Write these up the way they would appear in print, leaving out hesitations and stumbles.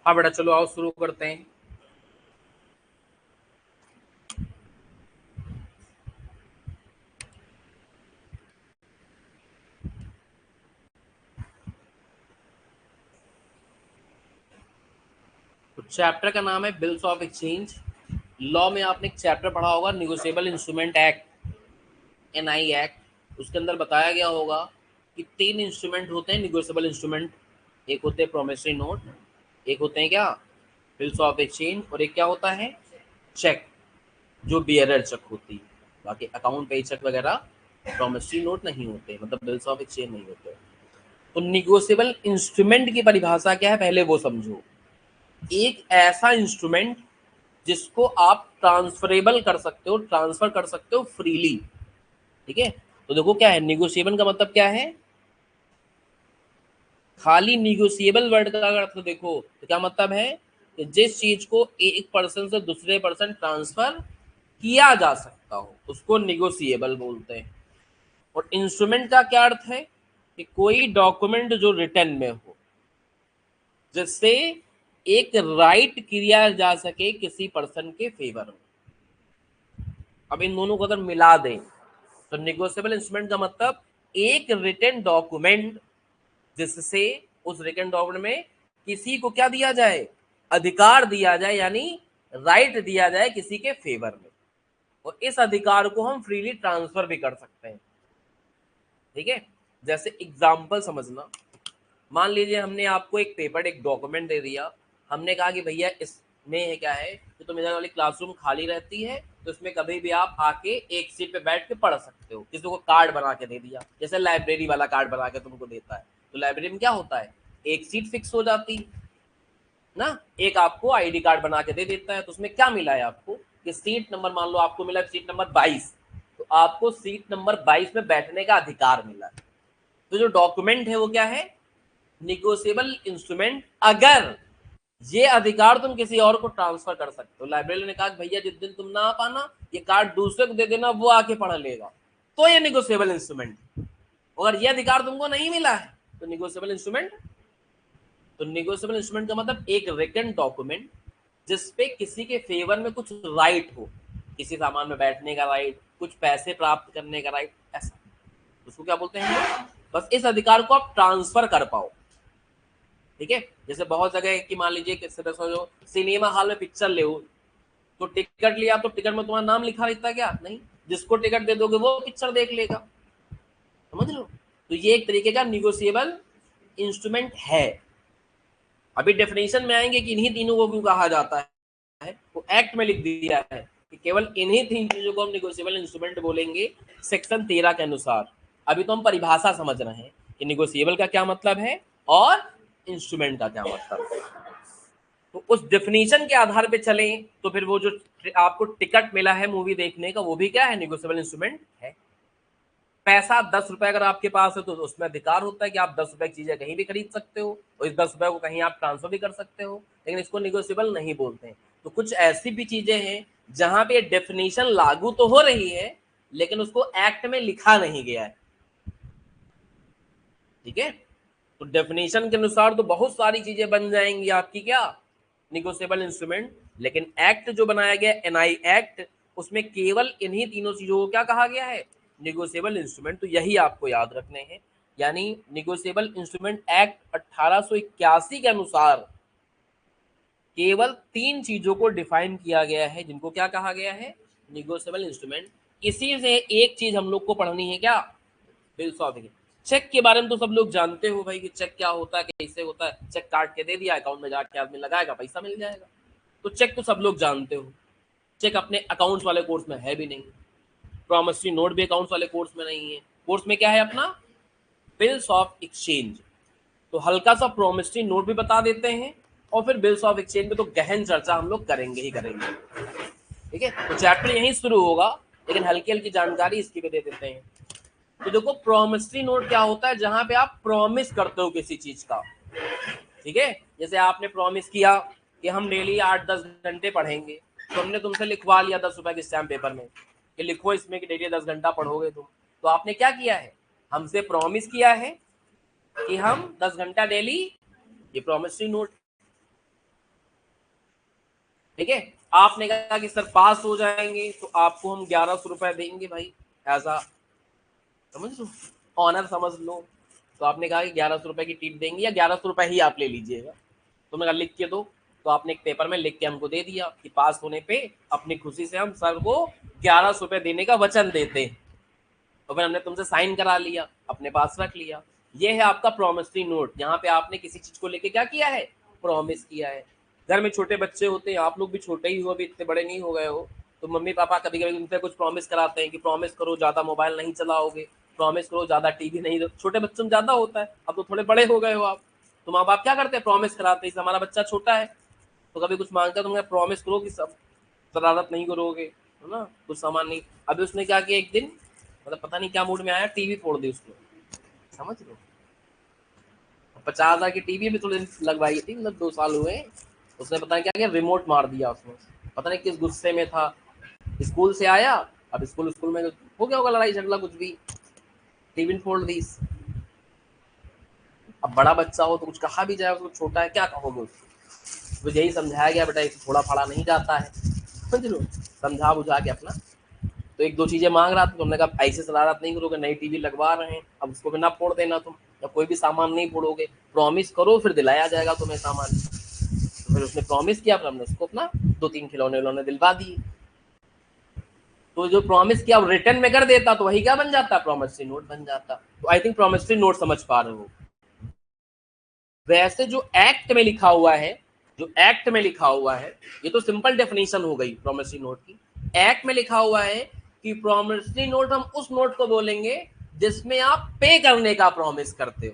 हाँ बेटा चलो आओ शुरू करते हैं। तो चैप्टर का नाम है बिल्स ऑफ एक्सचेंज। लॉ में आपने एक चैप्टर पढ़ा होगा negotiable instrument act, NI act. उसके अंदर बताया गया होगा कि 3 इंस्ट्रूमेंट होते हैं निगोशिएबल इंस्ट्रूमेंट। एक होते हैं प्रोमिसरी नोट, एक होते हैं क्या बिल्स ऑफ एक्सचेंज, और एक क्या होता है चेक, जो बियरर चेक होती है। बाकी अकाउंट पे चेक वगैरह प्रोमिसरी नोट नहीं होते, मतलब बिल्स ऑफ एक्सचेंज नहीं होते। तो निगोशिएबल इंस्ट्रूमेंट की परिभाषा क्या है पहले वो समझो। एक ऐसा इंस्ट्रूमेंट जिसको आप ट्रांसफरेबल कर सकते हो, ट्रांसफर कर सकते हो फ्रीली। ठीक है, तो देखो क्या है निगोशिएबल का मतलब क्या है। खाली निगोशिएबल वर्ड का अगर अर्थ देखो तो क्या मतलब है कि जिस चीज को एक पर्सन से दूसरे पर्सन ट्रांसफर किया जा सकता हो उसको निगोशिएबल बोलते हैं। और इंस्ट्रूमेंट का क्या अर्थ है कि कोई डॉक्यूमेंट जो रिटर्न में हो जिससे एक राइट किया जा सके किसी पर्सन के फेवर में। अब इन दोनों को अगर मिला दें तो निगोशिएबल इंस्ट्रूमेंट का मतलब एक रिटन डॉक्यूमेंट जिससे उस रिटन डॉक्यूमेंट में किसी को क्या दिया जाए, अधिकार दिया जाए, यानी राइट दिया जाए किसी के फेवर में, और इस अधिकार को हम फ्रीली ट्रांसफर भी कर सकते हैं। ठीक है, जैसे एग्जांपल समझना। मान लीजिए हमने आपको एक पेपर, एक डॉक्यूमेंट दे दिया। हमने कहा कि भैया इसमें क्या है कि तो मेरे वाली क्लासरूम खाली रहती है, तो इसमें कभी भी आप आके एक सीट पे बैठ के पढ़ सकते हो। किसी को कार्ड बना के दे दिया, जैसे लाइब्रेरी वाला कार्ड बना के तुमको देता है। तो लाइब्रेरी में क्या होता है, एक सीट फिक्स हो जाती ना, एक आपको आईडी कार्ड बना के दे देता है। तो उसमें क्या मिला है आपको कि सीट नंबर, मान लो आपको मिला सीट नंबर 22, तो आपको सीट नंबर 22 में बैठने का अधिकार मिला है। तो जो डॉक्यूमेंट है वो क्या है, निगोशिएबल इंस्ट्रूमेंट। अगर ये अधिकार तुम किसी और को ट्रांसफर कर सकते हो। लाइब्रेरी ने कहा भैया जिस दिन तुम ना आ पाना ये कार्ड दूसरे को दे देना, वो आके पढ़ लेगा, तो ये निगोशिएबल इंस्ट्रूमेंट। अगर ये अधिकार तुमको नहीं मिला है तो निगोशिएबल इंस्ट्रूमेंट। तो निगोशिएबल इंस्ट्रूमेंट का मतलब एक रिटन डॉक्यूमेंट जिसपे किसी के फेवर में कुछ राइट हो, किसी सामान में बैठने का राइट, कुछ पैसे प्राप्त करने का राइट, ऐसा उसको क्या बोलते हैं हम लोग। बस इस अधिकार को आप ट्रांसफर कर पाओ। ठीक है, जैसे बहुत जगह कि मान लीजिए किसी तरह से जो सिनेमा हॉल में पिक्चर ले, तो टिकट लिया तो टिकट में तुम्हारा नाम लिखा रहता है क्या, नहीं। जिसको टिकट दे दोगे वो पिक्चर देख लेगा, समझ लो। तो ये एक तरीके का निगोशिएबल इंस्ट्रूमेंट है। अभी डेफिनेशन में आएंगे कि इन्हीं तीनों को क्यों कहा जाता है। वो एक्ट में लिख दिया है कि केवल इन्हीं 3 चीजों को हम निगोशिएबल इंस्ट्रूमेंट बोलेंगे सेक्शन 13 के अनुसार। अभी तो हम परिभाषा समझ रहे हैं कि निगोशिएबल का क्या मतलब है और इंस्ट्रूमेंट का क्या मतलब है। तो उस डेफिनेशन के आधार पे चलें तो फिर वो जो आपको टिकट मिला है मूवी देखने का वो भी क्या है, निगोशिएबल इंस्ट्रूमेंट है। पैसा 10 रुपए अगर आपके पास है तो उसमें अधिकार होता है कि आप 10 रुपए की चीजें कहीं भी खरीद सकते हो, और इस 10 रुपए को कहीं आप ट्रांसफर भी कर सकते हो, लेकिन इसको निगोशिएबल नहीं बोलते हैं। तो कुछ ऐसी भी चीजें हैं जहां पे डेफिनेशन लागू तो हो रही है लेकिन उसको एक्ट में लिखा नहीं गया है। ठीक है, तो डेफिनेशन के अनुसार तो बहुत सारी चीजें बन जाएंगी आपकी क्या, निगोशिएबल इंस्ट्रूमेंट। लेकिन एक्ट जो बनाया गया एनआई एक्ट, उसमें केवल इन्हीं तीनों चीजों को क्या कहा गया है, निगोशिएबल इंस्ट्रूमेंट। तो यही आपको याद रखने हैं। यानी निगोशिएबल इंस्ट्रूमेंट एक्ट 1881 के अनुसार केवल 3 चीजों को डिफाइन किया गया है जिनको क्या कहा गया है, निगोशिएबल इंस्ट्रूमेंट। इसी से एक चीज हम लोग को पढ़नी है क्या, बिल्स ऑफ एक्सचेंज। चेक के बारे में तो सब लोग जानते हो भाई कि चेक क्या होता है, कैसे होता है। चेक काट के दे दिया, अकाउंट में जाके आदमी लगाएगा, पैसा मिल जाएगा। तो चेक तो सब लोग जानते हो। चेक अपने अकाउंट्स वाले कोर्स में है भी नहीं। प्रॉमिसरी नोट भी अकाउंट्स वाले कोर्स में नहीं है। कोर्स में क्या है अपना, बिल्स ऑफ एक्सचेंज। तो हल्का सा प्रॉमिसरी नोट भी बता देते हैं और फिर बिल्स ऑफ एक्सचेंज में तो गहन चर्चा हम लोग करेंगे ही करेंगे। ठीक है, तो चैप्टर यहीं शुरू होगा लेकिन हल्की हल्की जानकारी इसकी भी दे देते हैं। तो देखो प्रॉमिसरी नोट क्या होता है, जहां पे आप प्रॉमिस करते हो किसी चीज का। ठीक है, जैसे आपने प्रॉमिस किया कि हम डेली 8-10 घंटे पढ़ेंगे, तो हमने तुमसे लिखवा लिया 10 रुपए के स्टैम्प पेपर में कि लिखो इसमें कि डेली 10 घंटा पढ़ोगे तुम। तो आपने क्या किया है, हमसे प्रॉमिस किया है कि हम 10 घंटा डेली, ये प्रॉमिसरी नोट। ठीक है, आपने कहा कि सर पास हो जाएंगे तो आपको हम 1100 रुपए देंगे भाई, ऐसा समझ लो, ऑनर समझ लो। तो आपने कहा कि 1100 रुपए की टिप देंगे या 1100 रुपए ही आप ले लीजिएगा। तो मैंने कहा लिख के दो। तो आपने एक पेपर में लिख के हमको दे दिया कि पास होने पे अपनी खुशी से हम सर को 1100 रुपए देने का वचन देते हैं। तो फिर हमने तुमसे साइन करा लिया, अपने पास रख लिया। ये है आपका प्रॉमिसरी नोट। यहाँ पे आपने किसी चीज को लेके क्या किया है, प्रॉमिस किया है। घर में छोटे बच्चे होते हैं, आप लोग भी छोटे ही हो, अभी इतने बड़े नहीं हो गए हो, तो मम्मी पापा कभी कभी उनसे कुछ प्रॉमिस कराते हैं कि प्रॉमिस करो ज्यादा मोबाइल नहीं चलाओगे, प्रॉमिस करो ज्यादा टीवी नहीं। छोटे बच्चों में ज्यादा होता है, अब तो थोड़े बड़े हो गए हो आप, तो माँ बाप क्या करते हैं, प्रॉमिस कराते हैं। हमारा बच्चा छोटा है तो कभी कुछ मांगता है तो मैं प्रॉमिस करो कि सब शरारत नहीं करोगे, है ना, कुछ सामान नहीं। अभी उसने क्या किया, एक दिन मतलब पता नहीं क्या मूड में आया, टीवी फोड़ दी उसने, समझ लो। 50,000 की टीवी भी थोड़ी लगवाई थी, मतलब 2 साल हुए, उसने पता नहीं क्या किया, रिमोट मार दिया उसने, पता नहीं किस गुस्से में था। स्कूल से आया, अब स्कूल स्कूल में हो गया होगा लड़ाई झगड़ा कुछ भी, टीवी फोड़ दी। अब बड़ा बच्चा हो तो कुछ कहा भी जाए, उसको छोटा है क्या कहोगे उसको। तो यही समझाया गया, बेटा इसे थोड़ा फाड़ा नहीं जाता है, समझ लो, समझा बुझा के अपना। तो एक दो चीजें मांग रहा था, तो हमने कहा ऐसे शरारत नहीं करोगे, नई टीवी लगवा रहे हैं, अब उसको भी ना फोड़ देना तुम, या कोई भी सामान नहीं फोड़ोगे, प्रॉमिस करो फिर दिलाया जाएगा तुम्हें सामान। तो फिर उसने प्रॉमिस किया, फिर हमने उसको अपना 2-3 खिलौने उलौने दिलवा दिए। तो जो प्रॉमिस किया वो रिटर्न में कर देता तो वही क्या बन जाता, प्रॉमिसरी नोट बन जाता। तो आई थिंक प्रॉमिसरी नोट समझ पा रहे हो। वैसे जो एक्ट में लिखा हुआ है, जो एक्ट में लिखा हुआ है, ये तो सिंपल डेफिनेशन हो गई प्रॉमिसरी नोट की। एक्ट में लिखा हुआ है कि प्रॉमिसरी नोट हम उस नोट को बोलेंगे जिसमें आप पे करने का प्रॉमिस करते हो।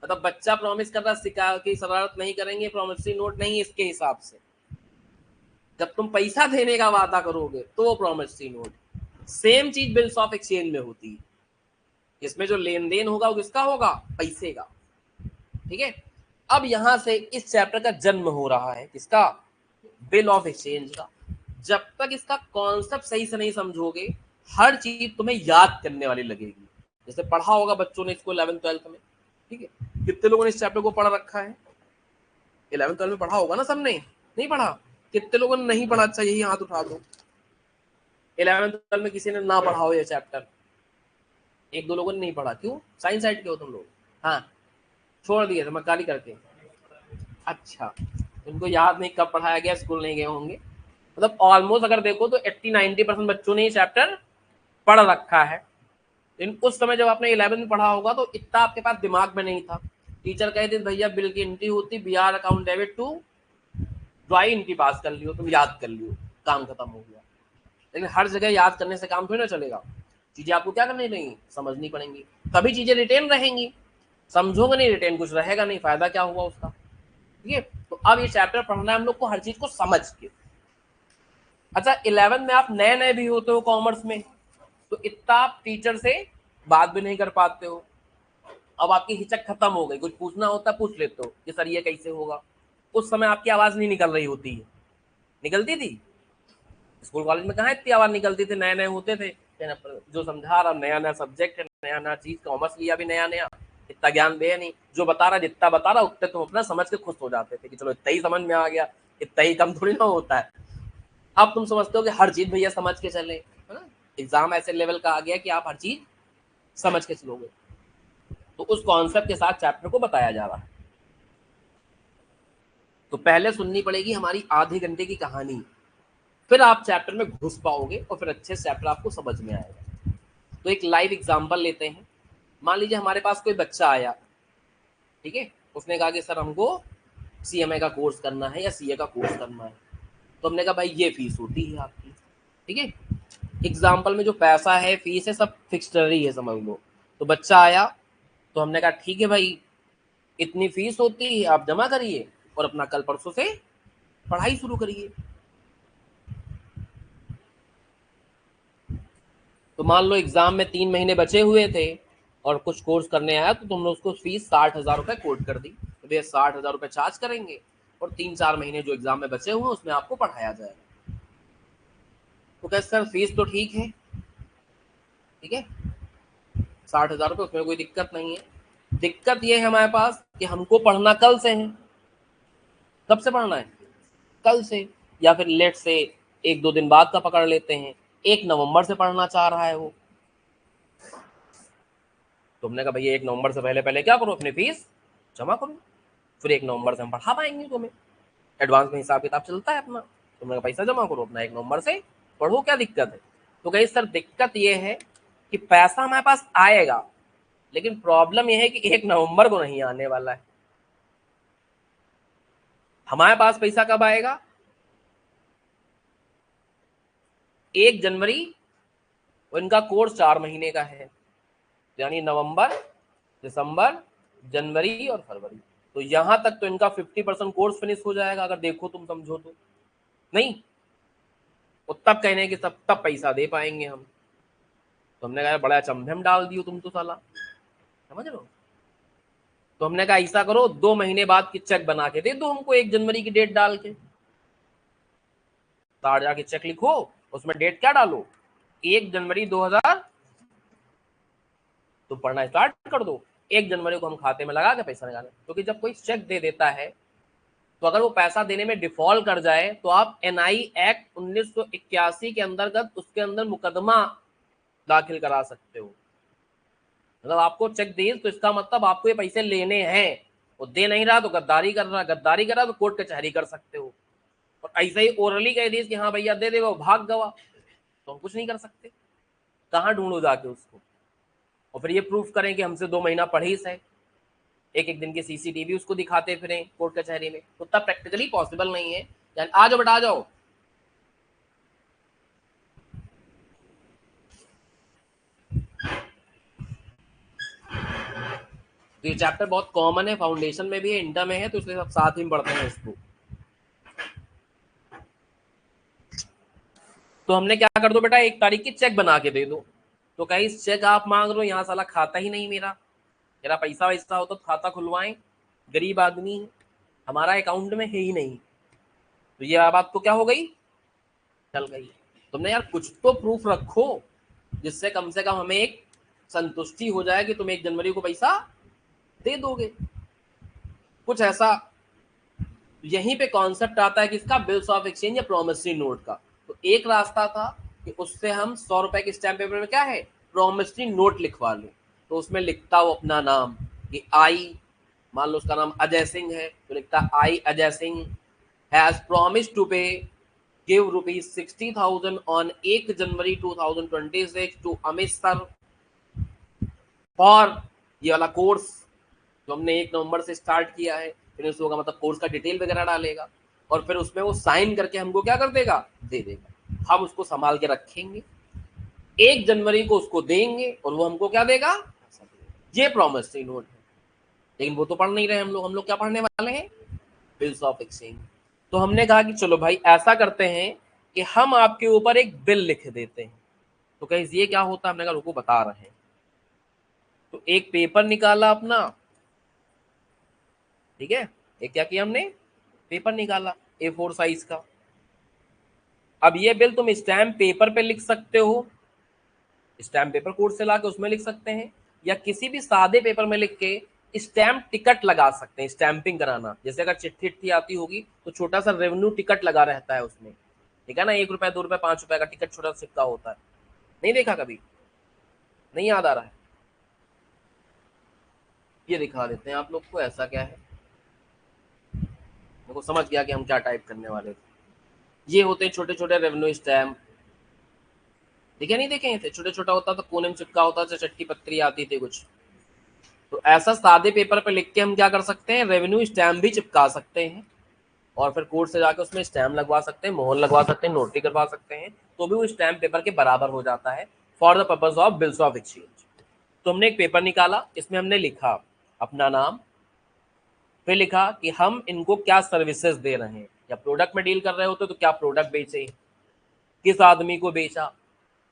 मतलब बच्चा प्रॉमिस कर रहा सिखा की शरारत नहीं करेंगे, प्रॉमिसरी नोट नहीं इसके हिसाब से। जब तुम पैसा देने का वादा करोगे तो वो प्रॉमिसरी नोट। सेम चीज बिल्स ऑफ एक्सचेंज में होती है, इसमें जो लेन देन होगा वो किसका होगा, पैसे का। ठीक है, अब यहां से इस चैप्टर का जन्म हो रहा है, किसका, बिल ऑफ एक्सचेंज का। जब तक इसका कॉन्सेप्ट सही से नहीं समझोगे, हर चीज तुम्हें याद करने वाली लगेगी। जैसे पढ़ा होगा बच्चों ने इसको 11th-12th में, ठीक है, कितने लोगों ने इस चैप्टर को पढ़ रखा है, 11th-12th में पढ़ा होगा ना सबने, नहीं पढ़ा, कितने लोगों ने नहीं पढ़ा, अच्छा यही हाथ उठा दो। 11th-12th में किसी ने ना पढ़ा हो ये चैप्टर, एक दो लोगों ने नहीं पढ़ा, क्यों, साइंस साइड के हो तुम लोग, हाँ छोड़ दिए समझदारी करके। अच्छा, उनको याद नहीं कब पढ़ाया गया, स्कूल नहीं गए होंगे। मतलब ऑलमोस्ट अगर देखो तो 80-90% बच्चों ने ये चैप्टर पढ़ रखा है। लेकिन उस समय जब आपने 11th में पढ़ा होगा तो इतना आपके पास दिमाग में नहीं था। टीचर कहते भैया बिल की एंट्री होती, BR account debit to drawee entry pass कर लियो, तुम याद कर लियो, काम खत्म हो गया। लेकिन हर जगह याद करने से काम थोड़ी ना चलेगा, चीजें आपको क्या करनी रहेंगी, समझनी पड़ेंगी, तभी चीजें रिटेन रहेंगी। समझोगे नहीं, रिटेन कुछ रहेगा नहीं, फायदा क्या हुआ उसका। ठीक है, तो अब ये चैप्टर पढ़ना है हम लोग को हर चीज को समझ के। अच्छा 11th में आप नए नए भी होते हो कॉमर्स में, तो इतना आप टीचर से बात भी नहीं कर पाते हो। अब आपकी हिचक खत्म हो गई, कुछ पूछना होता पूछ लेते हो कि सर ये कैसे होगा। उस समय आपकी आवाज नहीं निकल रही होती है, निकलती थी, स्कूल कॉलेज में कहाँ इतनी आवाज निकलती थी, नए नए होते थे, जो समझा रहा नया नया सब्जेक्ट है, नया नया चीज, कॉमर्स लिया भी नया नया, इतना ज्ञान दे नहीं, जो बता रहा जितना बता रहा उतने तुम अपना समझ के खुश हो जाते थे कि चलो इतना ही समझ में आ गया, इतना ही कम थोड़ी ना होता है। अब तुम समझते हो कि हर चीज भैया समझ के चले, है ना, एग्जाम ऐसे लेवल का आ गया कि आप हर चीज समझ के चलोगे। तो उस कॉन्सेप्ट के साथ चैप्टर को बताया जा रहा है। तो पहले सुननी पड़ेगी हमारी आधे घंटे की कहानी, फिर आप चैप्टर में घुस पाओगे और फिर अच्छे से चैप्टर आपको समझ में आएगा। तो एक लाइव एग्जांपल लेते हैं। मान लीजिए हमारे पास कोई बच्चा आया, ठीक है, उसने कहा कि सर हमको सीएमए का कोर्स करना है या सीए का कोर्स करना है। तो हमने कहा भाई ये फीस होती है आपकी, ठीक है, एग्जाम्पल में जो पैसा है फीस है सब फिक्सड है समझ लो। तो बच्चा आया, तो हमने कहा ठीक है भाई इतनी फीस होती है, आप जमा करिए और अपना कल परसों से पढ़ाई शुरू करिए। तो मान लो एग्जाम में 3 महीने बचे हुए थे और कुछ कोर्स करने आया, तो तुमने उसको फीस 60,000 रुपये कोट कर दी, तो भैया 60,000 रुपये चार्ज करेंगे और 3-4 महीने जो एग्जाम में बचे हुए उसमें आपको पढ़ाया जाएगा। तो कैसे सर फीस तो ठीक है, ठीक है 60,000 रुपये, उसमें कोई दिक्कत नहीं है। दिक्कत ये है हमारे पास कि हमको पढ़ना कल से है। कब से पढ़ना है, कल से। या फिर लेट से 1-2 दिन बाद का पकड़ लेते हैं, 1 नवंबर से पढ़ना चाह रहा है वो, तो हमने कहा भैया 1 नवंबर से पहले पहले क्या करो, अपनी फीस जमा करो, फिर 1 नवंबर से हम पढ़ा पाएंगे तुम्हें, एडवांस में हिसाब किताब चलता है अपना, तुमने पैसा जमा करो अपना, 1 नवंबर से पढ़ो, क्या दिक्कत है। तो कहीं सर दिक्कत ये है कि पैसा हमारे पास आएगा, लेकिन प्रॉब्लम ये है कि 1 नवंबर को नहीं आने वाला है। हमारे पास पैसा कब आएगा, 1 जनवरी, और इनका कोर्स 4 महीने का है, यानी नवंबर, दिसंबर, जनवरी और फरवरी, तो यहां तक तो इनका 50% कोर्स फिनिश हो जाएगा, अगर देखो तुम समझो तो। नहीं, तो तब कहने कि तब पैसा दे पाएंगे हम, तो हमने कहा बड़ा चंभे में डाल दियो तुम तो साला, समझ लो। तो हमने कहा ऐसा करो 2 महीने बाद की चेक बना के दे दो हमको, 1 जनवरी की डेट डाल के, तार जाके चेक लिखो, उसमें डेट क्या डालो, 1 जनवरी 2000, तो पढ़ना स्टार्ट कर दो, 1 जनवरी को हम खाते में लगा के पैसा निकालें, क्योंकि जब कोई चेक दे देता है तो अगर वो पैसा देने में डिफॉल्ट कर जाए तो आप एनआई एक्ट 1981 के अंतर्गत उसके अंदर मुकदमा दाखिल करा सकते हो। मतलब आपको चेक दिए तो इसका मतलब आपको ये पैसे लेने हैं, वो दे नहीं रहा तो गद्दारी कर रहा, गद्दारी कर रहा तो कोर्ट कचहरी कर सकते हो, और ऐसे ही ओरली कह दी कि हाँ भैया दे देगा, वो भाग गवा, तो हम कुछ नहीं कर सकते, कहाँ ढूंढो जाके उसको, और फिर ये प्रूफ करें कि हमसे 2 महीना पढ़ी है, एक दिन के सीसीटीवी उसको दिखाते फिरें कोर्ट कचहरी में, तो तब प्रैक्टिकली पॉसिबल नहीं है। यानी आ जाओ बेटा आ जाओ, तो ये चैप्टर बहुत कॉमन है, फाउंडेशन में भी है, इंटर में है, तो इसलिए सब साथ ही पढ़ते हैं इसको। तो हमने क्या कर दो बेटा, 1 तारीख की चेक बना के दे दो, तो कहीं चेक आप मांग रहे हो, यहाँ साला खाता ही नहीं मेरा, मेरा पैसा वैसा होता तो खाता खुलवाएं, गरीब आदमी हमारा अकाउंट में है ही नहीं, तो ये बात तो क्या हो गई, चल गई। तुमने यार कुछ तो प्रूफ रखो जिससे कम से कम हमें एक संतुष्टि हो जाए कि तुम 1 जनवरी को पैसा दे दोगे, कुछ ऐसा। यहीं पे कॉन्सेप्ट आता है किसका, बिल्स ऑफ एक्सचेंज या प्रोमिसरी नोट का। तो एक रास्ता था कि उससे हम 100 रुपए के स्टैम्प पेपर में क्या है, प्रोमिसरी नोट लिखवा लो, तो उसमें लिखता हो अपना नाम, कि आई, मान लो उसका नाम अजय सिंह है, तो लिखता I Ajay Singh has promise to pay give ₹60,000 on 1 January 2026 to Amit sir for ये वाला कोर्स जो हमने 1 नवंबर से स्टार्ट किया है, फिर उसको होगा मतलब कोर्स का डिटेल वगैरह डालेगा, और फिर उसमें वो साइन करके हमको क्या कर देगा, दे देगा, हम उसको संभाल के रखेंगे, 1 जनवरी को उसको देंगे और वो हमको क्या देगा, ये प्रॉमिसरी नोट है। लेकिन वो तो पढ़ नहीं रहे हम लोग क्या पढ़ने वाले हैं, बिल्स ऑफ एक्सचेंज। तो हमने कहा कि चलो भाई ऐसा करते हैं कि हम आपके ऊपर एक बिल लिख देते हैं, तो कहीं ये क्या होता है, हमने कहा रुको बता रहे हैं। तो एक पेपर निकाला अपना, ठीक है, एक क्या किया हमने, पेपर निकाला A4 साइज का। अब ये बिल तुम स्टैम्प पेपर पे लिख सकते हो, स्टैम्प पेपर कोर्ट से लाके उसमें लिख सकते हैं, या किसी भी सादे पेपर में लिख के स्टैम्प टिकट लगा सकते हैं, स्टैंपिंग कराना, जैसे अगर चिट्ठी चिट्ठी आती होगी तो छोटा सा रेवेन्यू टिकट लगा रहता है उसमें, ठीक है ना, 1 रुपए 2 रुपए 5 रुपए का टिकट छोटा सिक्का होता है, नहीं देखा कभी, नहीं याद आ रहा है, ये दिखा देते हैं आप लोग को, ऐसा क्या है, मेरे को समझ गया कि हम क्या टाइप करने वाले थे। ये होते हैं छोटे छोटे रेवेन्यू स्टैम्प, ठीक है, नहीं देखे थे, छोटे छोटा होता था, कोने में चिपका होता था, चट्टी पत्री आती थी कुछ, तो ऐसा सादे पेपर पे लिख के हम क्या कर सकते हैं, रेवेन्यू स्टैम्प भी चिपका सकते हैं, और फिर कोर्ट से जाकर उसमें स्टैम्प लगवा सकते हैं, मोहर लगवा सकते हैं, नोटरी करवा सकते हैं, तो भी वो स्टैम्प पेपर के बराबर हो जाता है for the purpose of bills of exchange. तो हमने एक पेपर निकाला, इसमें हमने लिखा अपना नाम, फिर लिखा कि हम इनको क्या सर्विसेज दे रहे हैं, या प्रोडक्ट में डील कर रहे होते तो क्या प्रोडक्ट बेचे, किस आदमी को बेचा,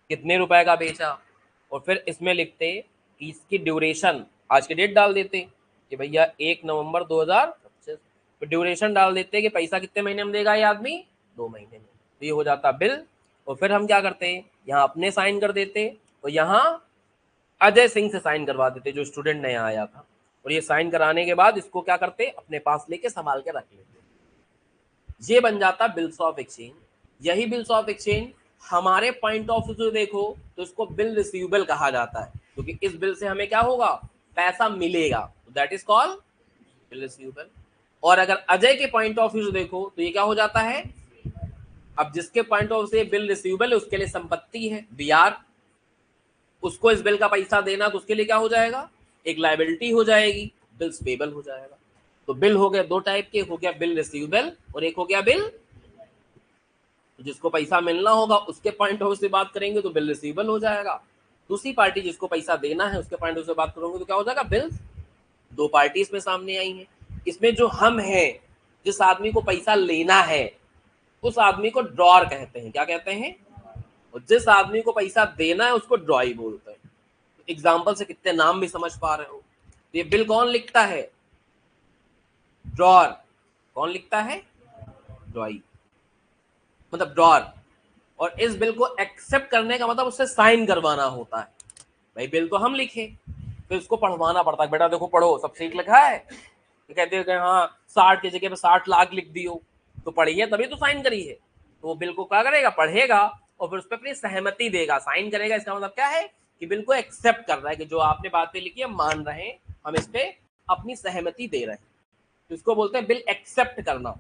कितने रुपए का बेचा, और फिर इसमें लिखते कि इसकी ड्यूरेशन, आज की डेट डाल देते कि भैया 1 नवंबर 2025, फिर ड्यूरेशन डाल देते कि पैसा कितने महीने में देगा ये आदमी, 2 महीने में, तो ये हो जाता बिल। और फिर हम क्या करते हैं, यहाँ अपने साइन कर देते, और यहाँ अजय सिंह से साइन करवा देते जो स्टूडेंट नया आया था, और ये साइन कराने के बाद इसको क्या करते, अपने पास लेके संभाल के रख लेते। ये बन जाता बिल्स ऑफ एक्सचेंज। यही बिल्स ऑफ एक्सचेंज हमारे पॉइंट ऑफ व्यू से देखो तो इसको बिल रिसीवेबल कहा जाता है, क्योंकि इस बिल से हमें क्या होगा, पैसा मिलेगा, that is called bill receivable. और अगर अजय के पॉइंट ऑफ व्यू से देखो तो ये क्या हो जाता है, अब जिसके पॉइंट ऑफ से बिल रिसीवेबल है उसके लिए संपत्ति है बीआर, उसको इस बिल का पैसा देना तो उसके लिए क्या हो जाएगा, एक लायबिलिटी हो जाएगी, बिल्स पेबल हो जाएगा। तो बिल हो गया दो टाइप के, हो गया बिल रिसीवेबल और एक हो गया बिल, तो जिसको पैसा मिलना होगा उसके पॉइंट ऑफ से बात करेंगे तो बिल रिसीवेबल हो जाएगा, दूसरी पार्टी जिसको पैसा देना है उसके पॉइंट ऑफ से बात करोगे तो क्या हो जाएगा, बिल। दो पार्टी इसमें सामने आई हैं। इसमें जो हम हैं, जिस आदमी को पैसा लेना है उस आदमी को ड्रॉर कहते हैं, क्या कहते हैं, और जिस आदमी को पैसा देना है उसको ड्रॉई बोलते हैं। एग्जाम्पल से कितने नाम भी समझ पा रहे हो। तो ये बिल कौन लिखता है, ड्रॉर। कौन लिखता है, ड्रॉई, मतलब ड्रॉर। और इस बिल को एक्सेप्ट करने का मतलब उससे साइन करवाना होता है। भाई बिल तो हम लिखे, फिर उसको पढ़वाना पड़ता है, बेटा देखो पढ़ो सब ठीक लिखा है, तो कहते हैं हाँ 60 की जगह पे 60 लाख लिख दियो, तो पढ़िए तभी तो साइन करी है। तो वो बिल को क्या करेगा, पढ़ेगा और फिर उस पर अपनी सहमति देगा, साइन करेगा। इसका मतलब क्या है कि बिल को एक्सेप्ट कर रहा है कि जो आपने बातें लिखी है मान रहे हैं, हम इस पे अपनी सहमति दे रहे हैं, तो इसको बोलते हैं बिल एक्सेप्ट करना।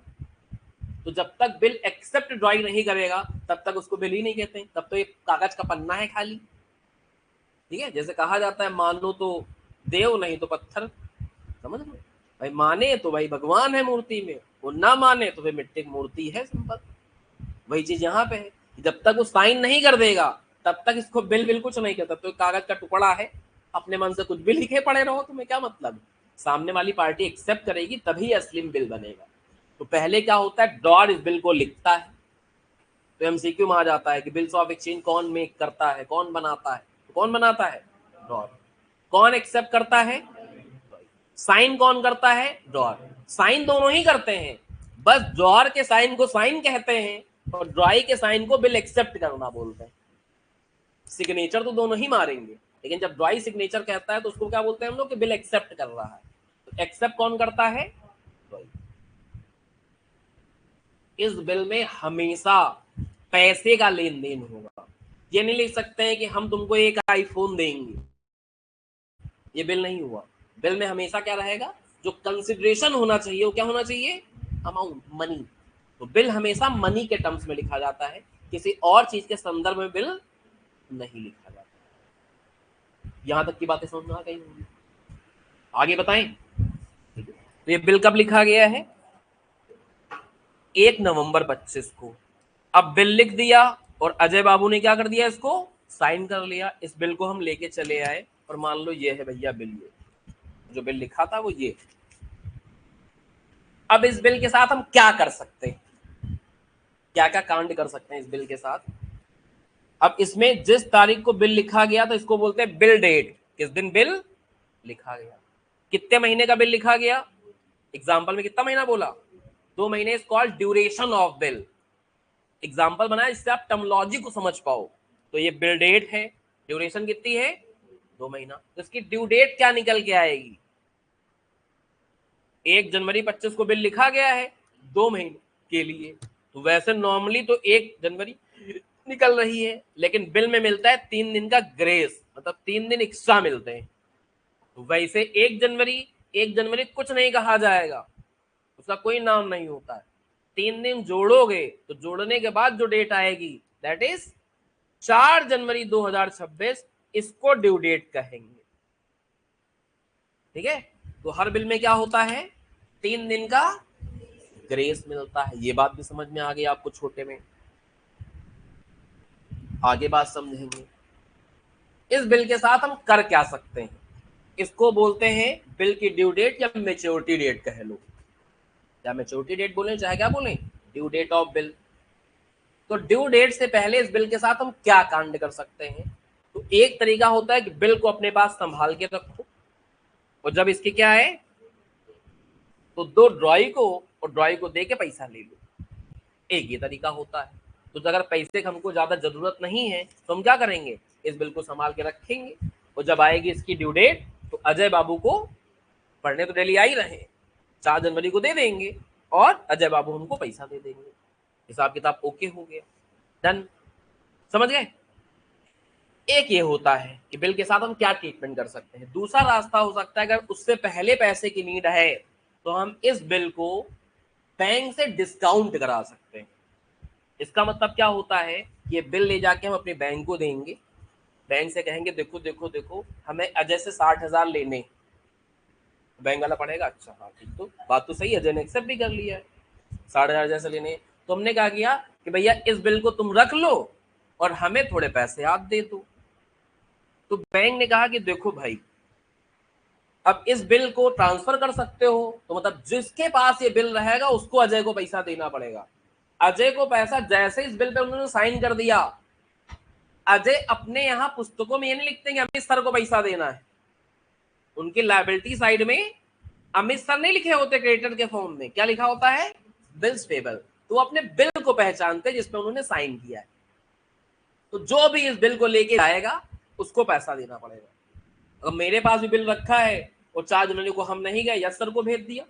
तो जब तक बिल एक्सेप्ट ड्राइंग नहीं करेगा तब तक उसको बिल ही नहीं कहते, तब तो ये कागज का पन्ना है खाली। ठीक है, जैसे कहा जाता है मानो तो देव नहीं तो पत्थर, समझ लो भाई, माने तो भाई भगवान है मूर्ति में, वो ना माने तो फिर मिट्टी की मूर्ति है, सिंपल। वही चीज यहाँ पे है, जब तक वो साइन नहीं कर देगा तब तक इसको बिल कुछ नहीं कहता। तो कागज का टुकड़ा है, अपने मन से कुछ भी लिखे पड़े रहो, तुम्हें क्या मतलब। सामने वाली पार्टी एक्सेप्ट करेगी तभी असली बिल बनेगा। तो पहले क्या होता है, ड्रॉर इस बिल को लिखता है, तो एमसीक्यू में आ जाता है कि बिल्स ऑफ एक्सचेंज कौन मेक करता है, कौन बनाता है, तो कौन बनाता है, ड्रॉर। कौन एक्सेप्ट करता है, साइन कौन करता है, ड्रॉर। साइन दोनों ही करते हैं, बस ड्रॉर के साइन को साइन कहते हैं और ड्रॉई के साइन को बिल एक्सेप्ट करना बोलते हैं। सिग्नेचर तो दोनों ही मारेंगे, लेकिन जब ड्रॉई सिग्नेचर कहता है तो उसको क्या बोलते हैं हम लोग, कि बिल एक्सेप्ट कर रहा है। तो एक्सेप्ट कौन करता है, ड्रॉई। इस बिल में हमेशा पैसे का लेन देन होगा। ये नहीं लिख सकते हैं कि हम तुमको एक आईफोन देंगे, ये बिल नहीं हुआ। बिल में हमेशा क्या रहेगा, जो कंसिडरेशन होना चाहिए वो क्या होना चाहिए, अमाउंट, मनी। तो बिल हमेशा मनी के टर्म्स में लिखा जाता है, किसी और चीज के संदर्भ में बिल नहीं लिखा जाता। यहां तक की बातें समझ में आ गई होंगी, आगे बताएं। तो ये बिल कब लिखा गया है, 1 नवंबर 25 को। अब बिल लिख दिया और अजय बाबू ने क्या कर दिया, इसको साइन कर लिया। इस बिल को हम लेके चले आए और मान लो ये है भैया बिल, ये जो बिल लिखा था वो ये। अब इस बिल के साथ हम क्या कर सकते हैं, क्या क्या कांड कर सकते हैं इस बिल के साथ। अब इसमें जिस तारीख को बिल लिखा गया था इसको बोलते हैं बिल डेट, किस दिन बिल लिखा गया, कितने महीने का बिल लिखा गया। एग्जाम्पल में कितना महीना बोला, 2 महीने, is called duration of bill. Example बनाया जिससे आप टर्मोलॉजी को समझ पाओ। तो ये बिल डेट है, ड्यूरेशन कितनी है, 2 महीना। तो इसकी ड्यू डेट क्या निकल के आएगी, 1 जनवरी 25 को बिल लिखा गया है 2 महीने के लिए, तो वैसे नॉर्मली तो 1 जनवरी निकल रही है, लेकिन बिल में मिलता है 3 दिन का ग्रेस, मतलब 3 दिन एक्स्ट्रा मिलते हैं। तो वैसे 1 जनवरी कुछ नहीं कहा जाएगा, उसका कोई नाम नहीं होता है। 3 दिन जोड़ोगे तो जोड़ने के बाद जो डेट आएगी दैट इज 4 जनवरी 2026, इसको ड्यू डेट कहेंगे। ठीक है, तो हर बिल में क्या होता है, 3 दिन का ग्रेस मिलता है। ये बात भी समझ में आ गई आपको छोटे में, आगे बात समझेंगे। इस बिल के साथ हम कर क्या सकते हैं, इसको बोलते हैं बिल की ड्यू डेट या मेच्योरिटी डेट कह लो, या मेच्योरिटी डेट बोलें चाहे क्या बोलें, ड्यू डेट ऑफ बिल। तो ड्यू डेट से पहले इस बिल के साथ हम क्या कांड कर सकते हैं। तो एक तरीका होता है कि बिल को अपने पास संभाल के रखो, और जब इसकी क्या है तो दो ड्रॉई को और ड्रॉई को दे के पैसा ले लो, एक ये तरीका होता है। तो अगर पैसे की हमको ज्यादा जरूरत नहीं है तो हम क्या करेंगे, इस बिल को संभाल के रखेंगे, और जब आएगी इसकी ड्यू डेट तो अजय बाबू को पढ़ने तो डेली आ ही रहे, 4 जनवरी को दे देंगे, और अजय बाबू हमको पैसा दे देंगे। हिसाब किताब ओके हो गया, डन। समझ गए? एक ये होता है कि बिल के साथ हम क्या ट्रीटमेंट कर सकते हैं। दूसरा रास्ता हो सकता है, अगर उससे पहले पैसे की नीड है तो हम इस बिल को बैंक से डिस्काउंट करा सकते हैं। इसका मतलब क्या होता है, ये बिल ले जाके हम अपने बैंक को देंगे, बैंक से कहेंगे देखो देखो देखो हमें अजय से 60,000 लेने। बैंक वाला पढ़ेगा अच्छा हाँ ठीक, तो बात तो सही है, अजय ने एक्सेप्ट भी कर लिया है 60,000 जैसे लेने। तो हमने क्या किया कि भैया इस बिल को तुम रख लो और हमें थोड़े पैसे आप दे दो। तो बैंक ने कहा कि देखो भाई अब इस बिल को ट्रांसफर कर सकते हो, तो मतलब जिसके पास ये बिल रहेगा उसको अजय को पैसा देना पड़ेगा। अजय को पैसा जैसे इस बिल पे उन्होंने साइन कर दिया, अजय अपने यहां पुस्तकों में ये नहीं लिखते हैं कि अमित सर को पैसा देना है। उनकी लायबिलिटी साइड में अमित सर नहीं लिखे होते क्रेडिटर के फॉर्म में, क्या लिखा होता है, बिल्स पेबल। तो अपने बिल को पहचानते जिसपे उन्होंने साइन किया है। तो जो भी इस बिल को लेके आएगा उसको पैसा देना पड़ेगा। अगर मेरे पास भी बिल रखा है और चार्ज उन्होंने को हम नहीं गए, यस सर को भेज दिया,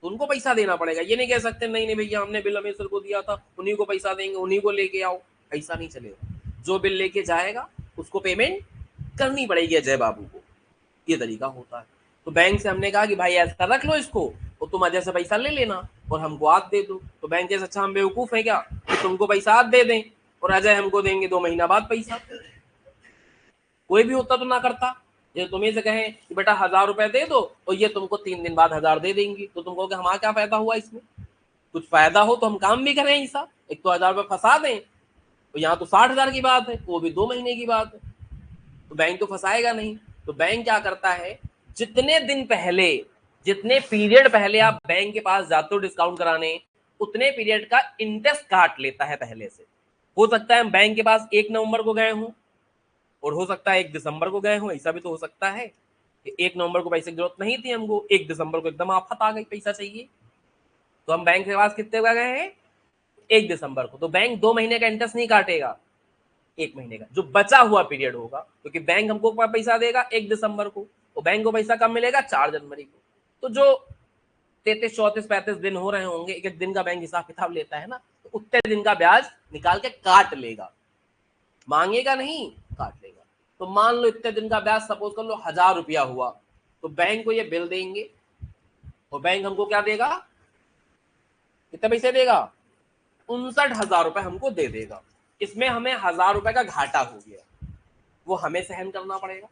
तो उनको पैसा देना पड़ेगा। ये नहीं कह सकते नहीं नहीं भैया हमने बिल अमित सर को दिया था, उन्हीं को पैसा देंगे, उन्हीं को लेके आओ, ऐसा नहीं चलेगा। जो बिल लेके जाएगा उसको पेमेंट करनी पड़ेगी अजय बाबू को, ये तरीका होता है। तो बैंक से हमने कहा कि भाई ऐसा रख लो इसको और तुम अजय से पैसा ले लेना और हमको आज दे दो। तो बैंक कैसे, अच्छा हम बेवकूफ है क्या कि तुमको पैसा आज दे दें और अजय हमको देंगे 2 महीना बाद पैसा। कोई भी होता तो ना करता। ये तुम्हें से कहें कि बेटा 1,000 रुपए दे दो और ये तुमको 3 दिन बाद 1,000 दे देंगी, तो तुम कहोगे हमारा क्या फायदा हुआ इसमें। कुछ फायदा हो तो हम काम भी करें ऐसा, एक तो 1,000 रुपए फंसा दें, तो यहाँ तो 60,000 की बात है, वो भी 2 महीने की बात है, तो बैंक तो फंसाएगा नहीं। तो बैंक क्या करता है, जितने दिन पहले, जितने पीरियड पहले आप बैंक के पास जाते हो डिस्काउंट कराने, उतने पीरियड का इंटरेस्ट काट लेता है पहले से। हो सकता है हम बैंक के पास 1 नवंबर को गए हों और हो सकता है 1 दिसंबर को गए हों, ऐसा भी तो हो सकता है कि 1 नवंबर को पैसे की जरूरत नहीं थी हमको, 1 दिसंबर को एकदम आफत आ गई, पैसा चाहिए, तो हम बैंक के पास कितने गए हैं, 1 दिसंबर को। तो बैंक 2 महीने का इंटरेस्ट नहीं काटेगा, 1 महीने का जो बचा हुआ पीरियड होगा, क्योंकि बैंक हमको पैसा देगा 1 दिसंबर को और बैंक को पैसा कब मिलेगा, 4 जनवरी को। तो जो 33, 34, 35 दिन हो रहे होंगे, एक एक दिन का बैंक हिसाब किताब लेता है ना, तो उतने दिन का ब्याज निकाल के काट लेगा, मांगेगा नहीं, काट लेगा। तो मान लो इतने दिन का ब्याज सपोज कर लो 1,000 रुपया हुआ, तो बैंक को ये बिल देंगे और बैंक हमको क्या देगा, कितने पैसे देगा, 59,000 रुपए हमको दे देगा। इसमें हमें 1,000 रुपए का घाटा हो गया, वो हमें सहन करना पड़ेगा,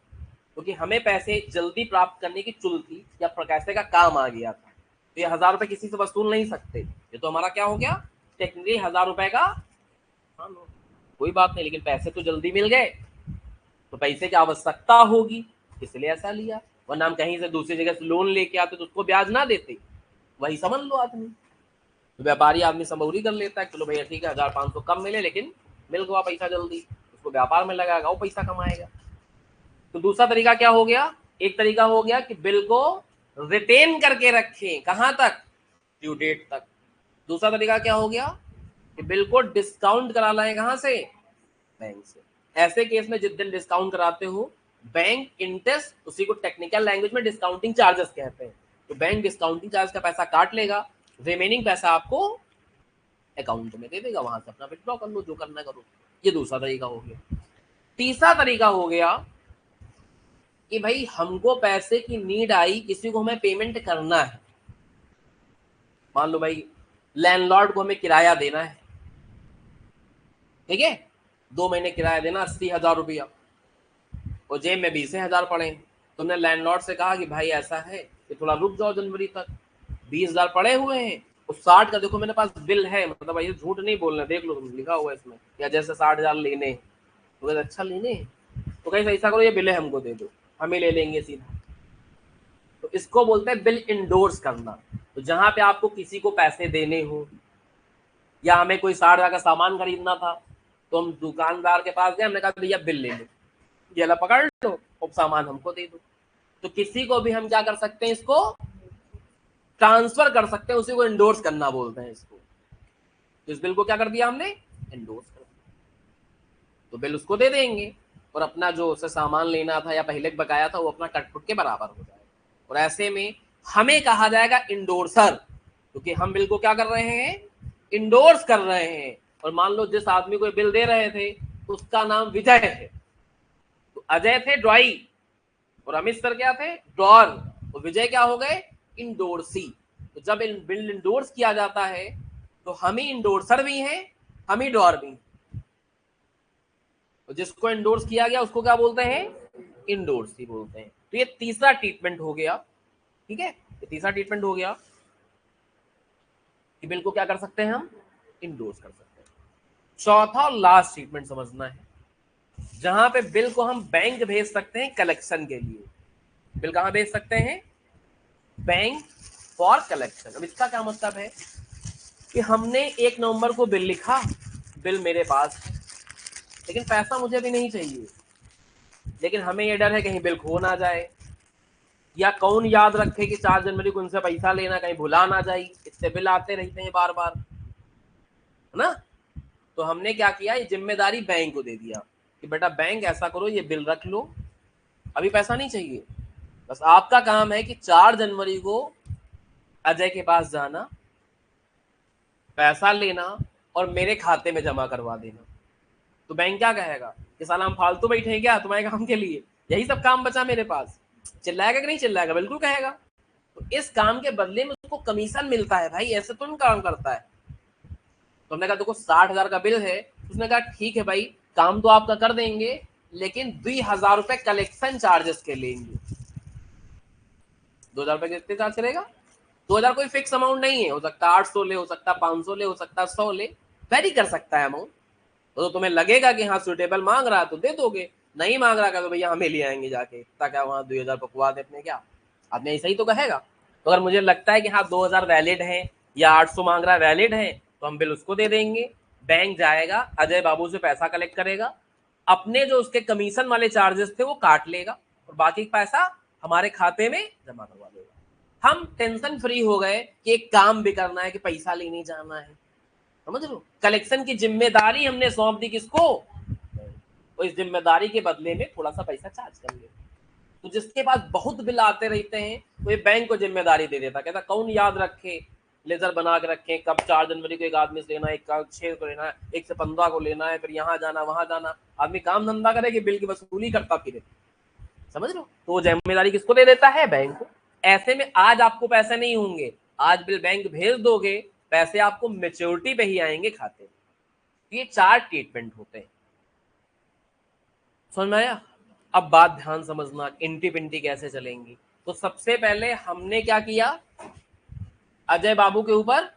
क्योंकि हमें पैसे जल्दी प्राप्त करने की चुल थी या पैसे का काम आ गया था। तो ये 1,000 रुपए किसी से वसूल नहीं सकते, ये तो हमारा क्या हो गया, टेक्निकली 1,000 रुपए का, हाँ कोई बात नहीं, लेकिन पैसे तो जल्दी मिल गए, तो पैसे की आवश्यकता होगी इसलिए ऐसा लिया, वरना हम कहीं से दूसरी जगह से लोन लेके आते तो उसको ब्याज ना देते, वही समझ लो आदमी। तो व्यापारी आदमी समौरी कर लेता है, चलो भैया ठीक है 1,500 कम मिले लेकिन मिल गया पैसा जल्दी, उसको व्यापार में लगाएगा, वो पैसा कमाएगा। तो दूसरा तरीका क्या हो गया, एक तरीका हो गया कि बिल को रिटेन करके रखें, कहां तक, ड्यू डेट तक। दूसरा तरीका क्या हो गया कि बिल को डिस्काउंट करा लाएं, कहां से, बैंक से। ऐसे केस में जिस दिन डिस्काउंट कराते हो बैंक इंटरेस्ट, उसी को टेक्निकल लैंग्वेज में डिस्काउंटिंग चार्जेस कहते हैं, तो बैंक डिस्काउंटिंग चार्ज का पैसा काट लेगा, रिमेनिंग पैसा आपको अकाउंट में दे देगा, वहां से अपना विथड्रॉ कर लो, जो करना करो। ये दूसरा तरीका हो गया। तीसरा तरीका हो गया कि भाई हमको पैसे की नीड आई, किसी को हमें पेमेंट करना है, मान लो भाई लैंडलॉर्ड को हमें किराया देना है, ठीक है, 2 महीने किराया देना 80,000 रुपया और जेब में 20,000 पड़े। तुमने लैंडलॉर्ड से कहा कि भाई ऐसा है कि थोड़ा रुक जाओ जनवरी तक, 20,000 पड़े हुए हैं और 60 का देखो मेरे पास बिल है, मतलब भाई झूठ नहीं बोलना, देख लो तुम लिखा हुआ है इसमें, या जैसे 60,000 लेने, तो कहते अच्छा लेने, तो कैसे ऐसा करो ये बिल है हमको दे दो, हम ही ले लेंगे सीधा। तो इसको बोलते हैं बिल इंडोर्स करना। तो जहां पे आपको किसी को पैसे देने हो या हमें कोई 60,000 का सामान खरीदना था, तो हम दुकानदार के पास गए, हमने कहा भैया बिल ले लो, ये ला पकड़ लो और सामान हमको दे दो। तो किसी को भी हम क्या कर सकते हैं, इसको ट्रांसफर कर सकते हैं, उसी को इंडोर्स करना बोलते हैं इसको। तो इस बिल को क्या कर दिया हमने, इंडोर्स कर दिया, तो बिल उसको दे देंगे और अपना जो उसे सामान लेना था या पहले बकाया था वो अपना कटपुट के बराबर हो जाएगा, और ऐसे में हमें कहा जाएगा इंडोर्सर क्योंकि हम बिल को क्या कर रहे हैं, इंडोर्स कर रहे हैं। और मान लो जिस आदमी को बिल दे रहे थे उसका नाम विजय है, तो अजय थे ड्रॉई और अमित सर क्या थे, ड्रॉर, और विजय क्या हो गए, इंडोर्सी। तो जब बिल इंडोर्स किया जाता है तो हम ही इंडोर्सर भी हैं, हम ही ड्रॉर भी हैं। तो जिसको इंडोर्स किया गया उसको क्या बोलते हैं, इंडोर्सी बोलते हैं। तो ये तीसरा ट्रीटमेंट हो गया, ठीक है, ये तीसरा ट्रीटमेंट हो गया कि बिल को क्या कर सकते हैं हम, इंडोर्स कर सकते हैं। चौथा और लास्ट ट्रीटमेंट समझना है, जहां पे बिल को हम बैंक भेज सकते हैं कलेक्शन के लिए। बिल कहां भेज सकते हैं, बैंक फॉर कलेक्शन। अब इसका क्या मतलब है कि हमने 1 नवंबर को बिल लिखा, बिल मेरे पास है, लेकिन पैसा मुझे अभी नहीं चाहिए, लेकिन हमें ये डर है कहीं बिल खो ना जाए, या कौन याद रखे कि 4 जनवरी को उनसे पैसा लेना, कहीं भुला ना जाए, इससे बिल आते रहते हैं बार बार, है ना। तो हमने क्या किया, ये जिम्मेदारी बैंक को दे दिया कि बेटा बैंक ऐसा करो, ये बिल रख लो, अभी पैसा नहीं चाहिए, बस आपका काम है कि 4 जनवरी को अजय के पास जाना, पैसा लेना और मेरे खाते में जमा करवा देना। तो बैंक क्या कहेगा कि साला हम फालतू बैठे हैं क्या तुम्हारे काम के लिए, यही सब काम बचा मेरे पास, चिल्लाएगा कि नहीं चिल्लाएगा, बिल्कुल कहेगा। तो इस काम के बदले में उसको कमीशन मिलता है, भाई ऐसे तो नहीं काम करता है। तो हमने कहा देखो 60,000 का बिल है, उसने कहा ठीक है भाई काम तो आपका कर देंगे, लेकिन 2,000 रुपए कलेक्शन चार्जेस के लेंगे। 2,000 रुपए कितने चार्ज करेगा, 2,000 कोई फिक्स अमाउंट नहीं है, हो सकता 800 ले, हो सकता 500 ले, हो सकता 100 ले, वेरी कर सकता है अमाउंट। तो तुम्हें लगेगा कि हाँ सुटेबल मांग रहा है तो दे दोगे, नहीं मांग रहा तो भैया हमें ले आएंगे जाके, ताकि वहां 2,000 पकवा दे अपने, क्या आपने ऐसा ही तो कहेगा। तो अगर मुझे लगता है कि हाँ 2,000 वैलिड है या 800 मांग रहा है वैलिड है, तो हम बिल उसको दे देंगे, बैंक जाएगा अजय बाबू से पैसा कलेक्ट करेगा, अपने जो उसके कमीशन वाले चार्जेस थे वो काट लेगा और बाकी पैसा हमारे खाते में जमा करवा देगा। हम टेंशन फ्री हो गए कि एक काम भी करना है कि पैसा लेने जाना है, समझ लो। कलेक्शन की जिम्मेदारी हमने सौंप दी किसको, तो इस जिम्मेदारी के बदले में थोड़ा सा पैसा चार्ज कर ले। तो जिसके पास बहुत बिल आते रहते हैं तो ये बैंक को जिम्मेदारी दे देता, कहता कौन याद रखे, लेजर बना के रखें कब 4 जनवरी को एक आदमी से लेना है, 1 का 6 को लेना है, 1 से 15 को लेना है, फिर यहाँ जाना वहां जाना, आदमी काम धंधा करे कि बिल की वसूली करता फिरे, समझ लो। तो वो जिम्मेदारी किसको दे देता है, बैंक को। ऐसे में आज आपको पैसे नहीं होंगे, आज बिल बैंक भेज दोगे, पैसे आपको मेच्योरिटी पे ही आएंगे खाते में। ये 4 ट्रीटमेंट होते हैं, समझ में आया। अब बात ध्यान समझना, इंटी पिंटी कैसे चलेंगी। तो सबसे पहले हमने क्या किया, अजय बाबू के ऊपर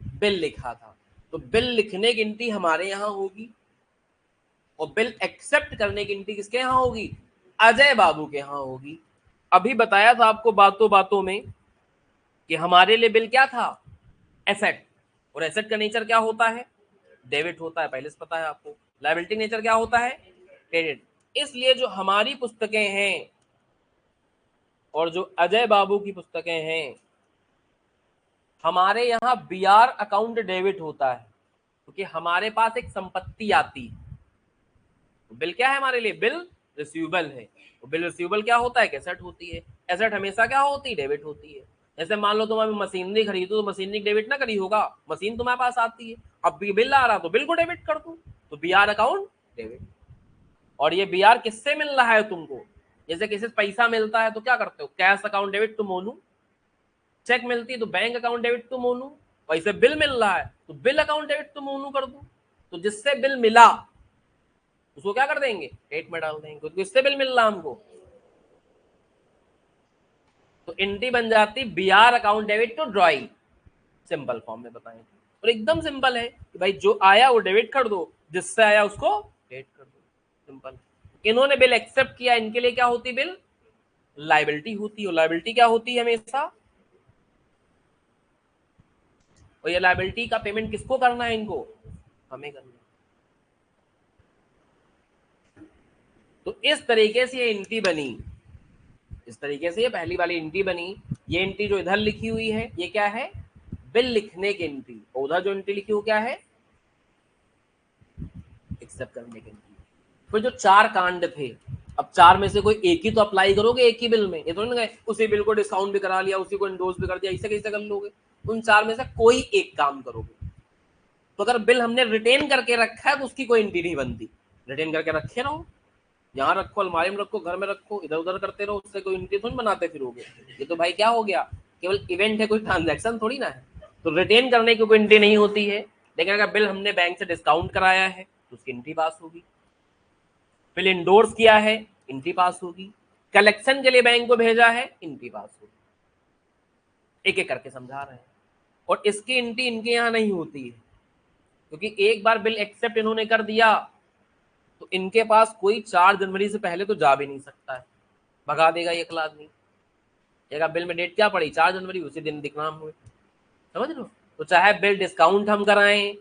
बिल लिखा था, तो बिल लिखने की गिनती हमारे यहां होगी और बिल एक्सेप्ट करने की गिनती किसके यहां होगी, अजय बाबू के यहां होगी। अभी बताया था आपको बातों बातों में कि हमारे लिए बिल क्या था, एसेट, और एसेट का नेचर क्या होता है, डेबिट होता है, पहले से पता है आपको। लायबिलिटी नेचर क्या होता है, क्रेडिट। इसलिए जो हमारी पुस्तकें हैं और जो अजय बाबू की पुस्तकें हैं, हमारे यहाँ बीआर अकाउंट डेबिट होता है, क्योंकि हमारे पास एक संपत्ति आती है। तो बिल क्या है हमारे लिए, बिल रिसीवेबल है। तो बिल रिसीवेबल क्या होता है, एसेट होती है। एसेट हमेशा क्या होती है, डेबिट होती है। जैसे मान लो तुम अभी मशीनरी खरीदो तो मशीनरी डेबिट ना करी होगा, मशीन तुम्हारे पास आती है, अब बिल आ रहा तो बिल को डेबिट कर दो, तो बीआर अकाउंट डेबिट। और ये बीआर किससे मिल रहा है तुमको, जैसे किसी से पैसा मिलता है तो क्या करते हो, cash account debit to Monu, cheque मिलती है तो bank account debit to Monu, वैसे बिल मिल रहा है तो bill account debit to Monu कर दो। तो जिससे बिल मिला उसको क्या कर देंगे, डेट में डाल देंगे, क्योंकि इससे बिल मिल रहा हमको। तो एंट्री बन जाती BR account debit to drawee, simple form में बताएं। और एकदम सिंपल है कि भाई जो आया वो डेबिट कर दो, जिससे आया उसको डेट कर दो, सिंपल। इन्होंने बिल एक्सेप्ट किया, इनके लिए क्या होती बिल, लायबिलिटी होती है। लायबिलिटी क्या होती है हमेशा, और ये लायबिलिटी का पेमेंट किसको करना है, इनको, हमें करना है। तो इस तरीके से ये एंट्री बनी, इस तरीके से ये पहली वाली एंट्री बनी। ये एंट्री जो इधर लिखी हुई है ये क्या है, बिल लिखने की एंट्री, और उधर जो एंट्री लिखी हो क्या है, एक्सेप्ट करने की एंट्री। फिर जो 4 कांड थे, अब 4 में से कोई एक ही तो अप्लाई करोगे एक ही बिल में, ये तो नहीं उसी बिल को डिस्काउंट भी करा लिया, उसी को इंडोर्स भी कर दिया, इसे कैसे कर लोगे। उन 4 में से कोई एक काम करोगे। तो अगर बिल हमने रिटेन करके रखा है तो उसकी कोई एंट्री नहीं बनती। रिटेन करके रखे रहो, यहाँ रखो, अलमारी में रखो, घर में रखो, इधर उधर करते रहो, उससे कोई एंट्री थोड़ी बनाते फिरोगे। ये तो भाई क्या हो गया, केवल इवेंट है, कोई ट्रांजैक्शन थोड़ी ना है। तो रिटेन करने की कोई एंट्री नहीं होती है। लेकिन अगर बिल हमने बैंक से डिस्काउंट कराया है तो उसकी एंट्री पास होगी। बिल इंडोर्स किया है, एंट्री पास होगी। कलेक्शन के लिए बैंक को भेजा है, एंट्री पास होगी। एक एक करके समझा रहे हैं। और इसकी एंट्री इनके यहाँ नहीं होती है, क्योंकि एक बार बिल एक्सेप्ट इन्होंने कर दिया तो इनके पास कोई 4 जनवरी से पहले तो जा भी नहीं सकता है, भगा देगा ये अगला आदमी। एक बिल में डेट क्या पड़ी, 4 जनवरी, उसी दिन दिखना हुए, समझ लो। तो चाहे बिल डिस्काउंट हम कराएं,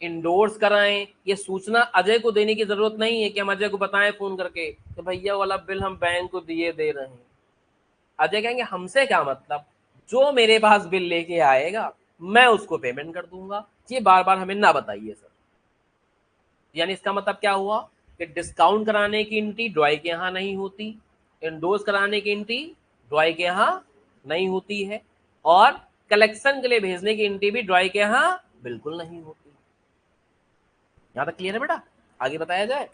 इंडोर्स कराएं, ये सूचना अजय को देने की जरूरत नहीं है कि हम अजय को बताएं फोन करके कि भैया वाला बिल हम बैंक को दिए दे रहे हैं। अजय कहेंगे हमसे क्या मतलब, जो मेरे पास बिल लेके आएगा मैं उसको पेमेंट कर दूंगा, ये बार बार हमें ना बताइए सर। यानी इसका मतलब क्या हुआ कि डिस्काउंट कराने की एंट्री ड्रॉय के यहाँ नहीं होती, इंडोर्स कराने की एंट्री ड्रॉय के यहाँ नहीं होती है, और कलेक्शन के लिए भेजने की एंट्री भी ड्रॉय के यहाँ बिल्कुल नहीं होती। यहां तक क्लियर है बेटा, आगे बताया जाए।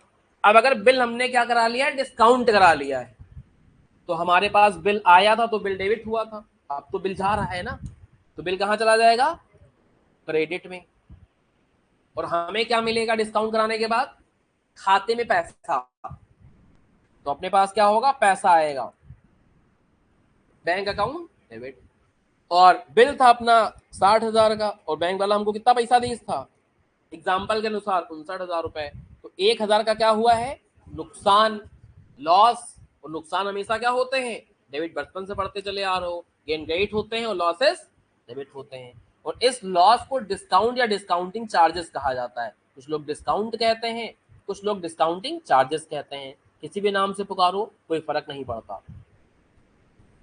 अब अगर बिल हमने क्या करा लिया है, डिस्काउंट करा लिया है, तो हमारे पास बिल आया था तो बिल डेबिट हुआ था, अब तो बिल जा रहा है ना, तो बिल कहां चला जाएगा, क्रेडिट में। और हमें क्या मिलेगा डिस्काउंट कराने के बाद, खाते में पैसा, तो अपने पास क्या होगा, पैसा आएगा, बैंक अकाउंट डेबिट। और बिल था अपना 60,000 का, और बैंक वाला हमको कितना पैसा दी था, एग्जाम्पल के अनुसार 59,000 रुपए। तो 1,000 का क्या हुआ है, नुकसान, लॉस। और नुकसान हमेशा क्या होते हैं, डेबिट, बचपन से पढ़ते चले आ रहे हो, गेन क्रेडिट होते हैं और लॉसेस डेबिट होते हैं। और इस लॉस को डिस्काउंट या डिस्काउंटिंग चार्जेस कहा जाता है। कुछ लोग डिस्काउंट कहते हैं, कुछ लोग डिस्काउंटिंग चार्जेस कहते हैं, किसी भी नाम से पुकारो कोई फर्क नहीं पड़ता।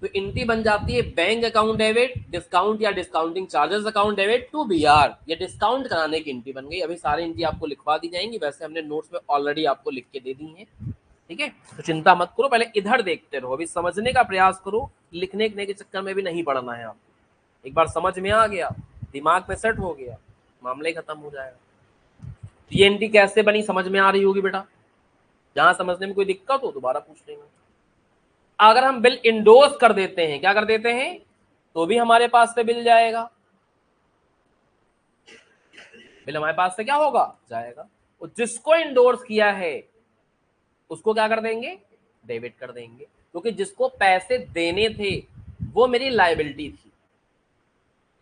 तो एंट्री बन जाती है बैंक अकाउंट डेबिट, डिस्काउंट या discounting charges account debit to BR, ये डिस्काउंट कराने की एंट्री बन गई। अभी सारी एंट्री आपको लिखवा दी जाएंगी, वैसे हमने नोट्स में ऑलरेडी आपको लिख के दे दी है, ठीक है। तो चिंता मत करो, पहले इधर देखते रहो, अभी समझने का प्रयास करो, लिखने के चक्कर में भी नहीं पढ़ना है आप। एक बार समझ में आ गया, दिमाग में सेट हो गया, मामला ही खत्म हो जाएगा। तो ये एंट्री कैसे बनी समझ में आ रही होगी बेटा, जहां समझने में कोई दिक्कत हो दोबारा पूछ लेना। अगर हम बिल इंडोर्स कर देते हैं, क्या कर देते हैं, तो भी हमारे पास से बिल जाएगा, बिल हमारे पास से क्या होगा, जाएगा। और जिसको इंडोर्स किया है उसको क्या कर देंगे, डेबिट कर देंगे, क्योंकि जिसको पैसे देने थे वो मेरी लायबिलिटी थी।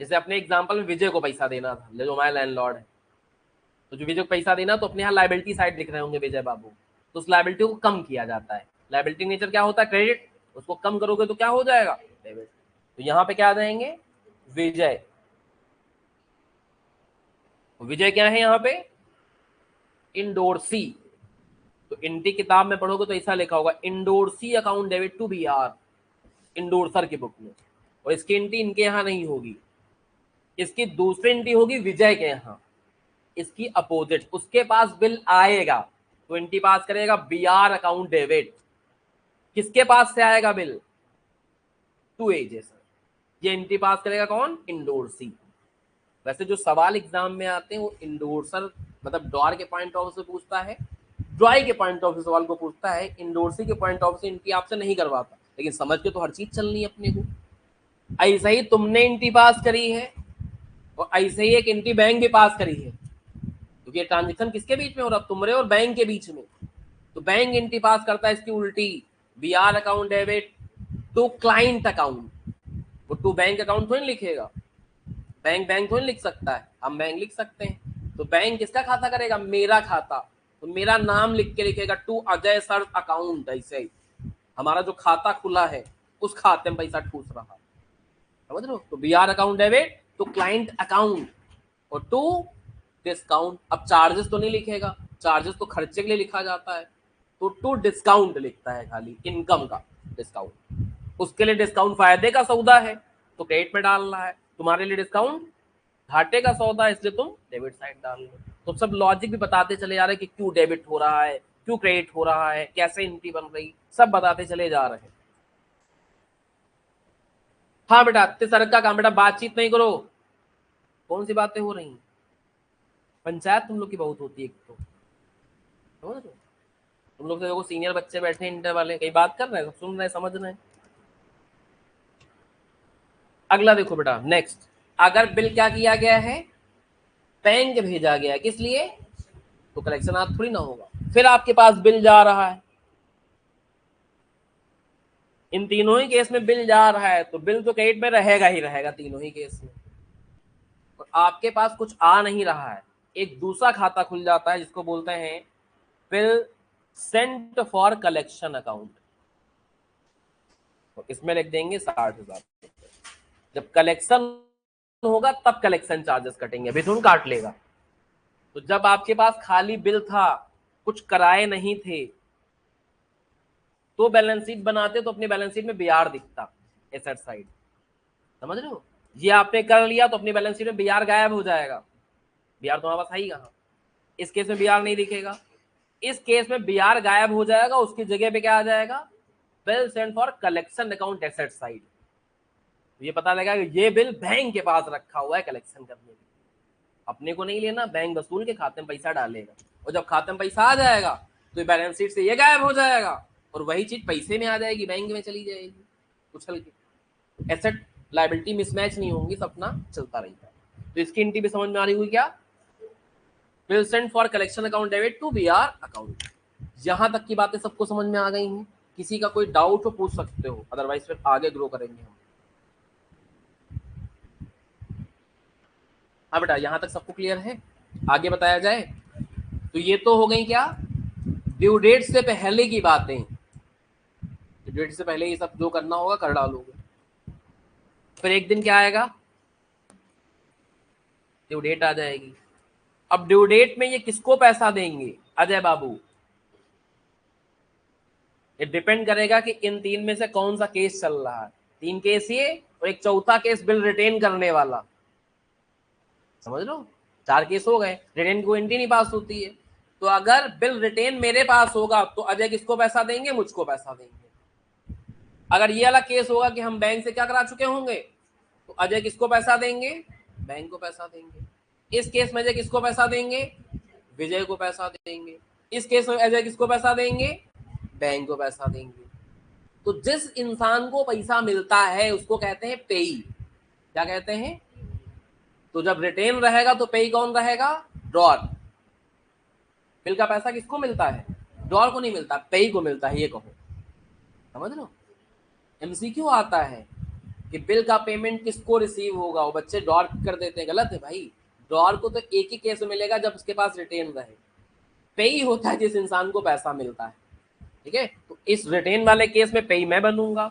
जैसे अपने एग्जांपल में विजय को पैसा देना था, जो हमारा लैंडलॉर्ड है, तो जो विजय को पैसा देना, तो अपने यहाँ लायबिलिटी साइड लिख रहे होंगे विजय बाबू, तो उस लायबिलिटी को कम किया जाता है। लायबिलिटी नेचर क्या होता है, क्रेडिट, उसको कम करोगे तो क्या हो जाएगा, डेबिट। तो यहाँ पे क्या आ जाएंगे, विजय। विजय क्या है यहाँ पे, इंडोर्सी। तो एंट्री किताब में पढ़ोगे तो ऐसा लिखा होगा, endorsee account debit to BR, endorser की बुक में। और इसकी एंट्री इनके यहाँ नहीं होगी, इसकी दूसरी एंट्री होगी विजय के यहाँ, इसकी अपोजिट, उसके पास बिल आएगा तो एंट्री पास करेगा बीआर अकाउंट डेबिट। किसके पास से आएगा बिल, टू एजे सर, ये एंट्री पास करेगा कौन, इंडोर्सी। वैसे जो सवाल एग्जाम में आते हैं वो इंडोर्सर मतलब डॉर के पॉइंट ऑफ से पूछता है, ड्रॉय के पॉइंट ऑफ से सवाल को पूछता है, इंडोर्सी के पॉइंट ऑफ से एंट्री आपसे नहीं करवाता। लेकिन समझ के तो हर चीज चलनी है अपने को। ऐसा ही तुमने एंट्री पास करी है और ऐसे ही एक एंट्री बैंक भी पास करी है, क्योंकि ये ट्रांजेक्शन किसके बीच में हो रहा है, तुम्हारे और बैंक के बीच में। तो बैंक एंट्री पास करता है इसकी उल्टी, BR account debit to client account. वो टू बैंक अकाउंट थोड़ी लिखेगा, बैंक बैंक थोड़ी लिख सकता है, हम बैंक लिख सकते हैं। तो बैंक किसका खाता करेगा, मेरा खाता, तो मेरा नाम लिख के लिखेगा टू अजय सर अकाउंट। ऐसे ही हमारा जो खाता खुला है उस खाते में पैसा ठूस रहा है, समझ लो। तो BR account debit to client account और टू डिस्काउंट। अब चार्जेस तो नहीं लिखेगा, चार्जेस तो खर्चे के लिए लिखा जाता है, तो टू डिस्काउंट लिखता है, खाली इनकम का डिस्काउंट। उसके लिए डिस्काउंट फायदे का सौदा है तो क्रेडिट में डाल रहा है, तुम्हारे लिए डिस्काउंट घाटे का सौदा है इसलिए तुम डेबिट साइड डाल लो। तो सब लॉजिक भी बताते चले जा रहे हैं कि क्यों डेबिट हो रहा है, क्यों क्रेडिट हो रहा है, कैसे एंट्री बन रही, सब बताते चले जा रहे हैं। हाँ बेटा, इतने सर का काम, बेटा बातचीत नहीं करो, कौन सी बातें हो रही हैं? पंचायत तुम लोग की बहुत होती है एक तो, समझ रहे हो? तुम लोग से देखो सीनियर बच्चे बैठे इंटर वाले, कई बात कर रहे हैं, सुन रहे हैं, समझ रहे हैं। अगला देखो बेटा, नेक्स्ट, अगर बिल क्या किया गया है, बैंक भेजा गया, किस लिए? तो कलेक्शन आज थोड़ी ना होगा। फिर आपके पास बिल जा रहा है, इन तीनों ही केस में बिल जा रहा है, तो बिल तो क्रेडिट में रहेगा ही रहेगा तीनों ही केस में। और आपके पास कुछ आ नहीं रहा है, एक दूसरा खाता खुल जाता है जिसको बोलते हैं bill sent for collection account. तो इसमें लिख देंगे 60,000। जब कलेक्शन होगा तब कलेक्शन चार्जेस कटेंगे, अभी तुम काट लेगा। तो जब आपके पास खाली बिल था, कुछ कराए नहीं थे, तो बैलेंस शीट बनाते तो अपनी बैलेंस शीट में बीआर दिखता, एसेट साइड, समझ रहे हो? ये आपने कर लिया तो अपनी बैलेंस शीट में बीआर गायब हो जाएगा, बीआर तुम्हारे पास है ही कहाँ। इस केस में बीआर नहीं दिखेगा, इस केस में बीआर गायब हो जाएगा, उसकी जगह पे क्या आ जाएगा? Bill sent for collection account asset side. ये पता लगा कि ये बिल बैंक के पास रखा हुआ है कलेक्शन करने के लिए, अपने को नहीं लेना, बैंक वसूल के खाते में पैसा डालेगा, और जब खाते में पैसा आ जाएगा तो बैलेंस शीट से ये गायब हो जाएगा, और वही चीज पैसे में आ जाएगी, बैंक में चली जाएगी उछल के। एसेट लायबिलिटी मिसमैच नहीं होंगी, सपना चलता रहेगा। तो इसकी एंट्री भी समझ में आ रही हुई क्या? Bill sent for collection account debit to BR account. यहां तक की बातें सबको समझ में आ गई हैं? किसी का कोई डाउट हो पूछ सकते हो, अदरवाइज फिर आगे ग्रो करेंगे हम। हाँ बेटा, यहां तक सबको क्लियर है? आगे बताया जाए तो ये तो हो गई क्या, ड्यू डेट से पहले की बातें। ड्यू डेट से पहले ये सब जो करना होगा कर डालोगे। फिर एक दिन क्या आएगा, ड्यू डेट आ जाएगी। अब ड्यू डेट में ये किसको पैसा देंगे अजय बाबू? ये डिपेंड करेगा कि इन तीन में से कौन सा केस चल रहा है। तीन केस ये, और एक चौथा केस बिल रिटेन करने वाला, समझ लो, चार केस हो गए। रिटेन को एंट्री नहीं पास होती है, तो अगर बिल रिटेन मेरे पास होगा तो अजय किसको पैसा देंगे? मुझको पैसा देंगे। अगर ये वाला केस होगा कि हम बैंक से क्या करा चुके होंगे, तो अजय किसको पैसा देंगे? बैंक को पैसा देंगे। इस केस में अजय किसको पैसा देंगे? विजय को पैसा देंगे। इस केस में अजय किसको पैसा देंगे? बैंक को पैसा देंगे। तो जिस इंसान को पैसा मिलता है उसको कहते हैं पेई। क्या कहते हैं? तो जब रिटेन रहेगा तो पेई कौन रहेगा? ड्रॉर। बिल का पैसा किसको मिलता है? ड्रॉर को नहीं मिलता, पेई को मिलता है, ये कहो, समझ लो। एमसीक्यू आता है कि बिल का पेमेंट किसको रिसीव होगा, वो बच्चे ड्रॉर कर देते हैं, गलत है भाई। ड्रॉर को तो एक ही केस मिलेगा जब उसके पास रिटेन रहे। पेई होता है जिस इंसान को पैसा मिलता है, ठीक है? तो इस रिटेन वाले केस में पेई मैं बनूंगा,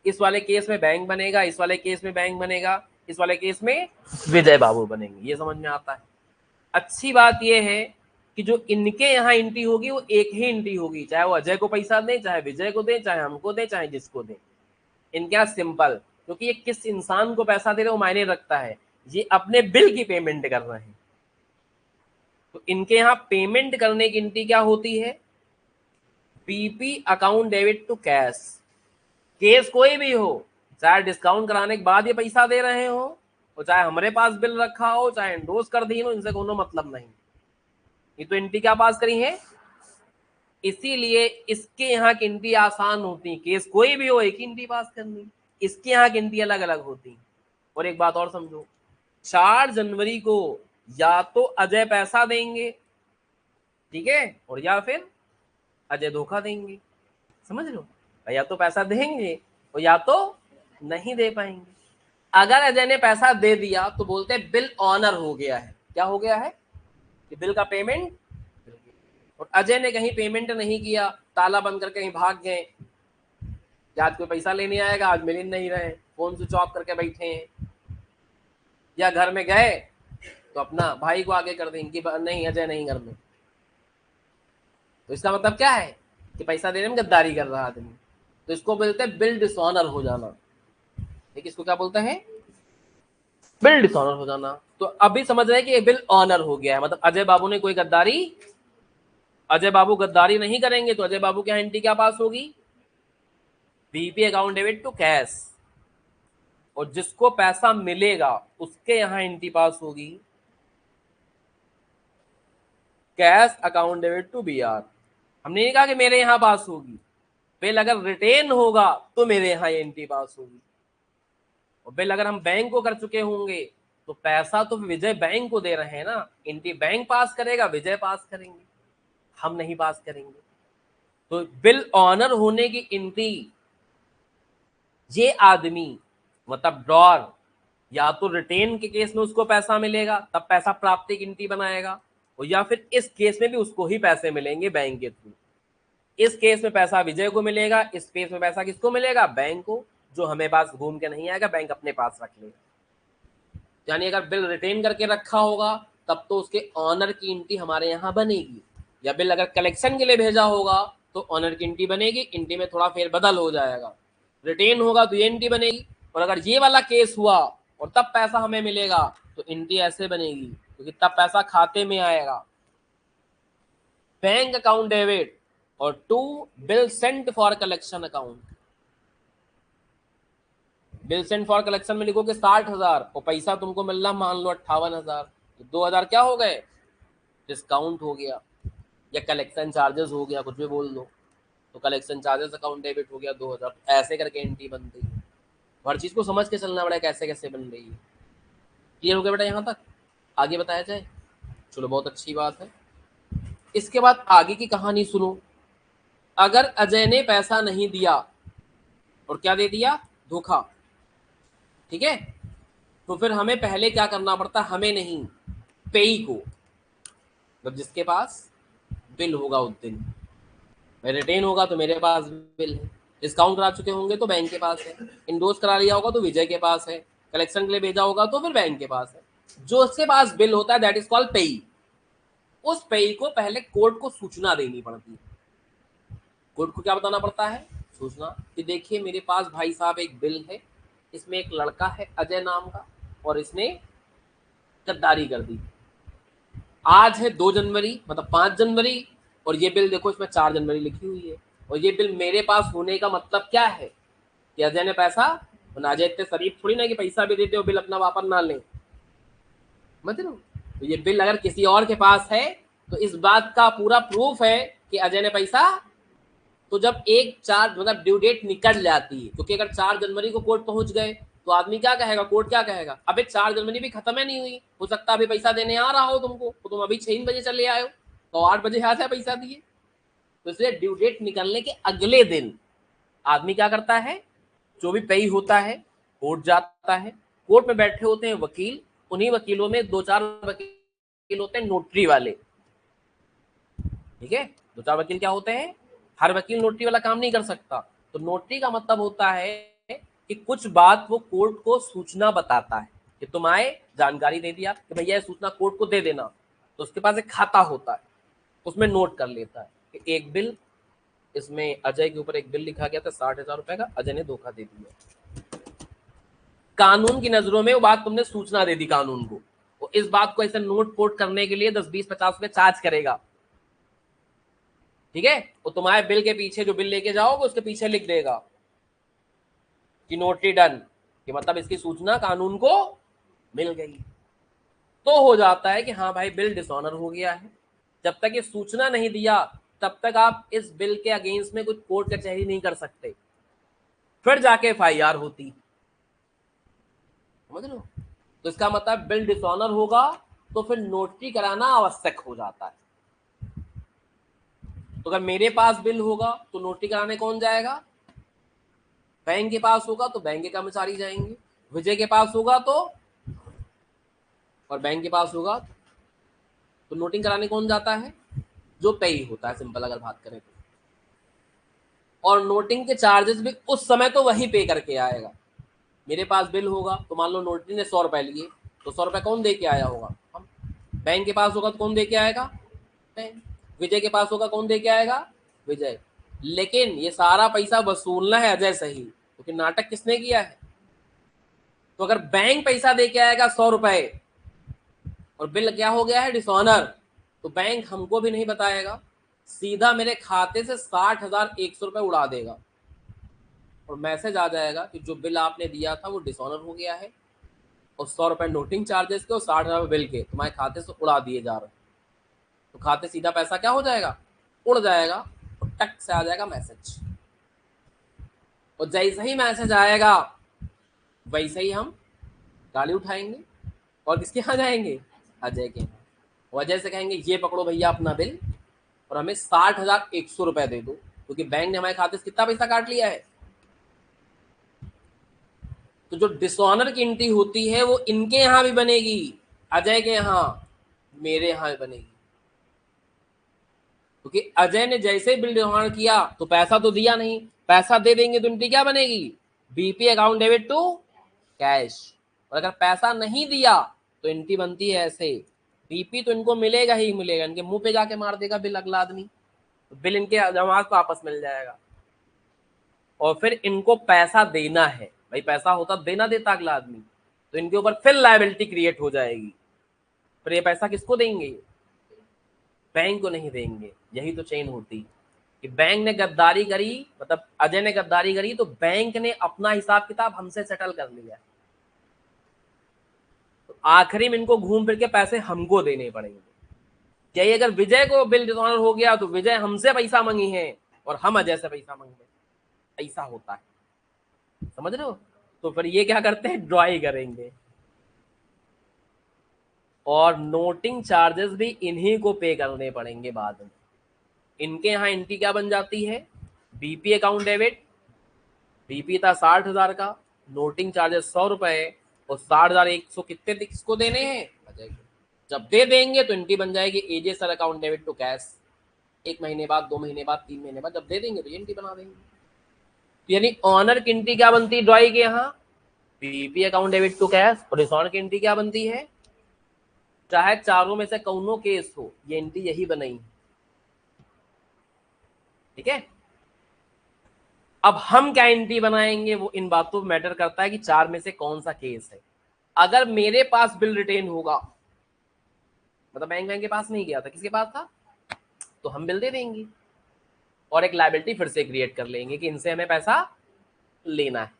इस वाले केस में बैंक बनेगा, इस वाले केस में बैंक बनेगा, इस वाले केस में विजय बाबू बनेंगे। ये समझ में आता है? अच्छी बात यह है कि जो इनके यहाँ एंट्री होगी वो एक ही एंट्री होगी, चाहे वो अजय को पैसा दे, चाहे विजय को दे, चाहे हमको दे, चाहे जिसको दे। इनके यहाँ सिंपल, क्योंकि ये किस इंसान को पैसा दे रहे हो मायने रखता है, ये अपने बिल की पेमेंट कर रहे हैं। तो इनके यहाँ पेमेंट करने की एंट्री क्या होती है? PP account debit to cash. Case कोई भी हो, चाहे डिस्काउंट कराने के बाद ये पैसा दे रहे हो, और चाहे हमारे पास बिल रखा हो, चाहे एंडोस कर दी हो, इनसे कोनो मतलब नहीं। ये तो एंट्री क्या पास करी है, इसीलिए इसके यहाँ की एंट्री आसान होती है। केस कोई भी हो, एक ही एंट्री पास करनी, इसके यहाँ की एंट्री अलग अलग होती। और एक बात और समझो, 4 जनवरी को या तो अजय पैसा देंगे, ठीक है, और या फिर अजय धोखा देंगे, समझ लो। या तो पैसा देंगे और या तो नहीं दे पाएंगे। अगर अजय ने पैसा दे दिया तो बोलते हैं बिल ऑनर हो गया है। क्या हो गया है? कि बिल का पेमेंट। और अजय ने कहीं पेमेंट नहीं किया, ताला बंद करके कहीं भाग गए, आज कोई पैसा लेने आएगा, आज मिल नहीं रहे, फोन स्विच ऑफ करके बैठे हैं, या घर में गए तो अपना भाई को आगे कर देंगे कि नहीं अजय नहीं घर में। तो इसका मतलब क्या है कि पैसा देने में गद्दारी कर रहा आदमी। तो इसको बोलते हैं बिल डिसऑनर हो जाना, ठीक, इसको क्या बोलते हैं? बिल डिसऑनर हो जाना। तो अभी समझ रहे हैं कि ये बिल ऑनर हो गया है, मतलब अजय बाबू ने कोई गद्दारी, अजय बाबू गद्दारी नहीं करेंगे, तो अजय बाबू की एंट्री क्या पास होगी? BP account debit to cash. और जिसको पैसा मिलेगा उसके यहाँ एंट्री पास होगी cash account debit to BR. हमने नहीं कहा कि मेरे यहाँ पास होगी, बिल अगर रिटेन होगा तो मेरे यहाँ एंट्री पास होगी। और बिल अगर हम बैंक को कर चुके होंगे तो पैसा तो विजय बैंक को दे रहे हैं ना, एंट्री बैंक पास करेगा, विजय पास करेंगे, हम नहीं पास करेंगे। तो बिल ऑनर होने की एंट्री ये आदमी मतलब ड्रॉर या तो रिटेन के केस में उसको पैसा मिलेगा तब पैसा प्राप्ति की एंट्री बनाएगा, और या फिर इस केस में भी उसको ही पैसे मिलेंगे बैंक के थ्रू। इस केस में पैसा विजय को मिलेगा, इस केस में पैसा किसको मिलेगा, बैंक को, जो हमें पास घूम के नहीं आएगा, बैंक अपने पास रख लेगा। यानी अगर बिल रिटेन करके रखा होगा तब तो उसके ऑनर की एंट्री हमारे यहाँ बनेगी, या बिल अगर कलेक्शन के लिए भेजा होगा तो ऑनर की एंट्री बनेगी, एंट्री में थोड़ा फेरबदल हो जाएगा, रिटेन होगा तो ये एंट्री बनेगी। और अगर ये वाला केस हुआ और तब पैसा हमें मिलेगा तो एंट्री ऐसे बनेगी, क्योंकि तब पैसा खाते में आएगा। बैंक अकाउंट डेबिट और to bill sent for collection account. Bill sent for collection में लिखोगे 60,000 और पैसा तुमको मिल रहा मान लो 58,000, तो 2,000 क्या हो गए, डिस्काउंट हो गया या कलेक्शन चार्जेस हो गया, कुछ भी बोल दो, तो कलेक्शन चार्जेस अकाउंट डेबिट हो गया 2,000। ऐसे करके एंट्री बनती है। हर चीज को समझ के चलना पड़ेगा कैसे कैसे बन रही है। क्लियर हो गया बेटा यहाँ तक? आगे बताया जाए? चलो बहुत अच्छी बात है। इसके बाद आगे की कहानी सुनो। अगर अजय ने पैसा नहीं दिया और क्या दे दिया, धोखा, ठीक है, तो फिर हमें पहले क्या करना पड़ता, हमें नहीं, पेई को, मतलब जिसके पास बिल होगा उस दिन, रिटेन होगा तो मेरे पास बिल है, डिस्काउंट करा चुके होंगे तो बैंक के पास है, इंडोर्स करा लिया होगा तो विजय के पास है, कलेक्शन के लिए भेजा होगा तो फिर बैंक के पास है। जो उसके पास बिल होता है दैट इज कॉल्ड पेई। उस पेई को पहले कोर्ट को सूचना देनी पड़ती है। कोर्ट को क्या बताना पड़ता है, सूचना, कि देखिए मेरे पास भाई साहब एक बिल है, इसमें एक लड़का है अजय नाम का और इसने गद्दारी कर दी। आज है 2 जनवरी मतलब 5 जनवरी और ये बिल देखो इसमें 4 जनवरी लिखी हुई है, और ये बिल मेरे पास होने का मतलब क्या है कि अजय ने पैसा, अजय इतने शरीफ थोड़ी ना कि पैसा भी देते हो बिल अपना वापस ना ले, मतलब तो ये बिल अगर किसी और के पास है तो इस बात का पूरा प्रूफ है कि अजय ने पैसा, तो जब 1/4 मतलब ड्यू डेट निकल जाती है, क्योंकि अगर 4 जनवरी को कोर्ट पहुंच गए तो आदमी क्या कहेगा, कोर्ट क्या कहेगा, अबे 4 जनवरी भी खत्म है नहीं हुई, हो सकता है अभी पैसा देने आ रहा हो तुमको, तो तुम अभी 6 बजे चले आए हो तो 8 बजे यहाँ से पैसा दिए। तो इसलिए ड्यू डेट निकलने के अगले दिन आदमी क्या करता है, जो भी पेई होता है कोर्ट जाता है, कोर्ट में बैठे होते हैं वकील, उन्हीं वकीलों में 2-4 वकील होते हैं नोटरी वाले, ठीक है, 2-4 वकील क्या होते हैं, हर वकील नोटरी वाला काम नहीं कर सकता, तो नोटरी का मतलब होता है कि कुछ बात वो कोर्ट को सूचना बताता है, कि तुम आए जानकारी दे दिया कि भैया ये सूचना कोर्ट को दे देना, तो उसके पास एक खाता होता है, उसमें नोट कर लेता है कि एक बिल, इसमें अजय के ऊपर एक बिल लिखा गया था 60,000 रुपए का, अजय ने धोखा दे दिया। कानून की नजरों में वो बात तुमने सूचना दे दी कानून को, वो इस बात को ऐसे नोट पोट करने के लिए 10-20-50 रुपए चार्ज करेगा, ठीक है, वो तुम्हारे बिल के पीछे जो बिल लेके जाओगे उसके पीछे लिख देगा कि नोटरी डन, कि मतलब इसकी सूचना कानून को मिल गई, तो हो जाता है कि हाँ भाई बिल डिसऑनर हो गया है। जब तक ये सूचना नहीं दिया तब तक आप इस बिल के अगेंस्ट में कुछ कोर्ट कचहरी नहीं कर सकते, फिर जाके FIR होती, समझ लो। तो इसका मतलब बिल डिसऑनर होगा तो फिर नोटरी कराना आवश्यक हो जाता है। तो अगर मेरे पास बिल होगा तो नोटरी कराने कौन जाएगा, बैंक के पास होगा तो बैंक के कर्मचारी जाएंगे, विजय के पास होगा तो, और बैंक के पास होगा तो नोटिंग कराने कौन जाता है, जो पेई होता है, सिंपल अगर बात करें तो। और नोटिंग के चार्जेस भी उस समय तो वही पे करके आएगा। मेरे पास बिल होगा तो मान लो नोटरी ने 100 रुपए लिए, तो 100 रुपए कौन दे के आया होगा, हम। बैंक के पास होगा तो कौन दे के आएगा, बैंक। विजय के पास होगा कौन दे के आएगा, विजय। लेकिन ये सारा पैसा वसूलना है अजय से ही, क्योंकि नाटक किसने किया है। तो अगर बैंक पैसा दे के आएगा 100 रुपए और बिल क्या हो गया है डिसऑनर, तो बैंक हमको भी नहीं बताएगा, सीधा मेरे खाते से 60,100 रुपए उड़ा देगा, और मैसेज आ जाएगा कि जो बिल आपने दिया था वो डिसऑनर हो गया है और 100 रुपए नोटिंग चार्जेस के और 60,000 बिल के तुम्हारे खाते से उड़ा दिए जा रहे हैं। तो खाते सीधा पैसा क्या हो जाएगा, उड़ जाएगा और टक से आ जाएगा मैसेज। और जैसे ही मैसेज आएगा वैसे ही हम गाड़ी उठाएंगे और किसके यहाँ जाएंगे, अजय के यहाँ। और अजय से कहेंगे ये पकड़ो भैया अपना बिल और हमें 60,100 रुपए दे दो, क्योंकि बैंक ने हमारे खाते से कितना पैसा काट लिया है। तो जो डिसऑनर की एंट्री होती है वो इनके यहाँ भी बनेगी, अजय के यहाँ, मेरे यहाँ भी बनेगी। क्योंकि अजय ने जैसे बिल डिसऑनर किया तो पैसा तो दिया नहीं, पैसा दे देंगे तो एंट्री क्या बनेगी, BP account debit to cash. और अगर पैसा नहीं दिया तो एंट्री बनती है ऐसे, बीपी तो इनको मिलेगा ही मिलेगा, इनके मुंह पे जाके मार देगा बिल अगला आदमी, तो बिल इनके जमात को वापस मिल जाएगा। और फिर इनको पैसा देना है, भाई पैसा होता देना देता अगला आदमी, तो इनके ऊपर फिर लायबिलिटी क्रिएट हो जाएगी। फिर ये पैसा किसको देंगे, बैंक को नहीं देंगे। यही तो चेन होती कि बैंक ने गद्दारी करी, मतलब अजय ने गद्दारी करी तो बैंक ने अपना हिसाब किताब हमसे सेटल कर लिया, तो आखिरी में इनको घूम फिर के पैसे हमको देने पड़ेंगे। यही अगर विजय को बिल डिसऑनर हो गया तो विजय हमसे पैसा मांगी है और हम अजय से पैसा मांगे, ऐसा होता है, समझ रहे हो। तो फिर ये क्या करते हैं, ड्रॉई करेंगे और नोटिंग चार्जेस भी इन्हीं को पे करने पड़ेंगे बाद में। इनके यहाँ एंट्री क्या बन जाती है, बीपी अकाउंट डेबिट, बीपी था 60,000 का, नोटिंग चार्जेस 100 रुपए और 60,100 कितने किसको देने हैं, अजय को। जब दे देंगे तो एंट्री बन जाएगी AJ sir account debit to cash. 1 महीने बाद, 2 महीने बाद, 3 महीने बाद जब दे देंगे तो एंट्री बना देंगे। तो यानी ऑनर की एंट्री क्या बनती है ड्रॉई के यहाँ, BP account debit to cash, और डिसऑनर की एंट्री क्या बनती है, चाहे चारों में से कौनो केस हो ये एंट्री यही बनाई, ठीक है। अब हम क्या एंट्री बनाएंगे वो इन बातों पर मैटर करता है कि चार में से कौन सा केस है। अगर मेरे पास बिल रिटेन होगा, मतलब बैंक के पास नहीं गया था, किसके पास था, तो हम बिल दे देंगे और एक लायबिलिटी फिर से क्रिएट कर लेंगे कि इनसे हमें पैसा लेना है।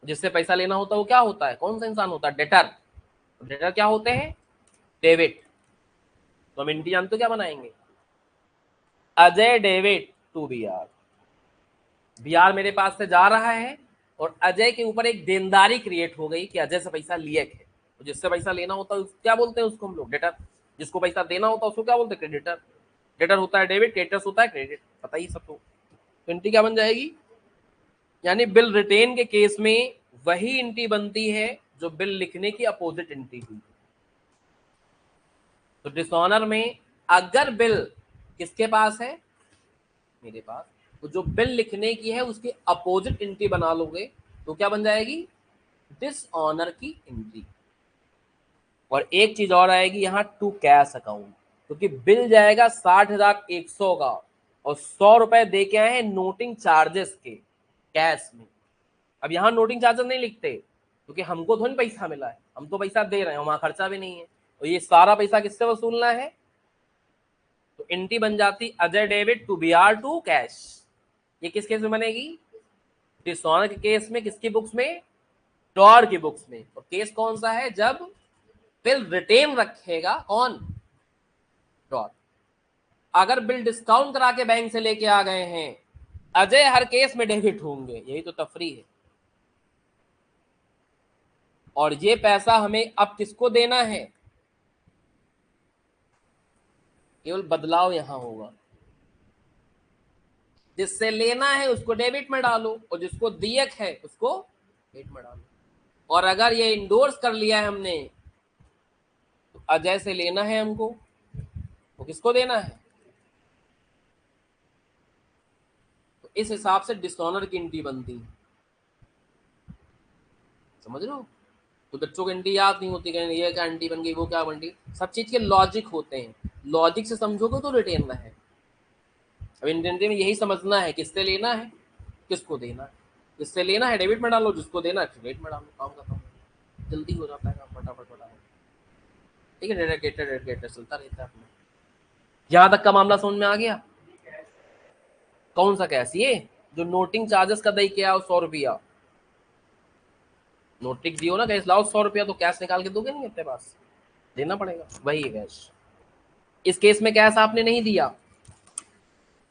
जिससे पैसा लेना होता है वो क्या होता है, कौन सा इंसान होता है, डेटर। डेटर क्या होते हैं, डेबिट। तो हम एंट्री जानते हो क्या बनाएंगे, Ajay debit to BR. BR मेरे पास से जा रहा है और अजय के ऊपर एक देनदारी क्रिएट हो गई कि अजय से पैसा लिए है। तो जिससे पैसा लेना होता है क्या बोलते हैं उसको हम लोग, डेटर। जिसको पैसा देना होता है उसको क्या बोलते हैं, क्रेडिटर। डेटर होता है डेबिट, क्रेडिटर्स होता है क्रेडिट, पता ही सबको। तो एंट्री क्या बन जाएगी, यानी बिल रिटेन के केस में वही एंट्री बनती है जो बिल लिखने की अपोजिट एंट्री हुई। तो डिसऑनर में अगर बिल किसके पास है, मेरे पास, तो जो बिल लिखने की है उसकी अपोजिट एंट्री बना लोगे तो क्या बन जाएगी, डिसऑनर की एंट्री। और एक चीज और आएगी यहाँ, टू कैश अकाउंट, क्योंकि बिल जाएगा 60,100 का और 100 रुपए दे के आए हैं नोटिंग चार्जेस के कैश में। अब यहाँ नोटिंग चार्जेस नहीं लिखते क्योंकि हमको थोड़ी पैसा मिला है, हम तो पैसा दे रहे हैं, वहां खर्चा भी नहीं है, तो ये सारा पैसा किससे वसूलना है। तो एंट्री बन जाती Ajay debit to BR to cash. ये किस केस में बनेगी, डिसऑनर के केस में, किसकी बुक्स में, टॉर की बुक्स में। और केस कौन सा है, जब बिल रिटेन रखेगा कौन, टॉर। अगर बिल डिस्काउंट करा के बैंक से लेके आ गए हैं, अजय हर केस में डेबिट होंगे, यही तो तफरी है। और ये पैसा हमें अब किसको देना है, केवल बदलाव यहां होगा, जिससे लेना है उसको डेबिट में डालो और जिसको दियक है उसको क्रेडिट में डालो। और अगर ये इंडोर्स कर लिया है हमने, तो अजय से लेना है हमको, तो किसको देना है। तो इस हिसाब से डिसऑनर की एंट्री बनती है, समझ रहे हो। तो बच्चों को एंट्री याद नहीं होती, कहीं ये क्या एंट्री बन गई, वो क्या बन गई, सब चीज के लॉजिक होते हैं, लॉजिक से समझोगे तो रिटेन है। अब एंट्री में यही समझना है, किससे लेना है किसको देना है, किससे लेना है डेबिट में डालो, जिसको देना है क्रेडिट में डालो, काम खत्म, जल्दी हो जाता है काम, फटाफट फटाफट, ठीक है। डेडिकेटेड चलता रहता है अपना। यहां तक का मामला समझ में आ गया, कौन सा कैश, ये जो नोटिंग चार्जेस का दे के आओ 100 रुपया, नोटिंग दियो ना कैश लाओ 100 रुपया, तो कैश निकाल के दोगे नहीं अपने पास, देना पड़ेगा, वही है कैश। इस केस में कैश आपने नहीं दिया,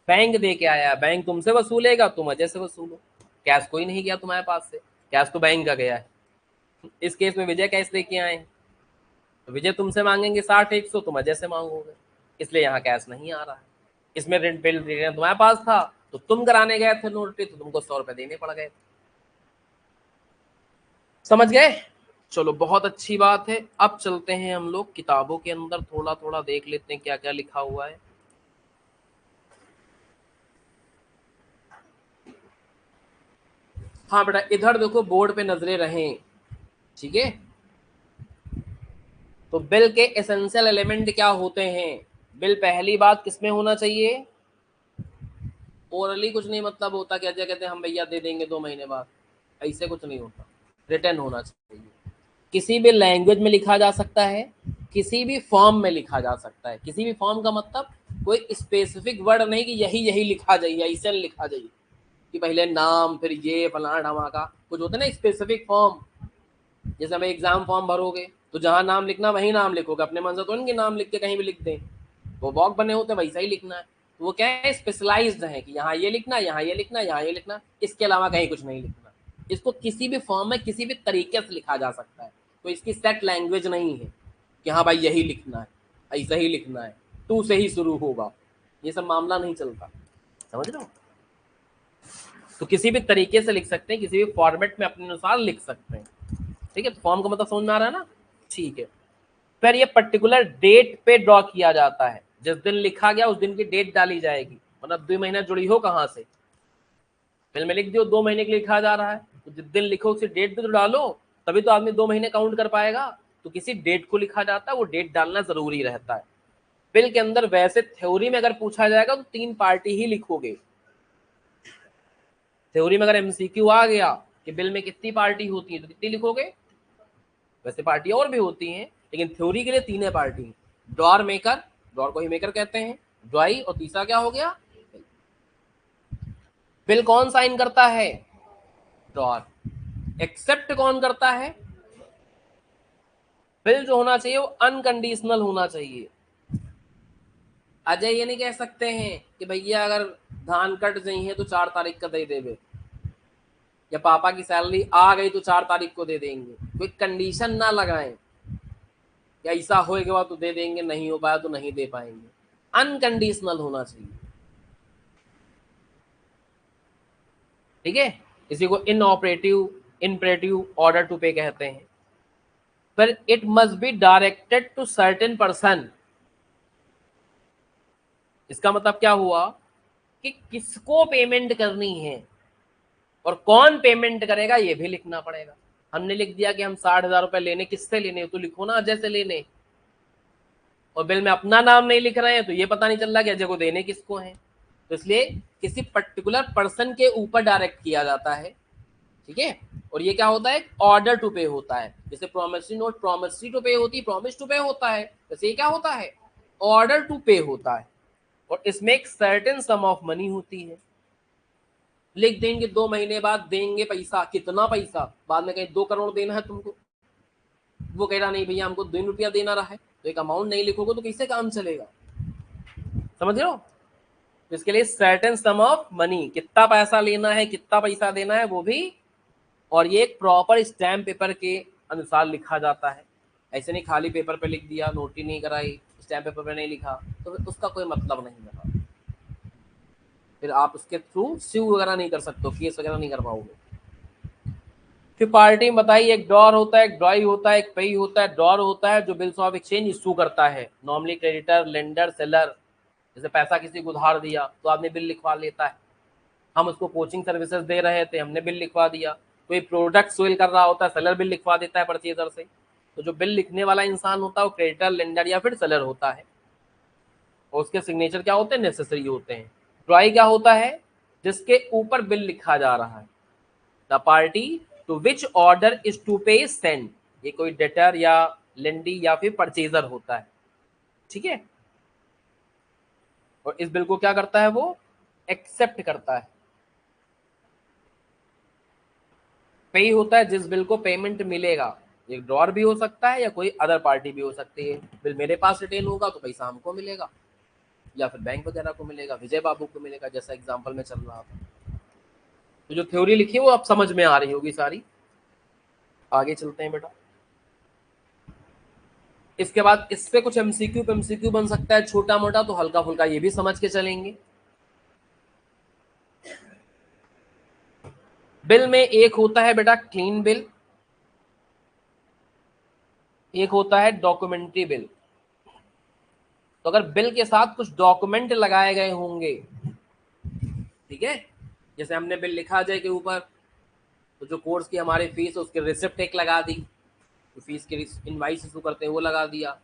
बैंक दे के आया, बैंक तुमसे वसूलेगा, तुम अजय से वसूलो, कैश कोई नहीं गया तुम्हारे पास से, कैश तो बैंक का गया है। इस केस में विजय कैश लेके आए, तो विजय तुमसे मांगेंगे 60-100, तुम अजय से मांगोगे, इसलिए यहाँ कैश नहीं आ रहा है। इसमें रेंट बिल तुम्हारे पास था, तो तुम कराने गए थे नोटरी, तो तुमको 100 रुपए देने पड़ गए, समझ गए। चलो बहुत अच्छी बात है। अब चलते हैं हम लोग किताबों के अंदर, थोड़ा थोड़ा देख लेते हैं क्या क्या लिखा हुआ है। हाँ बेटा इधर देखो, बोर्ड पे नजरें रहें, ठीक है। तो बिल के एसेंशियल एलिमेंट क्या होते हैं। बिल पहली बात किसमें होना चाहिए, ओरली कुछ नहीं मतलब होता कि अजय कहते हैं हम भैया दे देंगे 2 महीने बाद, ऐसे कुछ नहीं होता, रिटर्न होना चाहिए। किसी भी लैंग्वेज में लिखा जा सकता है, किसी भी फॉर्म में लिखा जा सकता है। किसी भी फॉर्म का मतलब कोई स्पेसिफिक वर्ड नहीं कि यही यही लिखा जाइए, ऐसे लिखा जाइए कि पहले नाम फिर ये फलाना ढमाका, कुछ होता है ना स्पेसिफिक फॉर्म। जैसे हमें एग्जाम फॉर्म भरोगे तो जहाँ नाम लिखना वही नाम लिखोगे, अपने मन से तो नहीं नाम लिख के कहीं भी लिख दें, वो बॉक्स बने होते वैसा ही लिखना है। तो वो क्या है, स्पेशलाइज्ड है कि यहाँ ये लिखना, यहाँ ये लिखना, यहाँ ये लिखना, इसके अलावा कहीं कुछ नहीं लिखना। इसको किसी भी फॉर्म में किसी भी तरीके से लिखा जा सकता है, तो इसकी सेट लैंग्वेज नहीं है कि हाँ भाई यही लिखना है, ऐसा ही लिखना है, टू से ही शुरू होगा, ये सब मामला नहीं चलता, समझ रहे हो। तो किसी भी तरीके से लिख सकते हैं, किसी भी फॉर्मेट में अपने अनुसार लिख सकते हैं, ठीक है। तो फॉर्म का मतलब समझ में आ रहा है ना, ठीक है। फिर ये पर्टिकुलर डेट पे ड्रॉ किया जाता है, जिस दिन लिखा गया उस दिन की डेट डाली जाएगी, मतलब 2 महीना जुड़ी हो कहाँ से, बिल में लिख दियो 2 महीने के लिए लिखा जा रहा है, तो जिस दिन लिखो उसी डेट पे तो डालो, तभी तो आदमी 2 महीने काउंट कर पाएगा। तो किसी डेट को लिखा जाता है, वो डेट डालना जरूरी रहता है बिल के अंदर। वैसे थ्योरी में अगर पूछा जाएगा तो 3 पार्टी ही लिखोगे। थ्योरी में अगर एमसीक्यू आ गया कि बिल में कितनी पार्टी होती है तो कितनी लिखोगे, वैसे पार्टी और भी होती हैं लेकिन थ्योरी के लिए 3 है पार्टी, ड्रॉर मेकर, ड्रॉर को ही मेकर कहते हैं, ड्रॉई, और तीसरा क्या हो गया, बिल कौन साइन करता है, ड्रॉर। एक्सेप्ट कौन करता है, बिल जो होना चाहिए वो अनकंडीशनल होना चाहिए। अजय ये नहीं कह सकते हैं कि भैया अगर धान कट गई है तो 4 तारीख का दे देवे, या पापा की सैलरी आ गई तो 4 तारीख को दे देंगे, कोई कंडीशन ना लगाएं या ऐसा होएगा तो दे देंगे, नहीं हो पाया तो नहीं दे पाएंगे, अनकंडीशनल होना चाहिए, ठीक है। इसी को इनऑपरेटिव ऑर्डर टू पे कहते हैं। पर it must be directed to certain person, इसका मतलब क्या हुआ कि किसको पेमेंट करनी है और कौन पेमेंट करेगा ये भी लिखना पड़ेगा। हमने लिख दिया कि हम 60,000 रुपए लेने, किससे लेने, तो लिखो ना अजय से लेने, और बिल में अपना नाम नहीं लिख रहे हैं तो ये पता नहीं चल रहा कि अजय को देने किसको है, तो इसलिए किसी पर्टिकुलर पर्सन के ऊपर डायरेक्ट किया जाता है, ठीक है। और ये क्या होता है, ऑर्डर टू पे होता है। जैसे प्रोमिसरी नोट प्रोमिसरी टू पे होती है, प्रॉमिस टू पे होता है, वैसे ये क्या होता है, ऑर्डर टू पे होता है। और इसमें एक सर्टेन सम ऑफ मनी होती है, लिख देंगे 2 महीने बाद देंगे पैसा, कितना पैसा, बाद में कहीं 2 करोड़ देना है तुमको, वो कह रहा नहीं भैया हमको 2 रुपया देना रहा है, तो एक अमाउंट नहीं लिखोगे तो कैसे काम चलेगा, समझ रहे हो। तो इसके लिए सर्टेन सम ऑफ मनी, कितना पैसा लेना है, कितना पैसा देना है वो भी, और ये एक प्रॉपर स्टैम्प पेपर के अनुसार लिखा जाता है। ऐसे नहीं खाली पेपर पे लिख दिया, नोटरी नहीं कराई, स्टैम्प पेपर पे नहीं लिखा, तो उसका कोई मतलब नहीं रहा, फिर आप उसके थ्रू स्यू वगैरह नहीं कर सकते, केस वगैरह नहीं कर पाओगे। फिर पार्टी में बताइए, एक ड्रॉर होता है, एक ड्रॉई होता है, एक पेई होता है। ड्रॉर होता है जो बिल्स ऑफ एक्सचेंज इशू करता है, नॉर्मली क्रेडिटर, लेंडर, सेलर। जैसे पैसा किसी को उधार दिया तो आदमी बिल लिखवा लेता है, हम उसको कोचिंग सर्विसेज दे रहे थे, हमने बिल लिखवा दिया। कोई प्रोडक्ट सेल कर रहा होता है, सेलर बिल लिखवा देता है परचेजर से। तो जो बिल लिखने वाला इंसान होता है वो क्रेडिटर, लेंडर या फिर सेलर होता है, और उसके सिग्नेचर क्या होते हैं, नेसेसरी होते हैं। ड्रॉई क्या होता है, जिसके ऊपर बिल लिखा जा रहा है। The party to which order is to pay send, ये कोई डेटर या लेंडी या फिर परचेजर होता है, ठीक है। और इस बिल को क्या करता है, वो एक्सेप्ट करता है, पे होता है जिस बिल को पेमेंट मिलेगा, एक ड्रॉर भी हो सकता है या कोई अदर पार्टी भी हो सकती है। बिल मेरे पास रिटेन होगा तो पैसा हमको मिलेगा या फिर बैंक वगैरह को मिलेगा, विजय बाबू को मिलेगा, जैसा एग्जांपल में चल रहा था। तो जो थ्योरी लिखी है वो अब समझ में आ रही होगी सारी। आगे चलते हैं बेटा। इसके बाद इस पे कुछ एमसीक्यू बन सकता है छोटा मोटा, तो हल्का फुल्का ये भी समझ के चलेंगे। बिल में एक होता है बेटा क्लीन बिल, एक होता है डॉक्यूमेंट्री बिल। तो अगर बिल के साथ कुछ डॉक्यूमेंट लगाए गए होंगे, ठीक है, जैसे हमने बिल लिखा जाए के ऊपर, तो जो कोर्स की हमारी फीस है उसकी रिसिप्ट एक लगा दी, तो फीस की इनवाइस इशू करते हैं वो लगा दिया,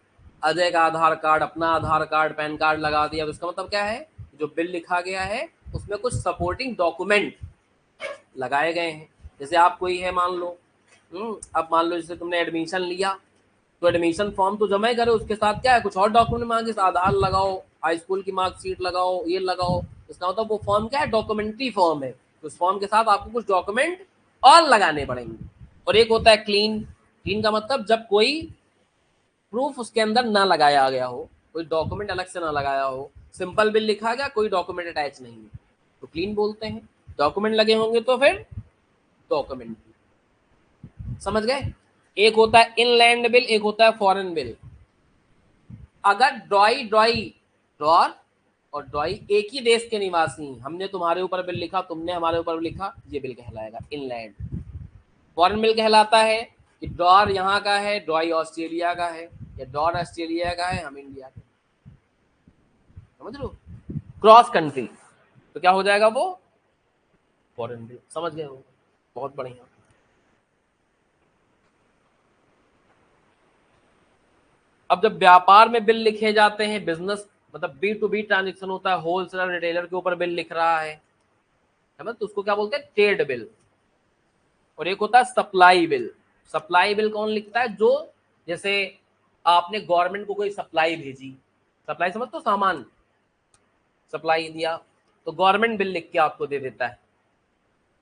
अजय का आधार कार्ड, अपना आधार कार्ड, पैन कार्ड लगा दिया। तो इसका मतलब क्या है, जो बिल लिखा गया है उसमें कुछ सपोर्टिंग डॉक्यूमेंट लगाए गए हैं। जैसे आप कोई है मान लो, अब मान लो जैसे तुमने एडमिशन लिया, तो एडमिशन फॉर्म तो जमा ही करे, उसके साथ क्या है कुछ और डॉक्यूमेंट मांगे, आधार लगाओ, हाई स्कूल की मार्कशीट लगाओ, ये लगाओ। इसका मतलब वो फॉर्म क्या है, डॉक्यूमेंट्री फॉर्म है। तो उस फॉर्म के साथ आपको कुछ डॉक्यूमेंट और लगाने पड़ेंगे। और एक होता है क्लीन। क्लीन का मतलब जब कोई प्रूफ उसके अंदर ना लगाया गया हो, कोई डॉक्यूमेंट अलग से ना लगाया हो, सिंपल बिल लिखा गया, कोई डॉक्यूमेंट अटैच नहीं है, तो क्लीन बोलते हैं। डॉक्यूमेंट लगे होंगे तो फिर डॉक्यूमेंट। समझ गए। एक होता है इनलैंड बिल, एक होता है फॉरेन बिल। अगर ड्रॉर और ड्रॉई एक ही देश के निवासी, हमने तुम्हारे ऊपर बिल लिखा, तुमने हमारे ऊपर लिखा, ये बिल कहलाएगा इनलैंड। फॉरेन बिल कहलाता है कि ड्रॉर यहाँ का है, ड्रॉई ऑस्ट्रेलिया का है, या ड्रॉर ऑस्ट्रेलिया का है, हम इंडिया के। समझ लो, क्रॉस कंट्री, तो क्या हो जाएगा वो फॉरेन बिल। समझ गए हो, बहुत बढ़िया। अब जब व्यापार में बिल लिखे जाते हैं, बिजनेस मतलब B2B ट्रांजेक्शन होता है, होलसेलर रिटेलर के ऊपर बिल लिख रहा है, समझ, तो उसको क्या बोलते हैं, ट्रेड बिल। और एक होता है सप्लाई बिल। सप्लाई बिल कौन लिखता है, जो जैसे आपने गवर्नमेंट को कोई सप्लाई भेजी, सप्लाई समझ तो सामान सप्लाई दिया, तो गवर्नमेंट बिल लिख के आपको दे देता है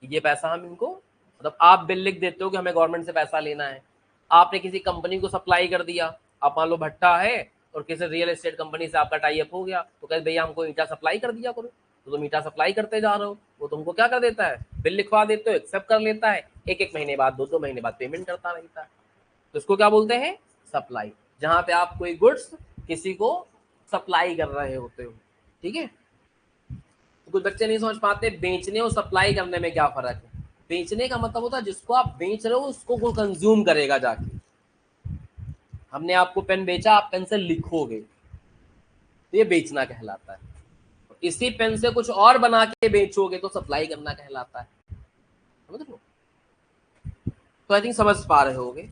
ये पैसा हम इनको, मतलब आप बिल लिख देते हो कि हमें गवर्नमेंट से पैसा लेना है। आपने किसी कंपनी को सप्लाई कर दिया, आप मान लो भट्टा है और किसी रियल एस्टेट कंपनी से आपका टाई अप हो गया, तो कहते भैया हमको ईटा सप्लाई कर दिया करो, तो तुम ईटा सप्लाई करते जा रहे हो, वो तुमको क्या कर देता है, बिल लिखवा देते हो, एक्सेप्ट कर लेता है, एक एक महीने बाद, दो दो महीने बाद पेमेंट करता रहता है। तो इसको क्या बोलते हैं, सप्लाई। जहां पे आप कोई गुड्स किसी को सप्लाई कर रहे होते हो, ठीक है। तो कुछ बच्चे नहीं समझ पाते बेचने और सप्लाई करने में क्या फर्क है। बेचने का मतलब होता है जिसको आप बेच रहे हो उसको कोई कंज्यूम करेगा जाके। हमने आपको पेन बेचा, आप पेन से लिखोगे, तो ये बेचना कहलाता है। इसी पेन से कुछ और बना के बेचोगे तो सप्लाई करना कहलाता है। समझ लो, तो आई थिंक समझ पा रहे होगे।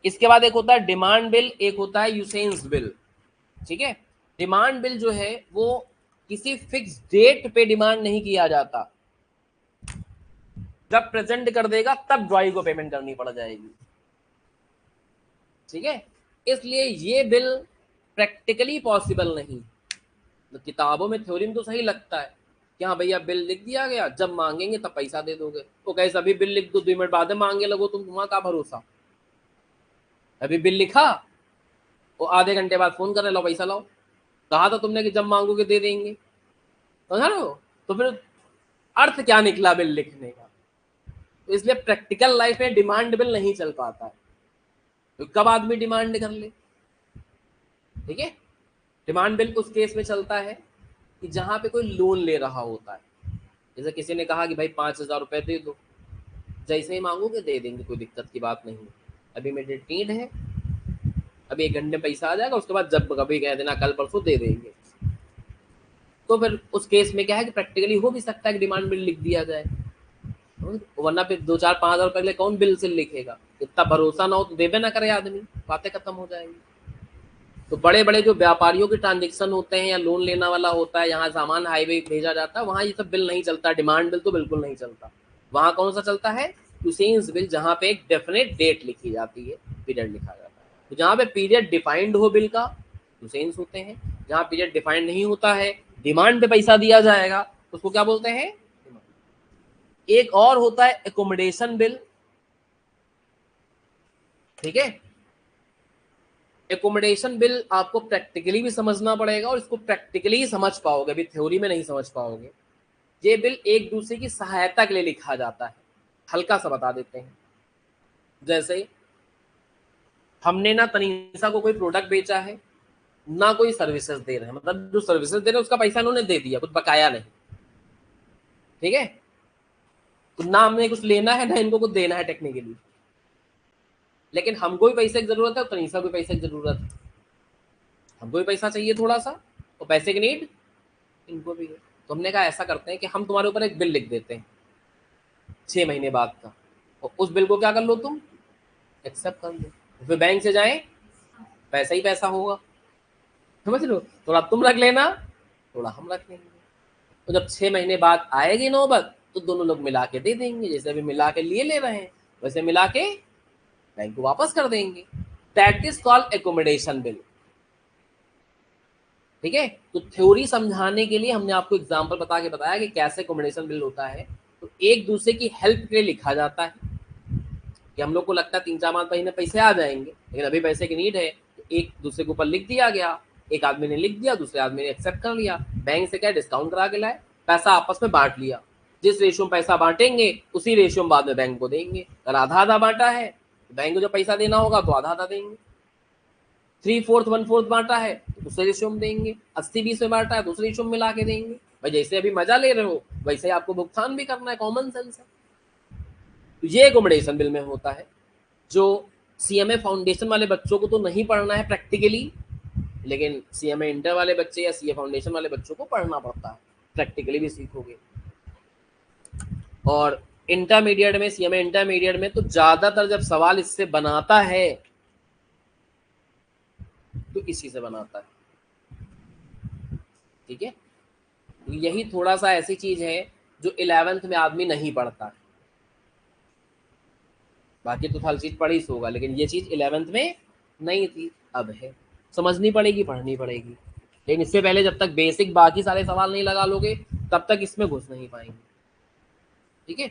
इसके बाद एक होता है डिमांड बिल, एक होता है यूसेंस बिल, ठीक है। डिमांड बिल जो है वो किसी फिक्स डेट पे डिमांड नहीं किया जाता, जब प्रेजेंट कर देगा तब ड्रॉई को पेमेंट करनी पड़ जाएगी, ठीक है। इसलिए ये बिल प्रैक्टिकली पॉसिबल नहीं। तो किताबों में थ्योरी में तो सही लगता है कि हाँ भैया बिल लिख दिया गया, जब मांगेंगे तब पैसा दे दोगे, तो कैसे अभी बिल लिख दो 2 मिनट बाद में मांगे लगो, तुम तुम्हारा क्या भरोसा। अभी बिल लिखा वो आधे घंटे बाद फोन कर रहे लो पैसा लाओ, कहा था तुमने कि जब मांगोगे दे देंगे, समझ रहे हो। तो फिर अर्थ क्या निकला बिल लिखने का। तो इसलिए प्रैक्टिकल लाइफ में डिमांड बिल नहीं चल पाता है, तो कब आदमी डिमांड कर ले, ठीक है। डिमांड बिल उस केस में चलता है कि जहां पे कोई लोन ले रहा होता है, जैसे किसी ने कहा कि भाई 5,000 रुपए दे दो, जैसे ही मांगोगे दे देंगे, कोई दिक्कत की बात नहीं, अभी मेरी नीड है, अभी 1 घंटे में पैसा आ जाएगा, उसके बाद जब कभी कह देना कल परसों दे देंगे। तो फिर उस केस में क्या है कि प्रैक्टिकली हो भी सकता है कि डिमांड बिल लिख दिया जाए, वरना फिर 2-4-5,000 रुपए के लिए कौन बिल से लिखेगा, इतना भरोसा ना हो तो देवे ना करे आदमी, बातें खत्म हो जाएंगी। तो बड़े बड़े जो व्यापारियों के ट्रांजेक्शन होते हैं या लोन लेना वाला होता है, यहाँ सामान हाईवे भेजा जाता है, वहां ये सब बिल नहीं चलता, डिमांड बिल तो बिल्कुल नहीं चलता। वहां कौन सा चलता है, यूसेंस बिल, जहाँ पे एक डेफिनेट डेट लिखी जाती है, पीरियड लिखा जाता है। तो जहाँ पे पीरियड डिफाइंड हो बिल का, यूसेंस होते हैं। जहाँ पीरियड डिफाइंड नहीं होता है, डिमांड पे पैसा दिया जाएगा, उसको क्या बोलते हैं। एक और होता है एकोमोडेशन बिल। ठीक है। एकोमोडेशन बिल आपको प्रैक्टिकली भी समझना पड़ेगा और इसको प्रैक्टिकली ही समझ पाओगे, अभी थ्योरी में नहीं समझ पाओगे। ये बिल एक दूसरे की सहायता के लिए लिखा जाता है। हल्का सा बता देते हैं, जैसे हमने ना तनीषा को कोई प्रोडक्ट बेचा है, ना कोई सर्विसेज दे रहे हैं, मतलब जो सर्विसेज दे रहे हैं उसका पैसा उन्होंने दे दिया, कुछ बकाया नहीं, ठीक है। तो ना हमने कुछ लेना है ना इनको कुछ देना है टेक्निकली, लेकिन हमको भी पैसे की जरूरत है और तनीषा को भी पैसे की जरूरत है। हमको भी पैसा चाहिए थोड़ा सा, और पैसे की नीड इनको भी है। तो हमने कहा ऐसा करते हैं कि हम तुम्हारे ऊपर एक बिल लिख देते हैं 6 महीने बाद का, और उस बिल को क्या कर लो तुम, एक्सेप्ट कर लो। फिर बैंक से जाए, पैसा ही पैसा होगा, समझ लो। थोड़ा तुम रख लेना, थोड़ा हम रख लेंगे। तो जब 6 महीने बाद आएगी नौबत तो दोनों लोग मिला के दे देंगे, जैसे अभी मिला के लिए ले रहे हैं वैसे मिला के बैंक को वापस कर देंगे। That is called accommodation bill, ठीक है। तो थ्योरी समझाने के लिए हमने आपको एग्जांपल बता के बताया कि कैसे एकोमोडेशन बिल होता है। तो एक दूसरे की हेल्प के लिए लिखा जाता है कि हम लोग को लगता है 3-4 महीने पैसे आ जाएंगे, लेकिन अभी पैसे की नीड है, तो एक दूसरे के ऊपर लिख दिया गया। एक आदमी ने लिख दिया, दूसरे आदमी ने एक्सेप्ट कर लिया, बैंक से क्या डिस्काउंट करा के लाए, पैसा आपस में बांट लिया। जिस रेशियो में पैसा बांटेंगे उसी रेशियो में बाद में बैंक को देंगे। अगर आधा आधा बांटा है तो बैंक को जो पैसा देना होगा तो आधा आधा देंगे। 3/4 1/4 बांटा है तो दूसरे रेशियो में देंगे। 80-20 में बांटा है दूसरे रेशियो में मिला के देंगे। भाई जैसे अभी मजा ले रहे हो वैसे आपको भुगतान भी करना है, कॉमन सेंस है। तो ये एकोमोडेशन बिल में होता है, जो सीएमए फाउंडेशन वाले बच्चों को तो नहीं पढ़ना है प्रैक्टिकली, लेकिन सीएमए इंटर वाले बच्चे या सीए फाउंडेशन वाले बच्चों को पढ़ना पड़ता है, प्रैक्टिकली भी सीखोगे। और इंटरमीडिएट में, सीएमए इंटरमीडिएट में तो ज्यादातर जब सवाल इससे बनाता है तो इसी से बनाता है, ठीक है। तो यही थोड़ा सा ऐसी चीज है जो 11th में आदमी नहीं पढ़ता, बाकी तो हर चीज पढ़ी होगा, लेकिन ये चीज 11th में नहीं थी, अब है। समझनी पड़ेगी, पढ़नी पड़ेगी, लेकिन इससे पहले जब तक बेसिक बाकी सारे सवाल नहीं लगा लोगे तब तक इसमें घुस नहीं पाएंगे, ठीक है।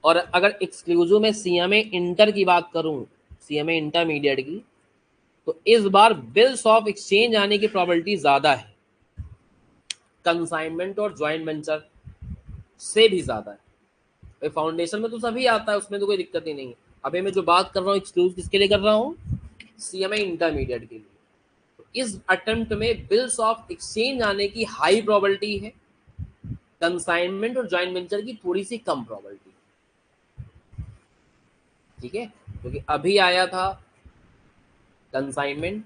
और अगर एक्सक्लूसिव में सीएमए इंटर की बात करूं, सीएमए इंटरमीडिएट की, तो इस बार बिल्स ऑफ एक्सचेंज आने की प्रोबेबिलिटी ज्यादा है कंसाइनमेंट और ज्वाइंट वेंचर से भी ज्यादा है। फाउंडेशन में तो सभी आता है, उसमें तो कोई दिक्कत ही नहीं है। अभी मैं जो बात कर रहा हूँ एक्सक्लूसिव किसके लिए कर रहा हूँ, सीएमए इंटरमीडिएट के लिए। तो इस अटेम्प्ट में बिल्स ऑफ एक्सचेंज आने की हाई प्रोबेबिलिटी है, कंसाइनमेंट और ज्वाइंट वेंचर की थोड़ी सी कम प्रोबेबिलिटी, ठीक है। क्योंकि अभी आया था कंसाइनमेंट,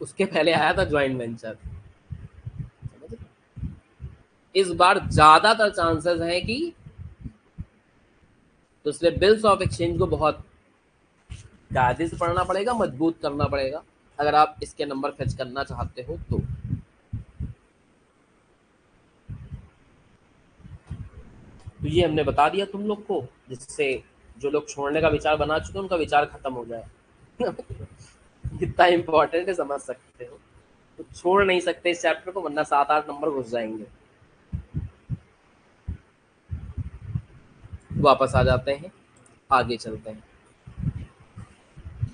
उसके पहले आया था ज्वाइंट वेंचर। इस बार ज्यादातर चांसेस हैं कि, तो इसलिए बिल्स ऑफ एक्सचेंज को बहुत कायदे से पढ़ना पड़ेगा, मजबूत करना पड़ेगा अगर आप इसके नंबर फेच करना चाहते हो तो ये हमने बता दिया तुम लोग को, जिससे जो लोग छोड़ने का विचार बना चुके हैं उनका विचार खत्म हो जाए। कितना इंपॉर्टेंट है समझ सकते हो। तो छोड़ नहीं सकते इस चैप्टर को, वरना 7-8 नंबर घुस जाएंगे। वापस आ जाते हैं, आगे चलते हैं।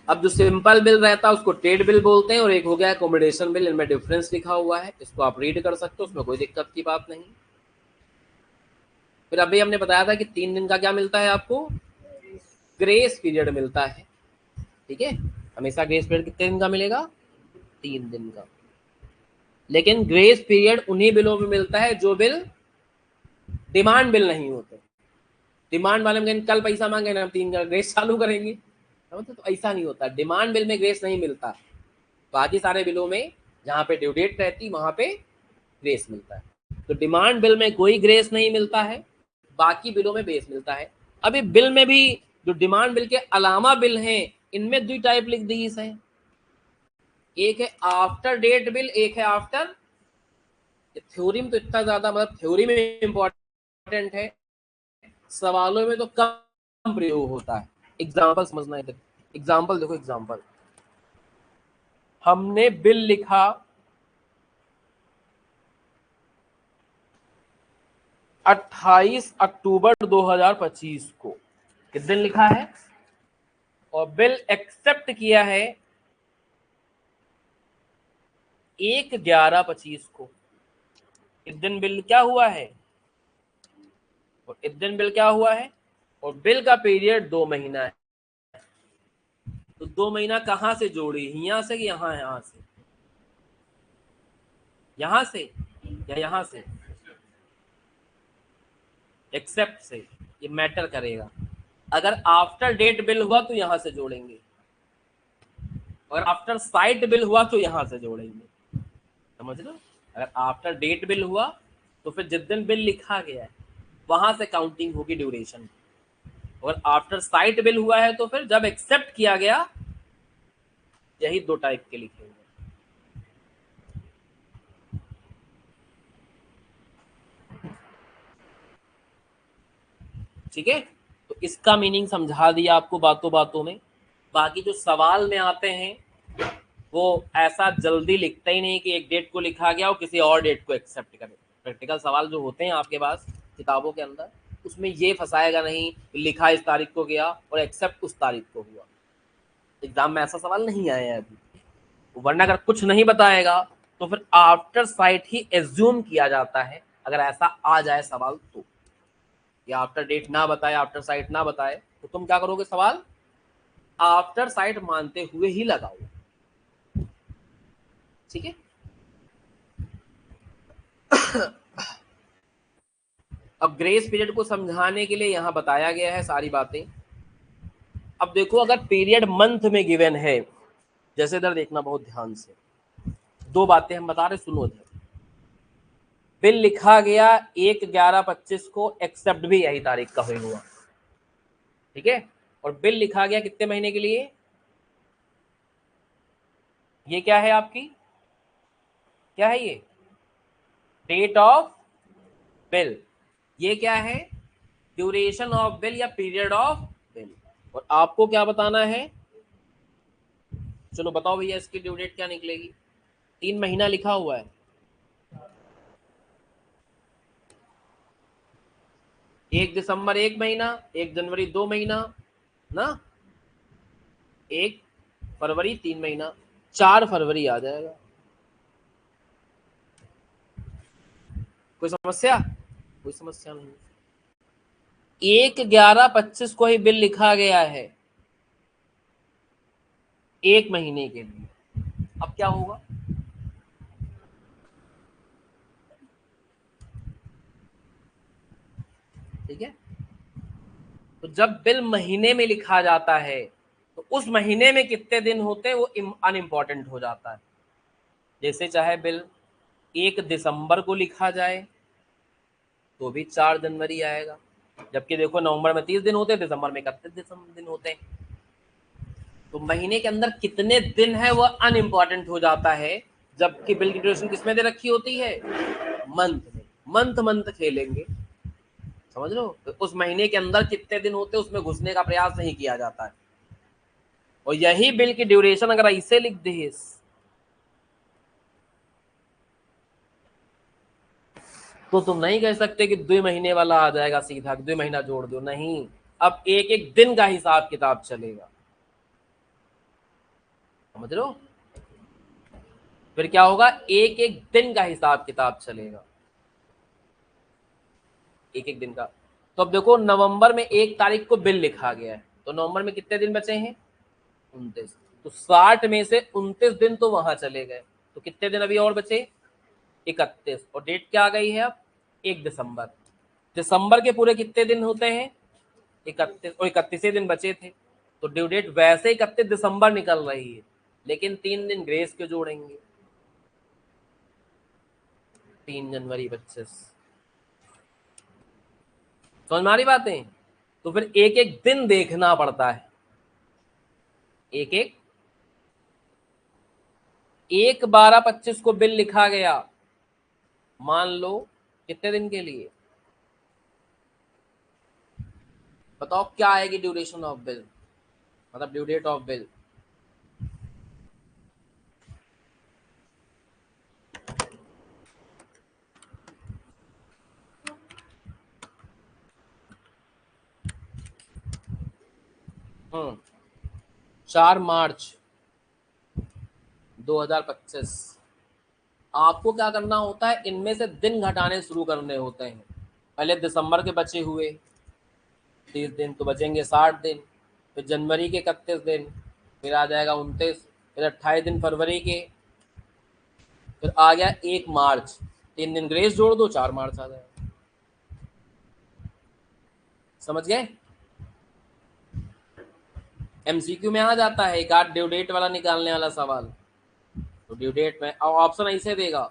अब जो सिंपल बिल रहता है उसको ट्रेड बिल बोलते हैं, और एक हो गया एकोमोडेशन बिल। इनमें डिफरेंस लिखा हुआ है, इसको आप रीड कर सकते हो, उसमें कोई दिक्कत की बात नहीं। फिर अभी हमने बताया था कि 3 दिन का क्या मिलता है आपको, ग्रेस पीरियड मिलता है, ठीक है। हमेशा ग्रेस पीरियड कितने दिन का मिलेगा, 3 दिन का। लेकिन ग्रेस पीरियड उन्हीं बिलों में मिलता है जो बिल डिमांड बिल नहीं होते। डिमांड वाले में कल पैसा मांगे ना, हम 3 का ग्रेस चालू करेंगे, समझते। तो ऐसा नहीं होता, डिमांड बिल में ग्रेस नहीं मिलता। बाकी सारे बिलों में जहां पे ड्यू डेट रहती वहां पे ग्रेस मिलता है। तो डिमांड बिल में कोई ग्रेस नहीं मिलता है, बाकी बिलों में ग्रेस मिलता है। अभी बिल में भी जो डिमांड बिल के अलावा बिल हैं, इनमें 2 टाइप लिख दी है। एक है आफ्टर डेट बिल, एक है आफ्टर। थ्योरी में तो इतना ज्यादा, मतलब थ्योरी में इंपॉर्टेंट है, सवालों में तो कम प्रयोग होता है। एग्जाम्पल समझना है, एग्जाम्पल देखो। एग्जाम्पल हमने बिल लिखा 28 अक्टूबर 2025 को, किस दिन लिखा है, और बिल एक्सेप्ट किया है 1/11/25 को। इस दिन बिल क्या हुआ है, और इस दिन बिल क्या हुआ है, और बिल का पीरियड 2 महीना है। तो 2 महीना कहां से जोड़ी, यहां से कि यहां से, यहां से या यहां से, एक्सेप्ट से, ये मैटर करेगा। अगर आफ्टर डेट बिल हुआ तो यहां से जोड़ेंगे, और आफ्टर साइट बिल हुआ तो यहां से जोड़ेंगे। समझ लो, अगर आफ्टर डेट बिल हुआ तो फिर जिस दिन बिल लिखा गया है वहां से काउंटिंग होगी ड्यूरेशन। और आफ्टर साइट बिल हुआ है तो फिर जब एक्सेप्ट किया गया, यही 2 टाइप के लिखेंगे। ठीक है, तो इसका मीनिंग समझा दिया आपको बातों बातों में। बाकी जो सवाल में आते हैं वो ऐसा जल्दी लिखता ही नहीं कि एक डेट को लिखा गया और किसी और डेट को एक्सेप्ट करे। प्रैक्टिकल सवाल जो होते हैं आपके पास किताबों के अंदर, उसमें ये फंसाएगा नहीं, लिखा इस तारीख को गया और एक्सेप्ट उस तारीख को हुआ। एग्जाम में ऐसा सवाल नहीं आया है अभी। वरना अगर कुछ नहीं बताएगा तो फिर आफ्टर साइट ही एज्यूम किया जाता है, अगर ऐसा आ जाए सवाल तो। या आफ्टर डेट ना बताए, आफ्टर साइट ना बताए, तो तुम क्या करोगे, सवाल आफ्टर साइट मानते हुए ही लगाओ। ठीक है, अब ग्रेस पीरियड को समझाने के लिए यहां बताया गया है सारी बातें। अब देखो, अगर पीरियड मंथ में गिवन है, जैसे इधर देखना बहुत ध्यान से, 2 बातें हम बता रहे, सुनो इधर। बिल लिखा गया 1/11/25 को, एक्सेप्ट भी यही तारीख का हुआ। ठीक है, और बिल लिखा गया कितने महीने के लिए, ये क्या है आपकी, क्या है ये, डेट ऑफ बिल। ये क्या है, ड्यूरेशन ऑफ बिल या पीरियड ऑफ बिल। और आपको क्या बताना है, चलो बताओ भैया, इसकी ड्यू डेट क्या निकलेगी। 3 महीना लिखा हुआ है, 1 दिसंबर 1 महीना, 1 जनवरी 2 महीना ना, 1 फरवरी 3 महीना, 4 फरवरी आ जाएगा। कोई समस्या, कोई समस्या नहीं। 1/11/25 को ही बिल लिखा गया है 1 महीने के लिए। अब क्या होगा, ठीक है, तो जब बिल महीने में लिखा जाता है तो उस महीने में कितने दिन होते हैं वो अनइम्पॉर्टेंट हो जाता है। जैसे चाहे बिल 1 दिसंबर को लिखा जाए तो भी 4 जनवरी आएगा, जबकि देखो नवंबर में 30 दिन होते हैं, दिसंबर में 31 दिन होते हैं। तो महीने के अंदर कितने दिन है वो अनइम्पॉर्टेंट हो जाता है, जबकि बिल की ड्यूरेशन किसमें दे रखी होती है, मंथ में। मंथ मंथ खेलेंगे, समझ लो, तो उस महीने के अंदर कितने दिन होते हैं उसमें घुसने का प्रयास नहीं किया जाता है। और यही बिल की ड्यूरेशन अगर ऐसे लिख दे तो तुम नहीं कह सकते कि 2 महीने वाला आ जाएगा सीधा, 2 महीना जोड़ दो, नहीं। अब एक एक दिन का हिसाब किताब चलेगा, समझ लो। फिर क्या होगा, एक एक दिन का हिसाब किताब चलेगा, एक एक दिन का। तो अब देखो, नवंबर में 1 तारीख को बिल लिखा गया है, तो नवंबर में कितने दिन बचे हैं, 29। तो 60 में से 29 दिन तो वहां चले गए, तो कितने दिन अभी और बचे, 31। और डेट क्या आ गई है अब, 1 दिसंबर। दिसंबर के पूरे कितने दिन होते हैं, 31, और 31 दिन बचे थे। तो ड्यू डेट वैसे 31 दिसंबर निकल रही है, लेकिन 3 दिन ग्रेस के जोड़ेंगे, 3 जनवरी 25। समझ में आ रही बातें। तो फिर एक एक दिन देखना पड़ता है, एक एक 1/12/25 को बिल लिखा गया, मान लो कितने दिन के लिए, बताओ क्या आएगी ड्यूरेशन ऑफ बिल, मतलब ड्यू डेट ऑफ बिल। 4 मार्च 2025। आपको क्या करना होता है, इनमें से दिन घटाने शुरू करने होते हैं। पहले दिसंबर के बचे हुए 30 दिन, तो बचेंगे 60 दिन। फिर जनवरी के 31 दिन, फिर आ जाएगा 29, फिर 28 दिन फरवरी के, फिर आ गया 1 मार्च। 3 दिन ग्रेस जोड़ दो, 4 मार्च आ जाएगा। समझ गए? एमसीक्यू में आ जाता है एक आध ड्यू डेट वाला निकालने वाला सवाल। तो ड्यू डेट में ऑप्शन ऐसे देगा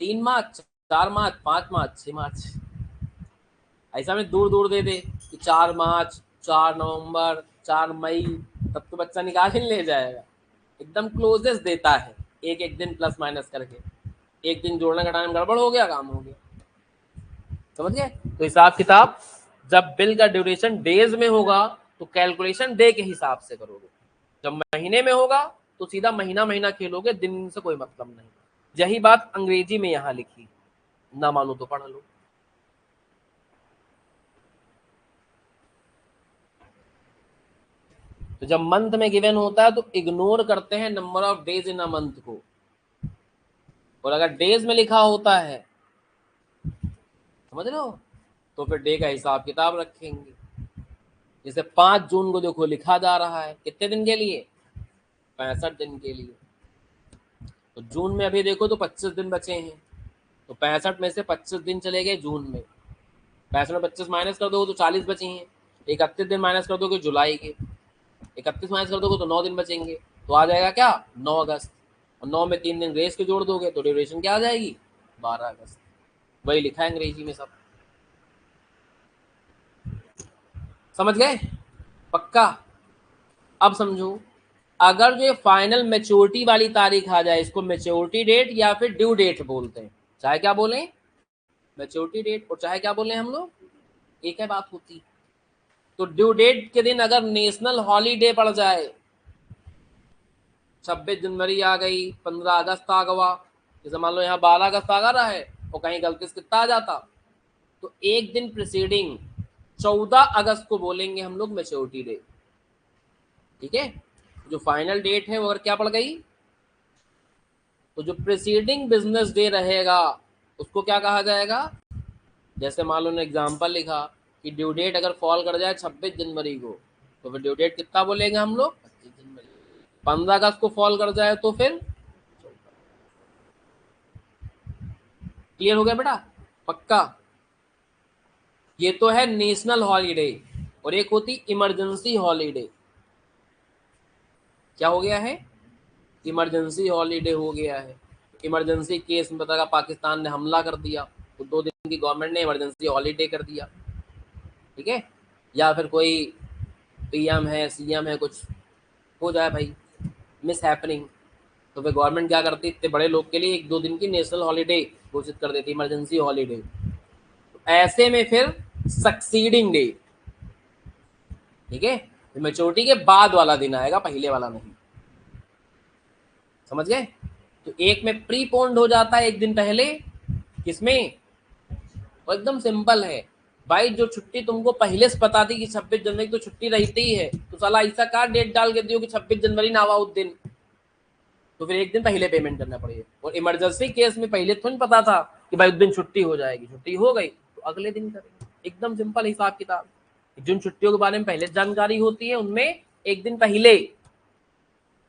3 मार्च, 4 मार्च, 5 मार्च, 6 मार्च। ऐसा में दूर दूर दे दे कि 4 मार्च, 4 नवंबर, 4 मई, तब तो बच्चा निकाल ही ले जाएगा। एकदम क्लोजेस्ट देता है, एक एक दिन प्लस माइनस करके। एक दिन जोड़ने घटाने में गड़बड़ हो गया, काम हो गया। समझ गए? तो हिसाब किताब जब बिल का ड्यूरेशन डेज में होगा तो कैलकुलेशन डे के हिसाब से करोगे। जब महीने में होगा तो सीधा महीना महीना खेलोगे, दिन से कोई मतलब नहीं। यही बात अंग्रेजी में यहाँ लिखी, ना मानो तो पढ़ लो। तो जब मंथ में गिवन होता है तो इग्नोर करते हैं number of days in a month को, और अगर डेज में लिखा होता है, समझ रहे हो, तो फिर डे का हिसाब किताब रखेंगे। जैसे 5 जून को देखो लिखा जा रहा है, कितने दिन के लिए? 65 दिन के लिए। तो जून में अभी देखो तो 25 दिन बचे हैं, तो 65 में से 25 दिन चले गए जून में। 65 में 25 माइनस कर दो तो 40 बचे हैं। 31 दिन माइनस कर दोगे जुलाई के, 31 माइनस कर दोगे तो 9 दिन बचेंगे। तो आ जाएगा क्या? 9 अगस्त। और 9 में 3 दिन ग्रेस के जोड़ दोगे तो ड्यूरेशन क्या आ जाएगी? 12 अगस्त। वही लिखा है अंग्रेजी में सब। समझ गए? पक्का? अब समझो, अगर जो फाइनल मेच्योरिटी वाली तारीख आ जाए, इसको मेच्योरिटी डेट या फिर ड्यू डेट बोलते हैं। चाहे क्या बोलें, मेच्योरिटी डेट, और चाहे क्या बोलें हम लोग, एक है बात होती। तो ड्यू डेट के दिन अगर नेशनल हॉलीडे पड़ जाए, 26 जनवरी आ गई, 15 अगस्त आ गया, जैसे मान लो यहाँ 12 अगस्त आ रहा है और कहीं गलती से कितना आ जाता, तो एक दिन प्रिसीडिंग 14 अगस्त को बोलेंगे हम लोग मेच्योरिटी डेट। ठीक है? जो फाइनल डेट है वो अगर क्या पड़ गई, तो जो प्रीसीडिंग बिजनेस डे रहेगा उसको क्या कहा जाएगा? जैसे मान लो ने एग्जाम्पल लिखा कि ड्यू डेट अगर फॉल कर जाए 26 जनवरी को, तो फिर ड्यू डेट कितना बोलेंगे हम लोग? 25 जनवरी। 15 अगस्त को फॉल कर जाए तो फिर, क्लियर हो गया बेटा? पक्का? ये तो है नेशनल हॉलीडे, और एक होती इमरजेंसी हॉलीडे। क्या हो गया है? इमरजेंसी हॉलीडे हो गया है। इमरजेंसी केस में बताया पाकिस्तान ने हमला कर दिया, तो 2 दिन की गवर्नमेंट ने इमरजेंसी हॉलीडे कर दिया। ठीक है? या फिर कोई पीएम है, सीएम है, कुछ हो जाए भाई, मिस हैपनिंग, तो फिर गवर्नमेंट क्या करती, इतने बड़े लोग के लिए 1-2 दिन की नेशनल हॉलीडे घोषित कर देती, इमरजेंसी हॉलीडे। तो ऐसे में फिर सक्सीडिंग डे, ठीक है, मेच्योरिटी के बाद वाला दिन आएगा, पहले वाला नहीं। समझ गए? तो एक में प्रीपोन्ड हो जाता है एक दिन पहले, किसमें? और एकदम सिंपल है भाई, जो छुट्टी तुमको पहले से पता थी कि 26 जनवरी तो छुट्टी रहती ही है, तो साला ऐसा का डेट डाल के दियो कि 26 जनवरी ना आवा उस दिन, तो फिर एक दिन पहले पेमेंट करना पड़ेगा। और इमरजेंसी केस में पहले तो नहीं पता था कि भाई उस दिन छुट्टी हो जाएगी, छुट्टी हो गई तो अगले दिन करेंगे। एकदम सिंपल हिसाब किताब। जिन छुट्टियों के बारे में पहले जानकारी होती है उनमें एक दिन पहले,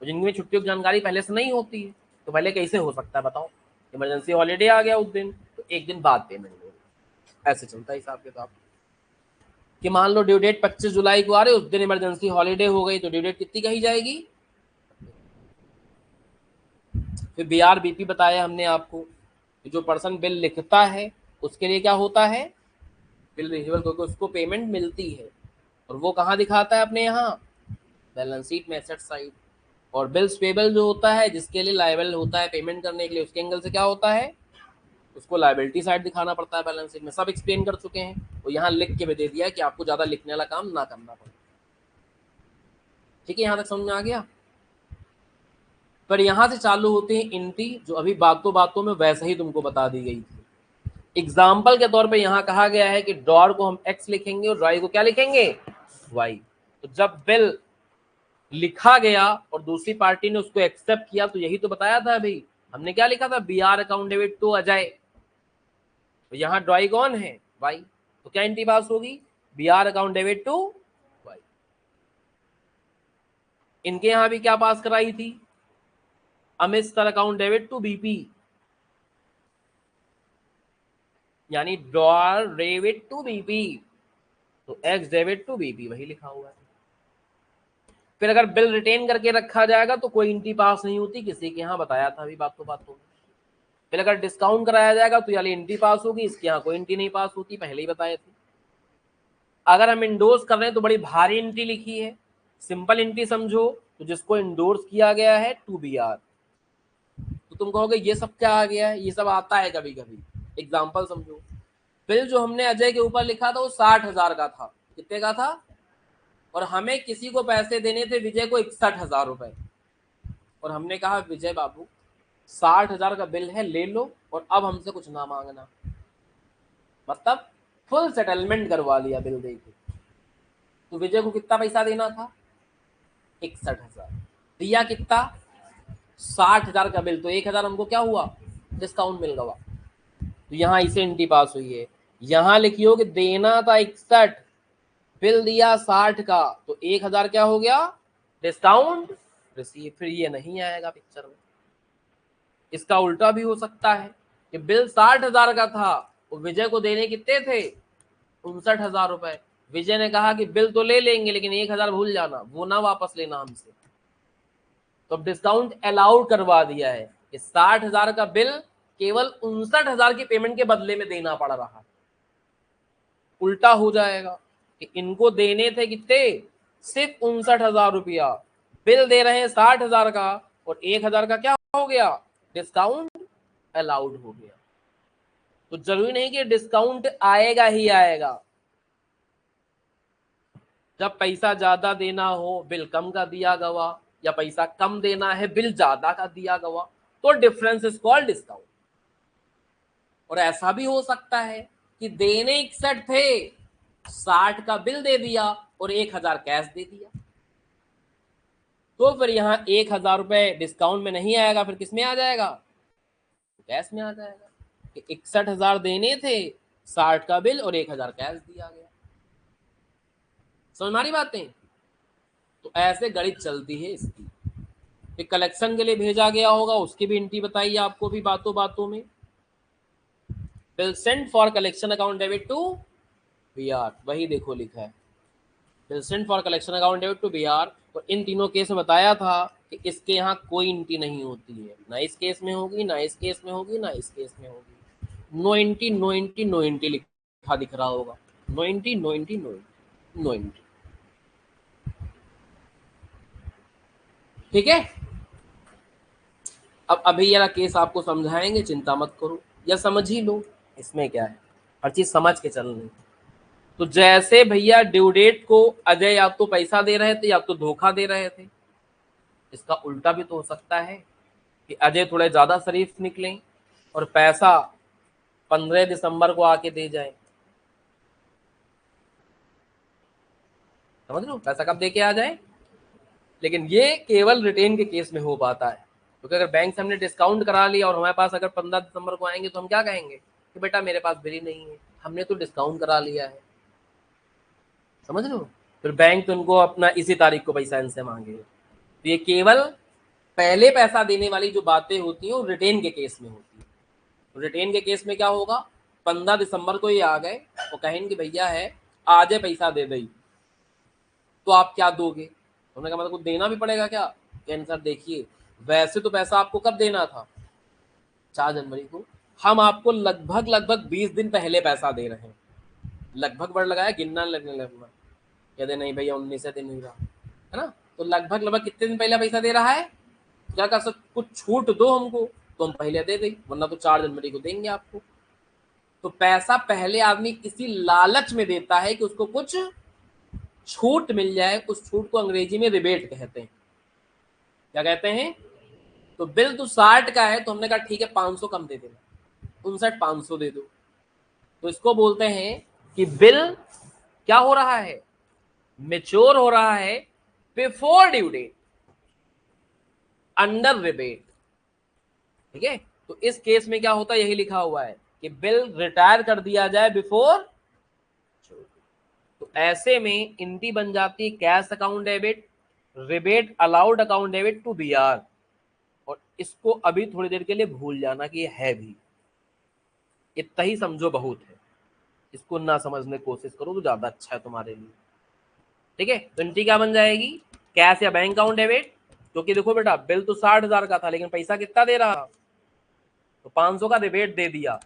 जिनमें छुट्टियों की जानकारी पहले से नहीं होती है तो पहले कैसे हो सकता है बताओ? इमरजेंसी हॉलीडे आ गया उस दिन तो एक दिन बाद पेमेंट होगी। ऐसे चलता है हिसाब किताब। कि मान लो ड्यू डेट 25 जुलाई को आ रही है, उस दिन इमरजेंसी हॉलीडे हो गई तो ड्यू डेट कितनी कही जाएगी? फिर बीआरबीपी बताया हमने आपको, जो पर्सन बिल लिखता है उसके लिए क्या होता है? बिल रिसीवर, क्योंकि उसको पेमेंट मिलती है, और वो कहाँ दिखाता है? अपने यहाँ बैलेंस शीट में, एसेट साइड। और बिल्स पेबल जो होता है, जिसके लिए लायबल होता है पेमेंट करने के लिए, उसके एंगल से क्या होता है? उसको लायबिलिटी साइड दिखाना पड़ता है बैलेंस शीट में। सब एक्सप्लेन कर चुके हैं, और यहाँ लिख के भी दे दिया है कि आपको ज्यादा लिखने वाला काम ना करना पड़े। ठीक है? यहाँ तक समझ में आ गया? पर यहाँ से चालू होते हैं इनटी, जो अभी बातों बातों में वैसे ही तुमको बता दी गई थी। एग्जाम्पल के तौर पे यहाँ कहा गया है कि डॉर को हम एक्स लिखेंगे और ड्राई को क्या लिखेंगे? वाई। तो जब बिल लिखा गया और दूसरी पार्टी ने उसको एक्सेप्ट किया, तो यही तो बताया था अभी, हमने क्या लिखा था, B R account debit to Ajay. तो यहाँ ड्रॉई कौन है, वाई, तो क्या एंट्री पास होगी, B R account debit to Y. इनके यहां भी क्या पास कराई थी, Amit sir account debit to BP, यानी ड्रॉर डेबिट टू बीपी, तो एक्स डेबिट टू बीपी वही लिखा हुआ है। फिर अगर बिल रिटेन करके रखा जाएगा तो कोई एंट्री पास नहीं होती, किसी के यहाँ बताया था अभी बातों में। फिर अगर डिस्काउंट कराया जाएगा तो यानी एंट्री पास होगी, इसके यहाँ कोई एंट्री नहीं पास होती, पहले ही बताए थे। अगर हम इंडोर्स कर रहे हैं तो बड़ी भारी एंट्री लिखी है, सिंपल एंट्री समझो, तो जिसको इंडोर्स किया गया है टू बी आर, तो तुम कहोगे ये सब क्या आ गया है, ये सब आता है कभी कभी। एग्जाम्पल समझो, बिल जो हमने अजय के ऊपर लिखा था वो 60,000 का था, कितने का था, और हमें किसी को पैसे देने थे विजय को 61,000 रुपए, और हमने कहा विजय बाबू 60,000 का बिल है, ले लो और अब हमसे कुछ ना मांगना, मतलब फुल सेटलमेंट करवा लिया बिल देके। तो विजय को कितना पैसा देना था, 61,000, दिया कितना, 60,000 का बिल, तो 1,000 हमको क्या हुआ, डिस्काउंट मिल गया। तो यहाँ इसे एंट्री पास हुई है, यहाँ लिखियो कि देना था 61, बिल दिया 60 का, तो 1,000 क्या हो गया, डिस्काउंट रिसीव। फिर ये नहीं आएगा पिक्चर में। इसका उल्टा भी हो सकता है कि बिल 60,000 का था, और विजय को देने कितने थे, 59,000 रुपए। विजय ने कहा कि बिल तो ले लेंगे लेकिन 1,000 भूल जाना, वो ना वापस लेना हमसे। तो अब डिस्काउंट अलाउड करवा दिया है कि 60,000 का बिल केवल 59,000 की पेमेंट के बदले में देना पड़ रहा है। उल्टा हो जाएगा कि इनको देने थे कितने, सिर्फ 59,000 रुपया, बिल दे रहे हैं 60,000 का, और 1,000 का क्या हो गया, डिस्काउंट अलाउड हो गया। तो जरूरी नहीं कि डिस्काउंट आएगा ही आएगा, जब पैसा ज्यादा देना हो बिल कम का दिया गवा, या पैसा कम देना है बिल ज्यादा का दिया गवा, तो डिफरेंस इज कॉल्ड डिस्काउंट। और ऐसा भी हो सकता है कि देने 61 थे, 60 का बिल दे दिया और 1,000 कैश दे दिया, तो फिर यहाँ 1,000 रुपए डिस्काउंट में नहीं आएगा, फिर किस में आ जाएगा, कैश में आ जाएगा। 61,000 देने थे, 60 का बिल और 1,000 कैश दिया गया। समझ में आ रही बातें। तो ऐसे गणित चलती है इसकी। फिर कलेक्शन के लिए भेजा गया होगा, उसकी भी एंट्री बताइए आपको भी बातों बातों में, bill sent for collection account debit to B R, वही देखो लिखा है, bill sent for collection account debit to B R. और इन तीनों केस में बताया था कि इसके यहाँ कोई एंट्री नहीं होती है, ना इस केस में होगी, ना इस केस में होगी, ना इस केस में होगी। No entry, no entry, no entry लिखा दिख रहा होगा, no entry, no entry, no entry, no entry. ठीक है। अब अभी ये केस आपको समझाएंगे, चिंता मत करो, या समझ ही लो, इसमें क्या है, हर चीज समझ के चलनी। तो जैसे भैया ड्यू डेट को अजय या तो पैसा दे रहे थे या तो धोखा दे रहे थे, इसका उल्टा भी तो हो सकता है कि अजय थोड़े ज्यादा शरीफ निकले और पैसा 15 दिसंबर को आके दे जाए। समझ लो, पैसा कब दे के आ जाए। लेकिन ये केवल रिटेन के केस में हो पाता है, क्योंकि अगर बैंक से हमने डिस्काउंट करा लिया और हमारे पास अगर 15 दिसंबर को आएंगे तो हम क्या कहेंगे कि बेटा मेरे पास बिल ही नहीं है, हमने तो डिस्काउंट करा लिया है। समझ लो, फिर बैंक तो उनको अपना इसी तारीख को पैसा इनसे मांगे। तो ये केवल पहले पैसा देने वाली जो बातें होती हैं वो रिटेन के केस में होती है। तो रिटेन के केस में क्या होगा, 15 दिसंबर को ये आ गए वो कहेंगे भैया है आज पैसा दे दी, तो आप क्या दोगे, उन्होंने कहा मतलब कुछ देना भी पड़ेगा क्या, कहने सर देखिए वैसे तो पैसा आपको कब देना था, 4 जनवरी को, हम आपको लगभग लगभग 20 दिन पहले पैसा दे रहे हैं। लगभग वर्ड लगाया, गिनना लगने लगना, कहते नहीं भैया 19 दिन ही रहा है ना, तो लगभग लगभग कितने दिन पहले पैसा दे रहा है, क्या कर सकते, कुछ छूट दो हमको तो हम पहले दे दें, वरना तो 4 जनवरी को देंगे आपको। तो पैसा पहले आदमी किसी लालच में देता है कि उसको कुछ छूट मिल जाए, उस छूट को अंग्रेजी में रिबेट कहते हैं। क्या कहते हैं, तो बिल तो 60 का है तो हमने कहा ठीक है 500 कम दे देना, 59,500 दे दो। तो इसको बोलते हैं कि बिल क्या हो रहा है, मेच्योर हो रहा है before due date under rebate. ठीक है, तो इस केस में क्या होता है, यही लिखा हुआ है कि बिल रिटायर कर दिया जाए बिफोर। तो ऐसे में इंटी बन जाती है cash account debit, rebate allowed account debit to B R. और इसको अभी थोड़ी देर के लिए भूल जाना कि ये है भी, इतना ही समझो बहुत है, इसको ना समझने की कोशिश करो तो ज्यादा अच्छा है तुम्हारे लिए। ठीक है, तो इंटी क्या बन जाएगी, कैश या बैंक अकाउंट डेबिट। क्योंकि देखो बेटा बिल तो 60,000 का था लेकिन पैसा कितना दे रहा, तो 500 का रिबेट दे दिया।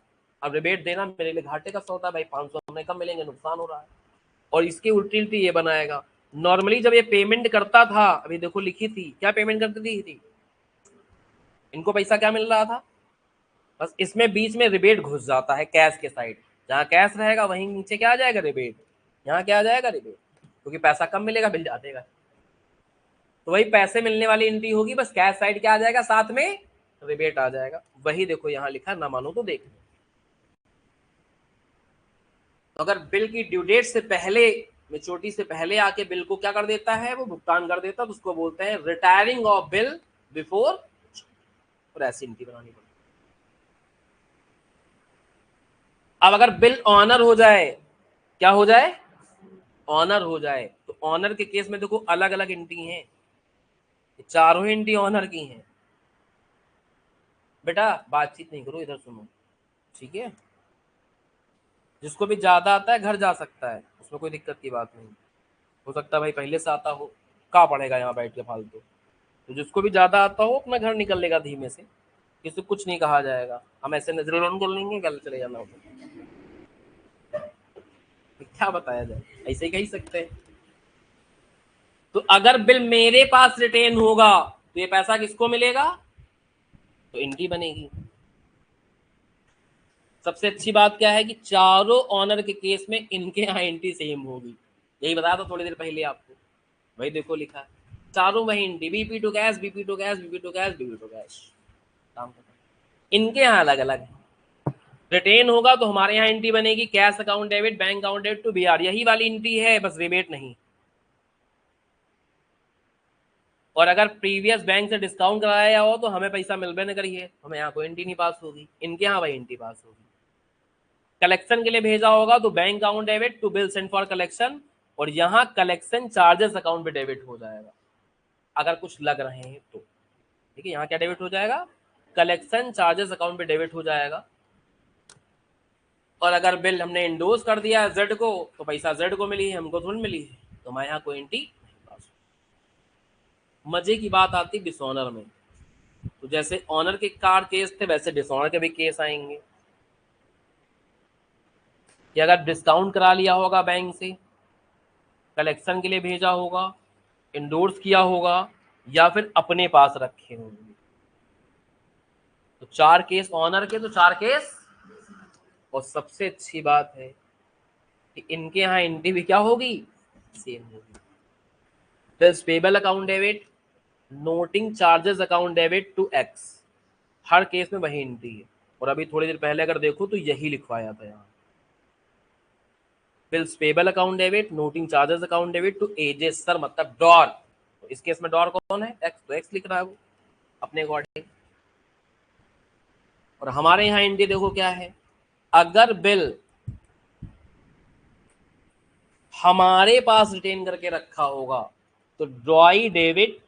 अब रिबेट देना मेरे लिए घाटे का सौदा भाई, 500 हमें कम मिलेंगे, नुकसान हो रहा है। और इसकी उल्टी उल्टी ये बनाएगा, नॉर्मली जब ये पेमेंट करता था, अभी देखो लिखी थी क्या पेमेंट करती थी, इनको पैसा क्या मिल रहा था, बस इसमें बीच में रिबेट घुस जाता है कैश के साइड। जहां कैश रहेगा वहीं नीचे क्या आ जाएगा, रिबेट। यहाँ क्या आ जाएगा, रिबेट, क्योंकि पैसा कम मिलेगा बिल जातेगा। तो वही पैसे मिलने वाली एंट्री होगी, बस कैश साइड क्या आ जाएगा, साथ में रिबेट आ जाएगा। वही देखो यहाँ लिखा, ना मानो तो देख लो। तो अगर बिल की ड्यू डेट से पहले, मेच्योरिटी से पहले आके बिल को क्या कर देता है, वो भुगतान कर देता है, तो उसको बोलते हैं रिटायरिंग ऑफ बिल बिफोर। और ऐसी एंट्री बनानी पड़ती। अब अगर बिल ऑनर हो जाए, क्या हो जाए, ऑनर हो जाए, तो ऑनर के केस में देखो अलग अलग एंट्री हैं, चारों एंट्री ऑनर की हैं। बेटा बातचीत नहीं करो, इधर सुनो, ठीक है। जिसको भी ज्यादा आता है घर जा सकता है, उसमें कोई दिक्कत की बात नहीं। हो सकता है भाई पहले से आता हो, कहाँ पड़ेगा यहाँ बैठ के फालतू। तो जिसको भी ज्यादा आता हो अपना घर निकल लेगा धीमे से, किसी को कुछ नहीं कहा जाएगा। हम ऐसे नजर ऑन कर लेंगे, कल चले जाना होगा, क्या बताया जाए, ऐसे ही कह सकते हैं। तो अगर बिल मेरे पास रिटेन होगा तो ये पैसा किसको मिलेगा, तो एंट्री बनेगी। सबसे अच्छी बात क्या है कि चारों ऑनर के केस में इनके यहाँ एंट्री सेम होगी। यही बताया था थोड़ी देर पहले आपको, वही देखो लिखा है, चारों वही entry, BP to cash, BP to cash, BP to cash, BP to cash, काम खत्म। इनके यहाँ अलग अलग है। रिटेन होगा तो हमारे यहाँ एंट्री बनेगी cash account debit, bank account debit to BR, यही वाली एंट्री है, बस रिबेट नहीं। और अगर प्रीवियस बैंक से डिस्काउंट कराया हो तो हमें पैसा मिल भी नहीं करिए, हमें यहाँ कोई एंट्री नहीं पास होगी, इनके यहाँ वही एंट्री पास होगी। कलेक्शन के लिए भेजा होगा तो bank account debit to bill send for collection, और यहाँ कलेक्शन चार्जेस अकाउंट पे डेबिट हो जाएगा अगर कुछ लग रहे हैं तो। ठीक है, यहाँ क्या डेबिट हो जाएगा, कलेक्शन चार्जेस अकाउंट पे डेबिट हो जाएगा। और अगर बिल हमने इंडोर्स कर दिया है जेड को, तो पैसा जेड को मिली है, हमको थोड़ी मिली है, तो हमारे यहाँ कोई एंट्री। मजे की बात आती डिसऑनर में, तो जैसे ऑनर के कार केस थे वैसे डिसऑनर के भी केस आएंगे कि अगर डिस्काउंट करा लिया होगा बैंक से, कलेक्शन के लिए भेजा होगा, इंडोर्स किया होगा, या फिर अपने पास रखे होंगे, तो चार केस ऑनर के, तो चार केस। और सबसे अच्छी बात है कि इनके यहाँ एंट्री भी क्या होगी, सेम होगी। Plus payable account debit, noting charges account debit to X, हर केस में वही एंट्री है। और अभी थोड़ी देर पहले अगर देखो तो यही लिखवाया था यहाँ, bills payable account debit, noting charges account debit to एजेस सर, मतलब डॉर। तो इस केस में डॉर कौन है, एक्स, तो एक्स लिख रहा है वो अपने अकॉर्डिंग। और हमारे यहाँ एंट्री देखो क्या है, अगर बिल हमारे पास रिटेन करके रखा होगा तो ड्रॉई डेबिट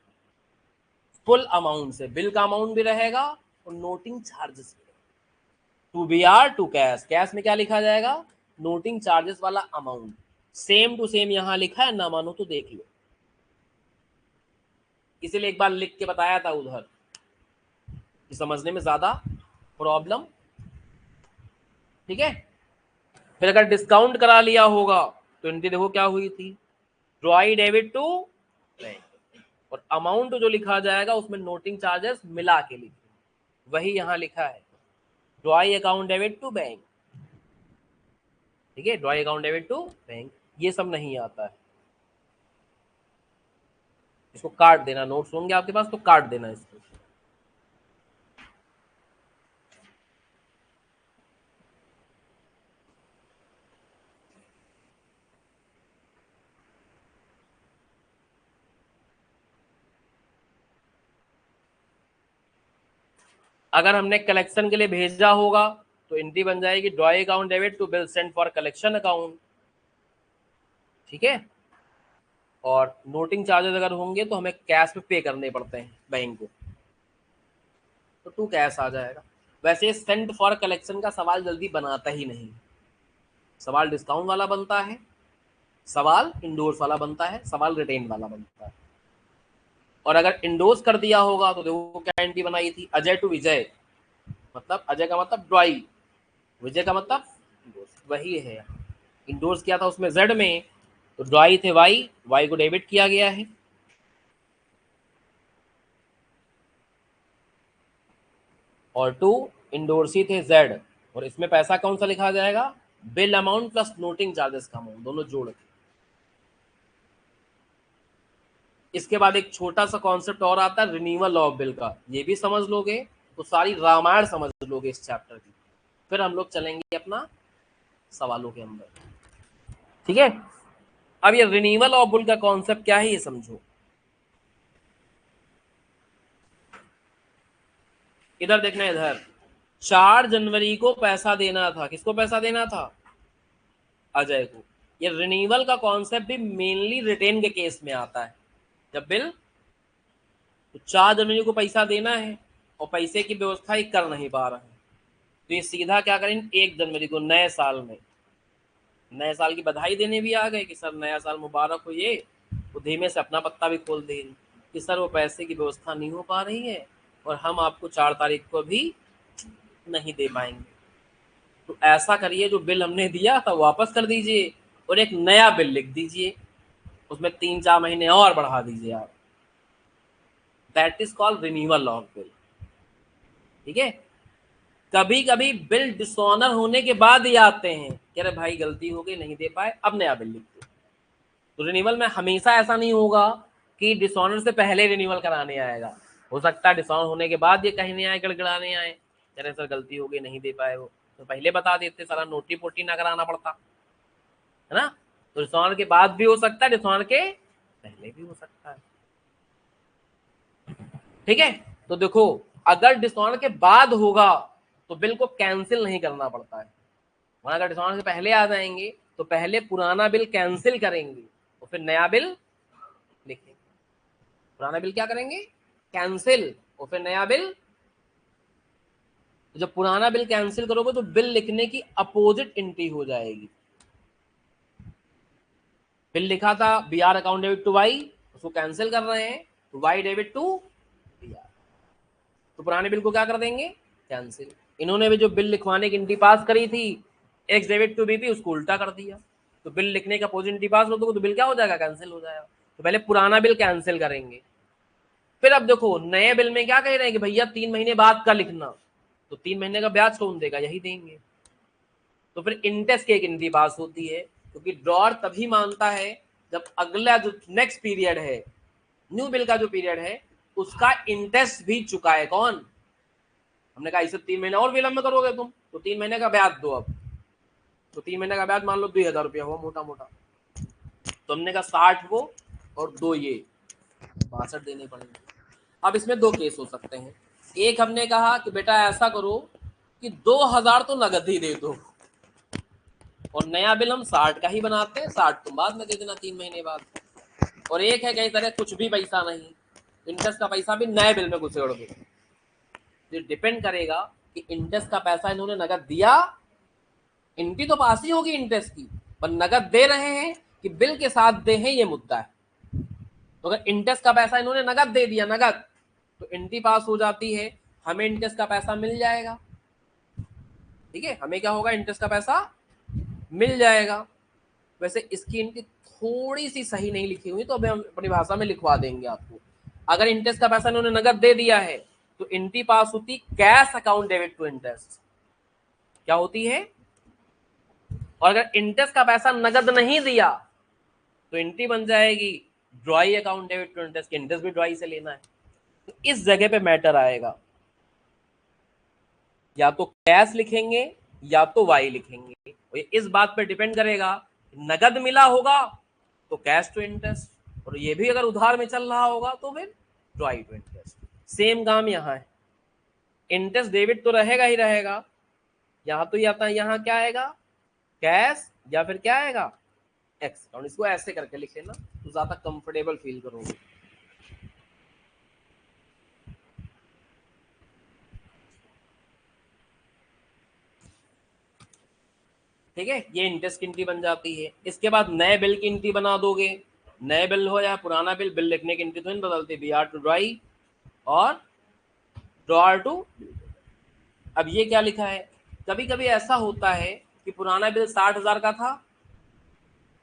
फुल अमाउंट से, बिल का अमाउंट भी रहेगा और नोटिंग चार्जेस भी, to B R to cash, cash में क्या लिखा जाएगा, नोटिंग चार्जेस वाला अमाउंट। सेम टू सेम यहां लिखा है, ना मानो तो देख लो, इसीलिए एक बार लिख के बताया था उधर कि समझने में ज्यादा प्रॉब्लम। ठीक है, फिर अगर डिस्काउंट करा लिया होगा तो इनकी देखो क्या हुई थी, ड्रॉई डेबिट टू बैंक, और अमाउंट जो लिखा जाएगा उसमें नोटिंग चार्जेस मिला के लिखे, वही यहां लिखा है, drawee account debit to bank. ठीक है, drawee account debit to bank, ये सब नहीं आता है, इसको काट देना, नोट्स होंगे आपके पास तो काट देना इसको। अगर हमने कलेक्शन के लिए भेजा होगा तो एंट्री बन जाएगी draw account debit to bill send for collection account, ठीक है। और नोटिंग चार्जेस अगर होंगे तो हमें कैश में पे करने पड़ते हैं बैंक को, तो टू कैश आ जाएगा। वैसे सेंड फॉर कलेक्शन का सवाल जल्दी बनाता ही नहीं, सवाल डिस्काउंट वाला बनता है, सवाल इंडोर्स वाला बनता है, सवाल रिटेन वाला बनता है। और अगर इंडोर्स कर दिया होगा तो देखो क्या एंट्री बनाई थी, अजय टू विजय, मतलब अजय का मतलब ड्रॉई, विजय का मतलब वही है। इंडोर्स किया था उसमें जेड में, तो ड्रॉई थे वाई, वाई को डेबिट किया गया है। और टू इंडोर्सी थे जेड, और इसमें पैसा कौन सा लिखा जाएगा, bill amount plus noting charges का अमाउंट, दोनों जोड़ के। इसके बाद एक छोटा सा कॉन्सेप्ट और आता है रिन्यूअल ऑफ बिल का, ये भी समझ लोगे तो सारी रामायण समझ लोगे इस चैप्टर की। फिर हम लोग चलेंगे अपना सवालों के अंदर, ठीक है। अब ये रिन्यूअल ऑफ बिल का कॉन्सेप्ट क्या है ये समझो। इधर देखना, इधर 4 जनवरी को पैसा देना था, किसको पैसा देना था, अजय को। ये रिन्यूअल का कॉन्सेप्ट भी मेनली रिटेन के केस में आता है, जब बिल तो 4 जनवरी को पैसा देना है और पैसे की व्यवस्था ही कर नहीं पा रहे हैं, तो ये सीधा क्या करेंगे 1 जनवरी को नए साल में, नए साल की बधाई देने भी आ गए कि सर नया साल मुबारक हो, ये वो धीमे से अपना पत्ता भी खोल देंगे कि सर वो पैसे की व्यवस्था नहीं हो पा रही है और हम आपको 4 तारीख को भी नहीं दे पाएंगे, तो ऐसा करिए जो बिल हमने दिया था वापस कर दीजिए और एक नया बिल लिख दीजिए, उसमें 3-4 महीने और बढ़ा दीजिए आप, that is called renewal of bill, ठीक है। कभी कभी बिल डिसऑनर होने के बाद ही आते हैं कि अरे भाई गलती हो गई नहीं दे पाए, अब नया बिल लिख दो। तो रिन्यूअल में हमेशा ऐसा नहीं होगा कि डिसऑनर से पहले रिन्यूअल कराने आएगा, हो सकता है डिसऑनर होने के बाद ये कहने आए, गड़गड़ाने आए, अरे सर गलती हो गई नहीं दे पाए, वो तो पहले बता देते, सारा नोटी पोटी ना कराना पड़ता है ना। तो डिसऑनर के बाद भी हो सकता है, डिसऑनर के पहले भी हो सकता है, ठीक है। तो देखो अगर डिसऑनर के बाद होगा तो बिल को कैंसिल नहीं करना पड़ता है, वहां अगर डिसऑनर से पहले आ जाएंगे तो पहले पुराना बिल कैंसिल करेंगे और फिर नया बिल लिखेंगे, पुराना बिल क्या करेंगे कैंसिल और फिर नया बिल। तो जब पुराना बिल कैंसिल करोगे तो बिल लिखने की अपोजिट एंट्री हो जाएगी, बिल लिखा था B R account debit to Y, उसको कैंसिल कर रहे हैं तो Y debit to B R, तो पुराने बिल को क्या कर देंगे कैंसिल। इन्होंने भी जो बिल लिखवाने की एंट्री पास करी थी एक्स डेबिट टू बीपी, उसको उल्टा कर दिया, तो बिल लिखने का अपोजिट एंट्री पास हो तो बिल क्या हो जाएगा कैंसिल हो जाएगा, तो पहले पुराना बिल कैंसिल करेंगे। फिर अब देखो नए बिल में क्या कह रहे हैं कि भैया 3 महीने बाद का लिखना, तो 3 महीने का ब्याज कौन देगा, यही देंगे। तो फिर इंटरेस्ट की एक एंट्री पास होती है, क्योंकि ड्रॉर तभी मानता है जब अगला जो नेक्स्ट पीरियड है, न्यू बिल का जो पीरियड है उसका इंटरेस्ट भी चुकाए कौन, हमने कहा इसे 3 महीने और विलंब करोगे तुम तो 3 महीने का ब्याज दो, अब तो 3 महीने का ब्याज मान लो 2000 रुपया हुआ मोटा मोटा, तो हमने कहा 60 वो और 2 ये 62 देने पड़ेंगे। अब इसमें 2 केस हो सकते हैं, एक हमने कहा कि बेटा ऐसा करो कि 2000 तो नगद ही दे दो और नया बिल हम 60 का ही बनाते हैं, 60 तुम बाद में दे देना 3 महीने बाद। और एक है कई तरह कुछ भी पैसा नहीं, इंटरेस्ट का पैसा भी नए बिल में घुसेड़ दो, ये डिपेंड करेगा कि इंटरेस्ट का पैसा इन्होंने नगद दिया, इनकी तो पास ही होगी इंटरेस्ट की, पर नगद दे रहे हैं कि बिल के साथ दे हैं, ये मुद्दा है। तो अगर इंटरेस्ट का पैसा इन्होंने नगद दे दिया नगद, तो एंट्री पास हो जाती है, हमें इंटरेस्ट का पैसा मिल जाएगा, ठीक है, हमें क्या होगा इंटरेस्ट का पैसा मिल जाएगा। वैसे इसकी एंट्री थोड़ी सी सही नहीं लिखी हुई, तो अभी हम अपनी भाषा में लिखवा देंगे आपको। अगर इंटरेस्ट का पैसा इन्होंने नगद दे दिया है तो एंट्री पास होती cash account debit to interest, क्या होती है। और अगर इंटरेस्ट का पैसा नगद नहीं दिया तो एंट्री बन जाएगी drawee account debit to interest, interest भी ड्रॉई से लेना है, तो इस जगह पे मैटर आएगा, या तो कैश लिखेंगे या तो वाई लिखेंगे, और इस बात पर डिपेंड करेगा, नगद मिला होगा तो कैश टू इंटरेस्ट, और ये भी अगर उधार में चल रहा होगा तो फिर ड्रॉई टू इंटरेस्ट। सेम काम यहाँ है, इंटरेस्ट डेबिट तो रहेगा ही रहेगा, यहाँ तो ये आता है, यहाँ क्या आएगा कैश या फिर क्या आएगा एक्स अकाउंट। इसको ऐसे करके लिख लेना तो ज्यादा कंफर्टेबल फील करोगे। ठीक है, ये इंटरेस्ट की एंट्री बन जाती है। इसके बाद नए बिल की एंट्री बना दोगे, नए बिल हो या पुराना बिल, बिल लिखने की एंट्री तो नहीं बदलती, बी आर टू ड्राई और ड्रॉअर टू। अब ये क्या लिखा है, कभी कभी ऐसा होता है कि पुराना बिल 60,000 का था,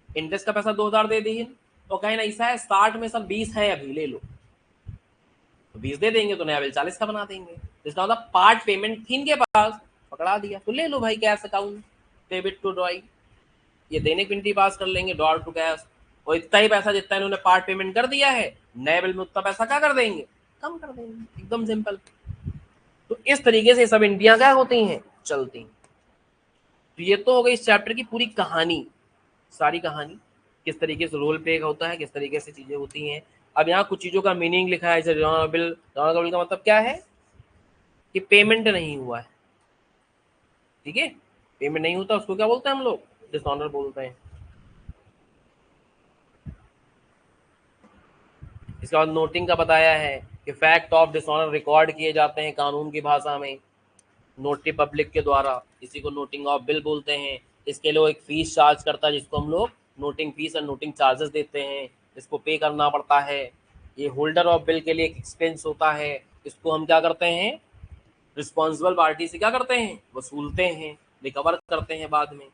इंटरेस्ट का पैसा 2,000 दे दिए, तो कहीं ना ऐसा है 60 में सब 20 है, अभी ले लो, तो 20 दे देंगे तो नया बिल 40 का बना देंगे। इसका मतलब पार्ट पेमेंट थी इनके पास, पकड़ा दिया, तो ले लो भाई cash account debit to drawee, ये देने की एंट्री पास कर लेंगे ड्रॉअर टू कैश, और इतना ही पैसा जितना इन्होंने पार्ट पेमेंट कर दिया है, नए बिल में उतना पैसा क्या कर देंगे, कम कर देंगे, एकदम सिंपल। तो इस तरीके से सब एंट्रियां क्या होती हैं, चलती हैं। तो ये तो हो गई इस चैप्टर की पूरी कहानी, सारी कहानी किस तरीके से रोल प्ले होता है, किस तरीके से चीजें होती हैं। अब यहाँ कुछ चीजों का मीनिंग लिखा है, जैसे बिल का मतलब क्या है कि पेमेंट नहीं हुआ है, ठीक है, पेमेंट नहीं होता उसको क्या बोलते हैं हम लोग, डिसऑनर बोलते हैं। इसके बाद नोटिंग का बताया है कि फैक्ट ऑफ डिसऑनर रिकॉर्ड किए जाते हैं कानून की भाषा में नोटरी पब्लिक के द्वारा, इसी को नोटिंग ऑफ बिल बोलते हैं। इसके लिए वो एक फीस चार्ज करता है जिसको हम लोग नोटिंग फीस और नोटिंग चार्जेस देते हैं, इसको पे करना पड़ता है। ये होल्डर ऑफ बिल के लिए एक एक्सपेंस होता है, इसको हम क्या करते हैं, रिस्पॉन्सिबल पार्टी से क्या करते हैं, वसूलते हैं, रिकवर करते हैं बाद में।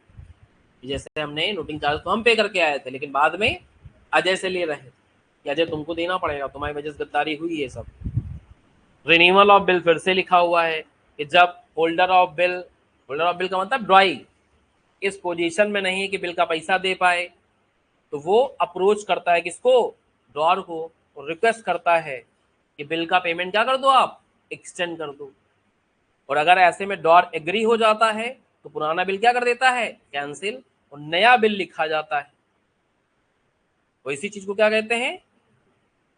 जैसे हमने नोटिंग चार्ज तो हम पे करके आए थे, लेकिन बाद में अजय से ले रहे थे कि अजय तुमको देना पड़ेगा, तुम्हारी वजह से गद्दारी हुई है सब। रिन्यूअल ऑफ बिल फिर से लिखा हुआ है कि जब होल्डर ऑफ बिल का मतलब ड्रॉई इस पोजीशन में नहीं है कि बिल का पैसा दे पाए, तो वो अप्रोच करता है किसको, ड्रॉअर को, और रिक्वेस्ट करता है कि बिल का पेमेंट क्या कर दो आप, एक्सटेंड कर दो। और अगर ऐसे में ड्रॉअर एग्री हो जाता है तो पुराना बिल क्या कर देता है, कैंसिल, और नया बिल लिखा जाता है। तो इसी चीज को क्या कहते हैं,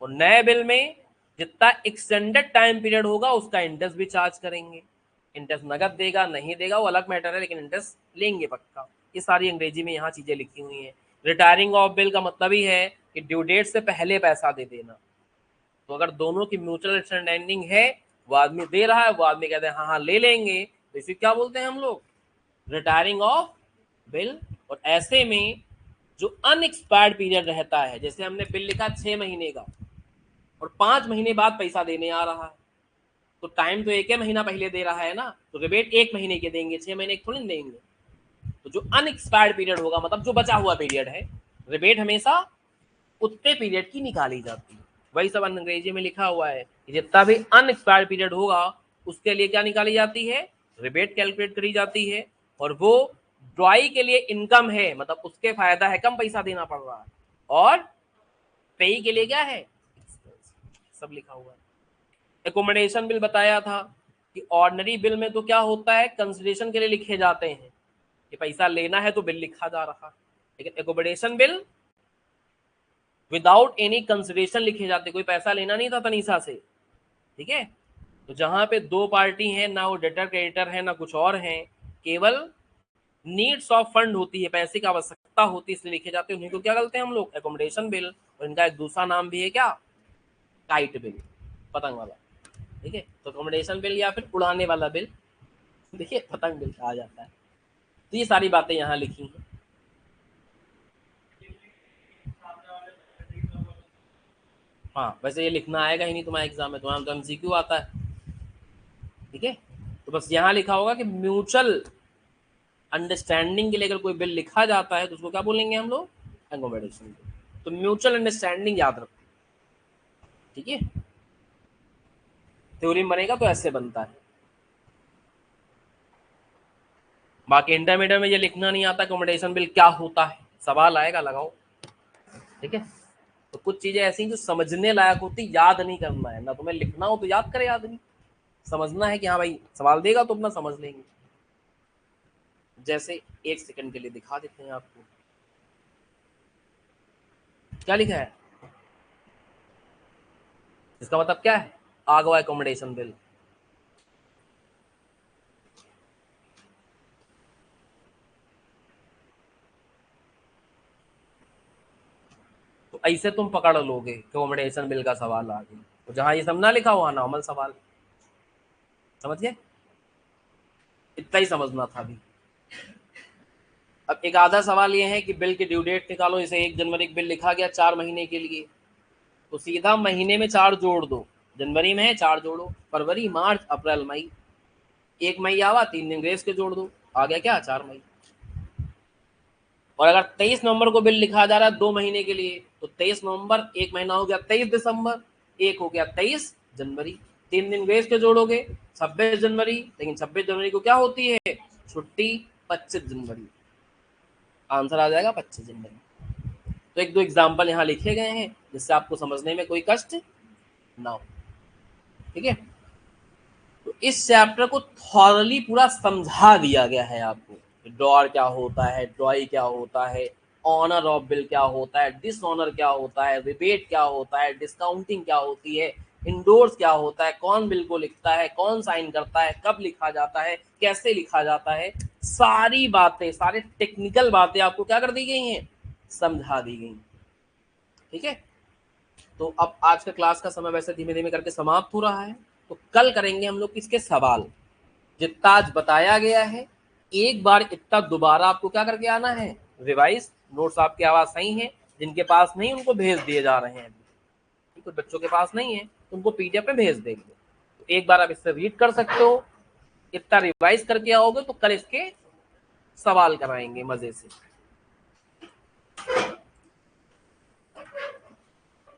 और नए बिल में जितना एक्सटेंडेड टाइम पीरियड होगा उसका इंटरेस्ट भी चार्ज करेंगे। इंटरेस्ट नगद देगा नहीं देगा वो अलग मैटर है, लेकिन इंटरेस्ट लेंगे पक्का। ये सारी अंग्रेजी में यहाँ चीजें लिखी हुई हैं। रिटायरिंग ऑफ बिल का मतलब ही है कि ड्यू डेट से पहले पैसा दे देना। तो अगर दोनों की म्यूचुअल अंडरस्टैंडिंग है, वो आदमी दे रहा है, वो आदमी कहते हैं हाँ हाँ ले लेंगे, तो इसे क्या बोलते हैं हम लोग, रिटायरिंग ऑफ बिल। और ऐसे में जो अनएक्सपायर्ड पीरियड रहता है, जैसे हमने बिल लिखा 6 महीने का और 5 महीने बाद पैसा देने आ रहा है, तो टाइम तो एक ही महीना पहले दे रहा है ना, तो रिबेट 1 महीने के देंगे, 6 महीने थोड़ी देंगे। तो जो अनएक्सपायर्ड पीरियड होगा, मतलब जो बचा हुआ पीरियड है, रिबेट हमेशा उतने पीरियड की निकाली जाती है। वही सब अंग्रेजी में लिखा हुआ है कि जितना भी अनएक्सपायर्ड पीरियड होगा उसके लिए क्या निकाली जाती है, रिबेट कैलकुलेट करी जाती है। और वो ड्रॉई के लिए इनकम है, मतलब उसके फायदा है, कम पैसा देना पड़ रहा है, और पेई के लिए क्या है, सब लिखा हुआ है। एकोमोडेशन बिल बताया था कि ऑर्डिनरी बिल में तो क्या होता है, कंसिडरेशन के लिए लिखे जाते हैं कि पैसा लेना है तो बिल लिखा जा रहा है, लेकिन accommodation bill without any consideration लिखे जाते, कोई पैसा लेना नहीं था तनीसा से, ठीक है। तो जहां पे दो पार्टी हैं, ना वो डेटर क्रेडिटर है ना कुछ और है, केवल नीड्स ऑफ फंड होती है, पैसे की आवश्यकता होती है, इसलिए लिखे जाते हैं, उन्हीं को क्या करते हैं हम लोग, एकोमोडेशन बिल। और इनका एक दूसरा नाम भी है क्या, काइट बिल, पतंग वाला, ठीक है। तो अकोमोडेशन बिल या फिर उड़ाने वाला बिल, देखिए पतंग बिल कहा जाता है। तो ये सारी बातें यहाँ लिखी हैं। हाँ वैसे ये लिखना आएगा ही नहीं तुम्हारे एग्जाम में, तुम्हारा तो एमसीक्यू आता है, ठीक है। तो बस यहाँ लिखा होगा कि म्यूचुअल अंडरस्टैंडिंग के लिए अगर कोई बिल लिखा जाता है तो उसको क्या बोलेंगे हम लोग, एकोमोडेशन बिल। तो म्यूचुअल अंडरस्टैंडिंग याद रखो, ठीक है। थ्योरी बनेगा तो ऐसे बनता है। बाकी इंटरमीडिएट में ये लिखना नहीं आता अकोमोडेशन बिल क्या होता है, सवाल आएगा लगाओ, ठीक है। तो कुछ चीजें ऐसी जो समझने लायक होती, याद नहीं करना है ना, तुम्हें लिखना हो तो याद करे आदमी, समझना है कि हाँ भाई सवाल देगा तो अपना समझ लेंगे। जैसे एक सेकंड के लिए दिखा देते हैं आपको क्या लिखा है, इसका मतलब क्या है, आ गया एकोमोडेशन बिल। ऐसे तुम पकड़ लोगे कॉम्बिनेशन बिल का सवाल आ गया, तो जहां ये सब ना लिखा हुआ नॉर्मल सवाल। समझ गए? इतना ही समझना था अभी। अब एक आधा सवाल ये है कि बिल की ड्यू डेट निकालो। इसे 1 जनवरी का बिल लिखा गया 4 महीने के लिए, तो सीधा महीने में 4 जोड़ दो। जनवरी में है 4 जोड़ो, फरवरी मार्च अप्रैल मई, 1 मई आवा 3 दिन ग्रेस के जोड़ दो, आ गया क्या 4 मई। और अगर 23 नवंबर को बिल लिखा जा रहा है 2 महीने के लिए, तो 23 नवंबर 1 महीना हो गया 23 दिसंबर, 1 हो गया 23 जनवरी, 3 दिन ग्रेस के जोड़ोगे 26 जनवरी, लेकिन 26 जनवरी को क्या होती है छुट्टी, 25 जनवरी, आंसर आ जाएगा 25 जनवरी। तो एक दो एग्जाम्पल यहाँ लिखे गए हैं जिससे आपको समझने में कोई कष्ट ना हो। ठीक है, तो इस चैप्टर को थॉरली पूरा समझा दिया गया है आपको। ड्रॉअर क्या होता है, ड्रॉई क्या होता है, ऑनर ऑफ बिल क्या होता है, डिसऑनर क्या होता है, रिबेट क्या होता है, डिस्काउंटिंग क्या होती है, इंडोर्स क्या होता है, कौन बिल को लिखता है, कौन साइन करता है, कब लिखा जाता है, कैसे लिखा जाता है, सारी बातें, सारे टेक्निकल बातें आपको क्या कर दी गई हैं, समझा दी गई। ठीक है, तो अब आज का क्लास का समय वैसे धीमे धीमे करके समाप्त हो रहा है, तो कल करेंगे हम लोग किसके सवाल। जितना आज बताया गया है एक बार इतना दोबारा आपको क्या करके आना है, रिवाइज। नोट्स आपकी आवाज सही है, जिनके पास नहीं उनको भेज दिए जा रहे हैं, कुछ बच्चों के पास नहीं है उनको पीडीएफ में भेज देंगे, तो एक बार आप इससे रीड कर सकते हो, इतना रिवाइज करके आओगे तो कल इसके सवाल कराएंगे मजे से।